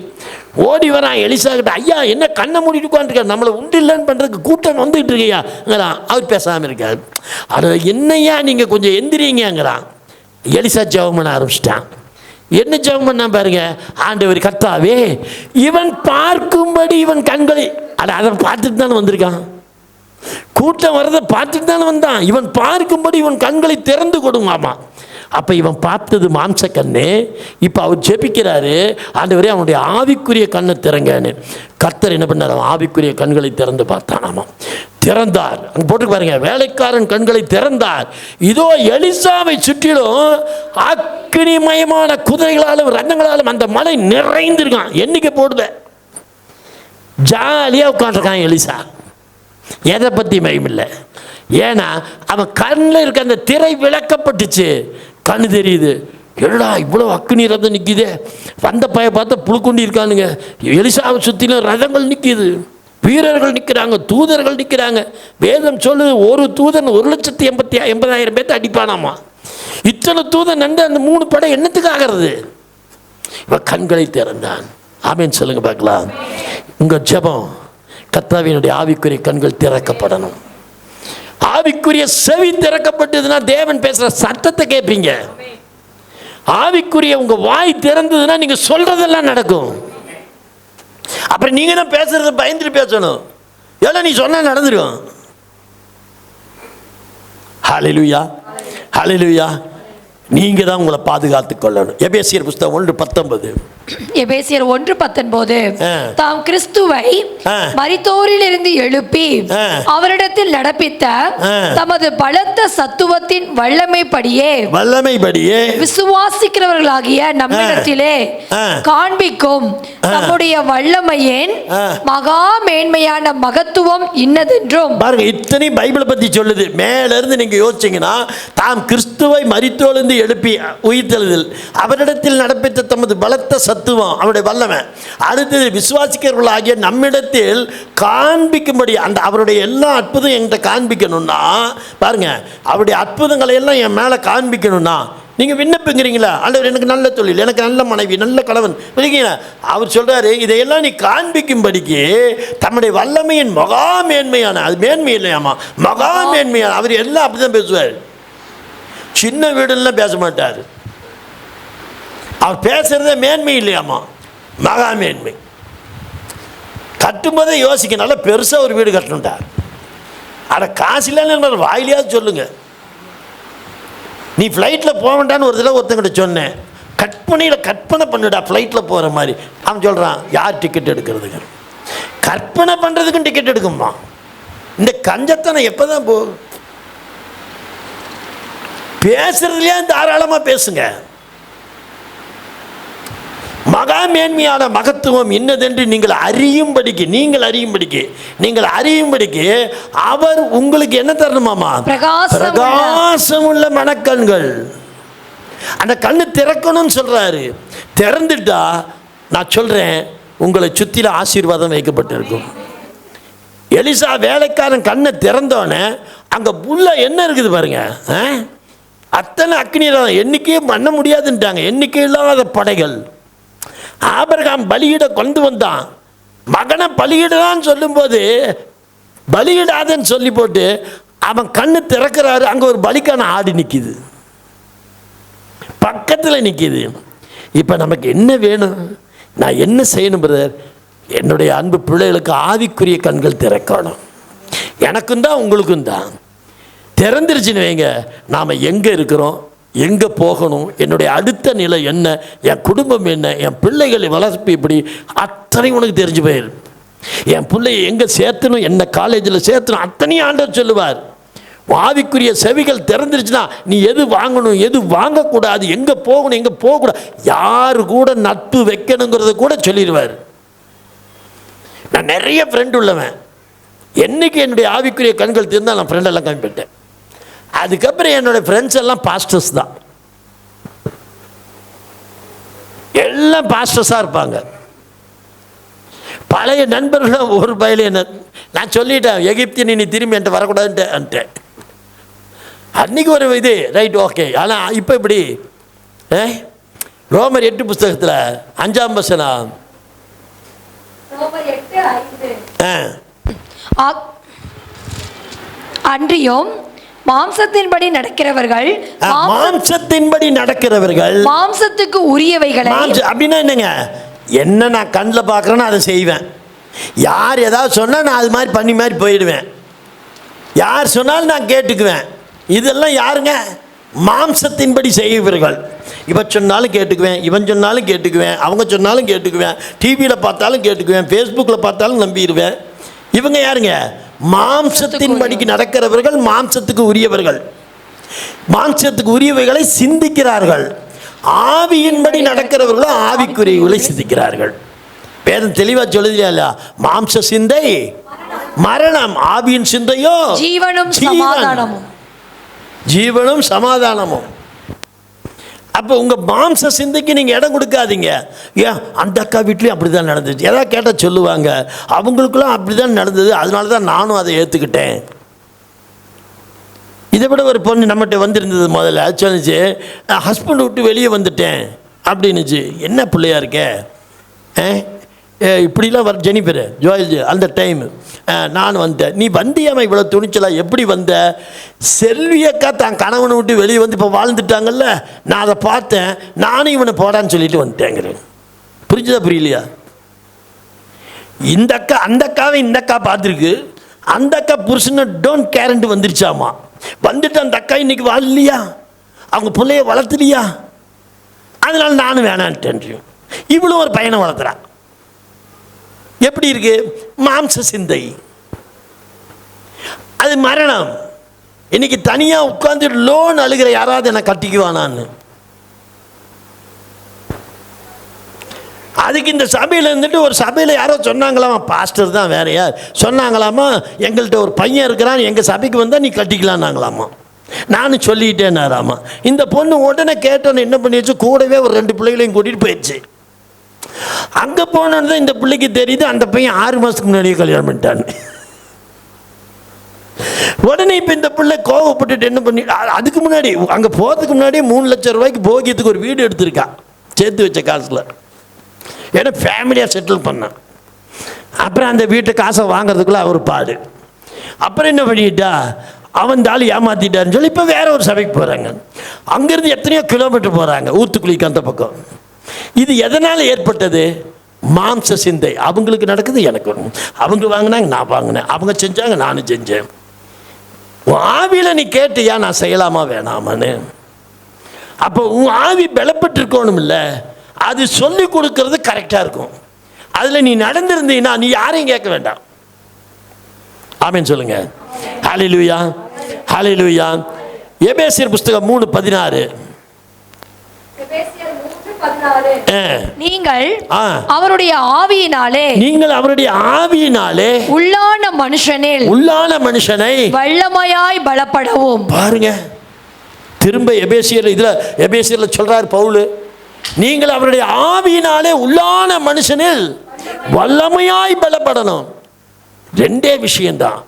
ஓடி வரான் எலிசா கிட்ட, ஐயா என்ன கண்ணை மூடிட்டு உட்காந்துருக்காரு, நம்மளை உண்டு இல்லைன்னு பண்ணுறதுக்கு கூட்டம் வந்துகிட்டு இருக்கையாங்கிறான். அவர் பேசாமல் இருக்கார். அது என்னையா நீங்கள் கொஞ்சம் எந்திரிங்கிறான். எலிசா ஜெபம் பண்ண ஆரம்பிச்சிட்டான். என்ன ஜெபம் பண்ணா பாருங்க, ஆண்டவர் கர்த்தாவே இவன் பார்க்கும்படி இவன் கண்களை, அதை பார்த்துட்டு தானே வந்திருக்கான், கூட்டம் வரதை பார்த்துட்டு தானே வந்தான். இவன் பார்க்கும்படி இவன் கண்களை திறந்து கொடுங்காமா. அப்போ இவன் பார்த்தது மாம்ச கண்ணு. இப்போ அவர் ஜெபிக்கிறாரு, ஆண்டவரே அவனுடைய ஆவிக்குரிய கண்ணை திறங்கன்னு. கர்த்தர் என்ன பண்ணார், அவன் ஆவிக்குரிய கண்களை திறந்து பார்த்தானாமா. திறந்தார், அங்கே போட்டு பாருங்க, வேலைக்காரன் கண்களை திறந்தார். இதோ எலிசாவை சுற்றிலும் அக்னிமயமான குதிரைகளாலும் ரத்தங்களாலும் அந்த மலை நிறைந்திருக்கான். எண்ணிக்கை போடுத, ஜாலியாக உட்காந்துருக்கான் எலிசா. எதை பற்றி மயமில்லை. ஏன்னா அவன் கண்ணில் இருக்க அந்த திரை விளக்கப்பட்டுச்சு. கண்ணு தெரியுது. எடா இவ்வளோ அக்னி ரதம் நிற்கிதே, வந்த பைய பார்த்தா புழுக்குண்டி இருக்கானுங்க. எலிசாவை சுற்றிலும் ரதங்கள் நிற்கிது, வீரர்கள் நிற்கிறாங்க, தூதர்கள் நிற்கிறாங்க. வேதம் சொல்லு, ஒரு தூதன் 1,80,000 பேர்த்த அடிப்பானாமா. இத்தனை தூதன் நண்டு அந்த 3 படை என்னத்துக்கு ஆகிறது? இவன் கண்களை திறந்தான். ஆமேன்னு சொல்லுங்க பார்க்கலாம். உங்கள் ஜெபம், கர்த்தாவினுடைய ஆவிக்குரிய கண்கள் திறக்கப்படணும். ஆவிக்குரிய செவி திறக்கப்பட்டதுன்னா தேவன் பேசுகிற சத்தத்தை கேட்பீங்க. ஆவிக்குரிய உங்கள் வாய் திறந்ததுன்னா நீங்கள் சொல்கிறதெல்லாம் நடக்கும். அப்புறம் நீங்கள் தான் பேசுகிறத பயந்துட்டு பேசணும். ஏன்னா நீ சொன்னால் நடந்துடும். ஹல்லேலூயா, ஹல்லேலூயா. நீங்கள் தான் உங்களை பாதுகாத்து கொள்ளணும். எபேசியர் புஸ்தகம் 1:19. எபேசியர் 1:19 தாம் கிறிஸ்துவை மரித்தோரிலிருந்து எழுப்பி அவரிடத்தில் நடப்பித்த தமது பலத்த சத்துவத்தின் வல்லமைப்படியே விசுவாசிக்கிறவர்களாகிய நம்மிடத்திலே காண்பிக்கும் நம்முடைய வல்லமையின் மகா மேன்மையான மகத்துவம் இன்னதென்றும். பாருங்க, இத்தனை பைபிளை பத்தி சொல்லுது. மேல இருந்து நீங்க யோசிச்சீங்கன்னா, தாம் கிறிஸ்துவை மரித்தோரிலிருந்து எழுப்பி உயிர்த்தெழுதல், அவரிடத்தில் நடப்பித்த தமது பலத்த சத்துவம், அவருடைய வல்லமை. அடுத்தது விசுவாசிக்கிறவர்களாகிய நம்மிடத்தில் காண்பிக்கும்படி, அந்த அவருடைய எல்லா அற்புதம் என்கிட்ட காண்பிக்கணும்னா, பாருங்க, அவருடைய அற்புதங்களை எல்லாம் என் மேலே காண்பிக்கணும்னா நீங்கள் விண்ணப்பிக்கிறீங்களா, ஆண்டவர் எனக்கு நல்ல தொழில், எனக்கு நல்ல மனைவி, நல்ல கணவன் இருக்கீங்களா, அவர் சொல்கிறாரு இதையெல்லாம் நீ காண்பிக்கும்படிக்கு தம்முடைய வல்லமையின் மகா மேன்மையான, அது மேன்மை இல்லையாமா, மகா மேன்மையான, அவர் எல்லாம் அப்படி தான் பேசுவார். சின்ன வீடுலாம் பேச மாட்டார். அவர் பேசுறதே மேன்மை இல்லையாமா, மகா மேன்மை. கட்டும்போதே யோசிக்க, நல்லா பெருசாக ஒரு வீடு கட்டணும்ட்டார். அட காசு இல்லைன்னு வாயிலையாவது சொல்லுங்க. நீ ஃப்ளைட்டில் போக வேண்டான்னு ஒரு தடவை ஒருத்தங்கிட்ட சொன்னேன். கற்பனை பண்ணுடா ஃப்ளைட்டில் போகிற மாதிரி. அவன் சொல்கிறான், யார் டிக்கெட் எடுக்கிறதுக்கு? கற்பனை பண்ணுறதுக்கும் டிக்கெட் எடுக்குமா? இந்த கஞ்சத்தனை எப்போ தான் போகும்? பேசுறதுலையே தாராளமாக பேசுங்க. மகா மேன்மையான மகத்துவம் இன்னதென்று நீங்கள் அறியும்படிக்கு அவர் உங்களுக்கு என்ன தரணுமாமா? பிரகாசம் உள்ள மனக்கண்கள். அந்த கண்ணு திறக்கணும்னு சொல்றாரு. திறந்துட்டா நான் சொல்றேன், உங்களை சுற்றில ஆசீர்வாதம் வைக்கப்பட்டிருக்கும். எலிசா வேலைக்காரன் கண்ணை திறந்தோன்னே அங்கே புல்ல என்ன இருக்குது பாருங்க, அத்தனை அக்னியில் எண்ணிக்கையே பண்ண முடியாதுன்ட்டாங்க. எண்ணிக்கை இல்லாத படைகள். ஆபிரகாம் பலியிட கொண்டு வந்தான். மகனை பலியிடான்னு சொல்லும்போது பலியிடாதன்னு சொல்லி போட்டு அவன் கண்ணு திறக்கிறாரு. அங்கே ஒரு பலிக்கான ஆடு நிற்கிது, பக்கத்தில் நிற்கிது. இப்போ நமக்கு என்ன வேணும்? நான் என்ன செய்யணும் பிரதர்? என்னுடைய அன்பு பிள்ளைகளுக்கு ஆவிக்குரிய கண்கள் திறக்கணும். எனக்கும் தான் உங்களுக்கும் தான். திறந்துருச்சுன்னு வைங்க, நாம் எங்கே இருக்கிறோம், எங்கே போகணும், என்னுடைய அடுத்த நிலை என்ன, என் குடும்பம் என்ன, என் பிள்ளைகளை வளர்ப்பு இப்படி அத்தனையும் உனக்கு தெரிஞ்சு போயிடும். என் பிள்ளையை எங்கே சேர்த்தணும், என்ன காலேஜில் சேர்த்தணும், அத்தனையும் ஆண்டவர் சொல்லுவார். ஆவிக்குரிய செவிகள் திறந்துருச்சுன்னா நீ எது வாங்கணும் எது வாங்கக்கூடாது, எங்கே போகணும் எங்கே போகக்கூடாது, யாரு கூட நட்பு வைக்கணுங்கிறத கூட சொல்லிடுவார். நான் நிறைய ஃப்ரெண்டு உள்ளவன். என்னைக்கு என்னுடைய ஆவிக்குரிய கண்கள் திறந்தால் நான் ஃப்ரெண்டெல்லாம் கம்மி பண்ணிட்டேன். அதுக்கப்புறம் என்னுடைய ஃப்ரெண்ட்ஸ் எல்லாம் பாஸ்டர்ஸ் தான், எல்லாம் பாஸ்டர்ஸாக இருப்பாங்க. பழைய நண்பர்கள் ஒரு பயில என்ன நான் சொல்லிட்டேன், எகிப்தியன் நீ திரும்பி என்கிட்ட வரக்கூடாதுன்ட்டு. அன்றைக்கி ஒரு இது ரைட் ஓகே. ஆனால் இப்போ இப்படி ரோமர் 8 புஸ்தகத்தில் 5ஆம் வசனம், அன்றியும் மாம்சத்தின்படி நடக்கிறவர்கள் மாம்சத்துக்கு உரியவைகளை. அப்படின்னா என்னங்க, என்ன நான் கண்ணில் பார்க்குறேன்னா அதை செய்வேன். யார் ஏதாவது சொன்னால் நான் அது மாதிரி பண்ணி மாதிரி போயிடுவேன். யார் சொன்னாலும் நான் கேட்டுக்குவேன். இதெல்லாம் யாருங்க? மாம்சத்தின்படி செய்வர்கள். இவன் சொன்னாலும் கேட்டுக்குவேன், இவன் சொன்னாலும் கேட்டுக்குவேன், அவங்க சொன்னாலும் கேட்டுக்குவேன், டிவியில் பார்த்தாலும் கேட்டுக்குவேன், ஃபேஸ்புக்கில் பார்த்தாலும் நம்பிடுவேன். இவங்க யாருங்க? மாம்சத்தின்படிக்கு நடக்கிறவர்கள், மாம்சத்துக்கு உரியவர்கள். மாம்சத்துக்கு உரியவைகளை சிந்திக்கிறார்கள். ஆவியின்படி நடக்கிறவர்களோ ஆவிக்குரியவர்களை சிந்திக்கிறார்கள். வேதம் தெளிவாக சொல்லுதில்லையா? மாம்ச சிந்தை மரணம், ஆவியின் சிந்தையோ ஜீவனும் சமாதானமும். ஜீவனும் சமாதானமும். அப்போ உங்கள் மாம்ச சிந்தைக்கு நீங்கள் இடம் கொடுக்காதீங்க. ஏன் அந்த அக்கா வீட்லேயும் அப்படி தான் நடந்துச்சு, எதாவது கேட்டால் சொல்லுவாங்க, அவங்களுக்குலாம் அப்படி தான் நடந்தது, அதனால தான் நானும் அதை ஏற்றுக்கிட்டேன். இதை விட ஒரு பொண்ணு நம்மகிட்ட வந்திருந்தது. முதல்ல சொல்லிச்சு, ஹஸ்பண்ட் விட்டு வெளியே வந்துட்டேன் அப்படின்னுச்சு. என்ன பிள்ளையா இருக்கே இப்படிலாம் வர ஜெனிஃபர் ஜோயல் அந்த டைம் நான் வந்தேன். நீ வந்தியாமல் இவ்வளோ துணிச்சலாம் எப்படி வந்த? செல்வியக்கா தான் கணவனை விட்டு வெளியே வந்து இப்போ வாழ்ந்துட்டாங்கல்ல, நான் அதை பார்த்தேன், நானும் இவனை போடான்னு சொல்லிட்டு வந்துட்டேங்கிறேன். புரிஞ்சுதா புரியலையா? இந்த அக்கா அந்த அக்காவை இந்த அக்கா பார்த்துருக்கு. அந்த அக்கா புருஷனை டோன்ட் கேரண்ட் வந்துருச்சாமா. வந்துட்டு அந்த அக்கா இன்னைக்கு வாழலையா, அவங்க பிள்ளைய வளர்த்துலையா, அதனால நானும் வேணான்ட்டேன். இவ்வளோ ஒரு பையனை வளர்த்துறான். எப்படி இருக்கு? மாம்ச சிந்தை. அது மரணம். இன்னைக்கு தனியாக உட்கார்ந்து லோன் அழுகிற யாராவது என்ன கட்டிக்குவானான்னு. அதுக்கு இந்த சபையில் இருந்துட்டு ஒரு சபையில் யாரோ சொன்னாங்களாமா, பாஸ்டர் தான் வேற யார் சொன்னாங்களாமா, எங்கள்கிட்ட ஒரு பையன் இருக்கிறான், எங்கள் சபைக்கு வந்தால் நீ கட்டிக்கலான்னாங்களாமா. நானும் சொல்லிட்டேன்னாராமா. இந்த பொண்ணு உடனே கேட்டோன்னு என்ன பண்ணிடுச்சு, கூடவே ஒரு 2 பிள்ளைகளையும் கூட்டிகிட்டு போயிடுச்சு. அங்கே போனோன்னு தான் இந்த பிள்ளைக்கு தெரியுது அந்த பையன் 6 மாதத்துக்கு முன்னாடியே கல்யாணம் பண்ணிட்டான்னு. உடனே இப்போ இந்த பிள்ளை கோவப்பட்டுட்டு என்ன பண்ணி, அதுக்கு முன்னாடி அங்கே போகிறதுக்கு முன்னாடியே 3 லட்சம் ரூபாய்க்கு போகியத்துக்கு ஒரு வீடு எடுத்திருக்கா சேர்த்து வச்ச காசில். ஏன்னா ஃபேமிலியாக செட்டில் பண்ணான். அப்புறம் அந்த வீட்டை காசை வாங்கிறதுக்குள்ள அவர் பாடு. அப்புறம் என்ன பண்ணிட்டா, அவன் தாள் ஏமாத்திட்டாருன்னு சொல்லி இப்போ வேற ஒரு சபைக்கு போகிறாங்க. அங்கேருந்து எத்தனையோ கிலோமீட்டர் போகிறாங்க, ஊத்துக்குளிக்கு அந்த பக்கம். இது எதனால் ஏற்பட்டது? மாம்ச சிந்தை. அவங்களுக்கு நடக்குது, எனக்கு வரும். அவங்க வாங்கினாங்க, நான் வாங்கினேன். அவங்க செஞ்சாங்க, நானும் செஞ்சேன். ஆவியில் நீ கேட்டியா நான் செய்யலாமா வேணாமான்னு? அப்போ உன் ஆவி பலப்பட்டிருக்கணும் இல்லை, அது சொல்லி கொடுக்கறது கரெக்டாக இருக்கும். அதில் நீ நடந்திருந்தீங்கன்னா நீ யாரையும் கேட்க வேண்டாம். ஆமேன் சொல்லுங்க. ஹல்லேலூயா, ஹல்லேலூயா. எபேசியர் புஸ்தகம் 3:16. நீங்கள் அவருடைய ஆவியினாலே உள்ளான மனுஷனை வல்லமையாய் பலப்படவும். பாருங்க, திரும்ப எபேசியர்ல சொல்றார் பவுல், நீங்கள் அவருடைய ஆவியினாலே உள்ளான மனுஷனில் வல்லமையாய் பலப்படணும். 2 விஷயம்தான்.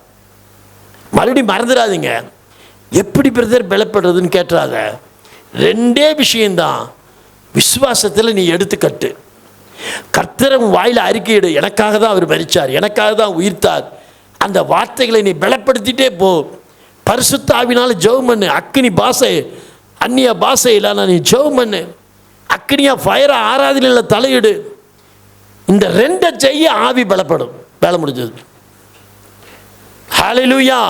மறுபடியும் மறந்துடாதீங்க. எப்படி பிரதர் பலப்படுறதுன்னு கேட்டுறாங்க. 2 விஷயம்தான். விசுவாசத்தில் நீ எடுத்துக்கட்டு. கர்த்தரும் வாயில் அறிக்கையிடு, எனக்காக தான் அவர் மரித்தார், எனக்காக தான் உயிர்த்தார். அந்த வார்த்தைகளை நீ பலப்படுத்திட்டே போ. பரிசுத்த ஆவினால ஜெபம் பண்ணு. அக்கினி பாசை, அந்நிய பாசையில் நீ ஜெபம் பண்ணு. அக்கினியா ஃபயரா ஆராதனையில் தலையிடு. இந்த 2 செய்ய ஆவி பலப்படும். வேலை முடிஞ்சது. ஹல்லேலூயா.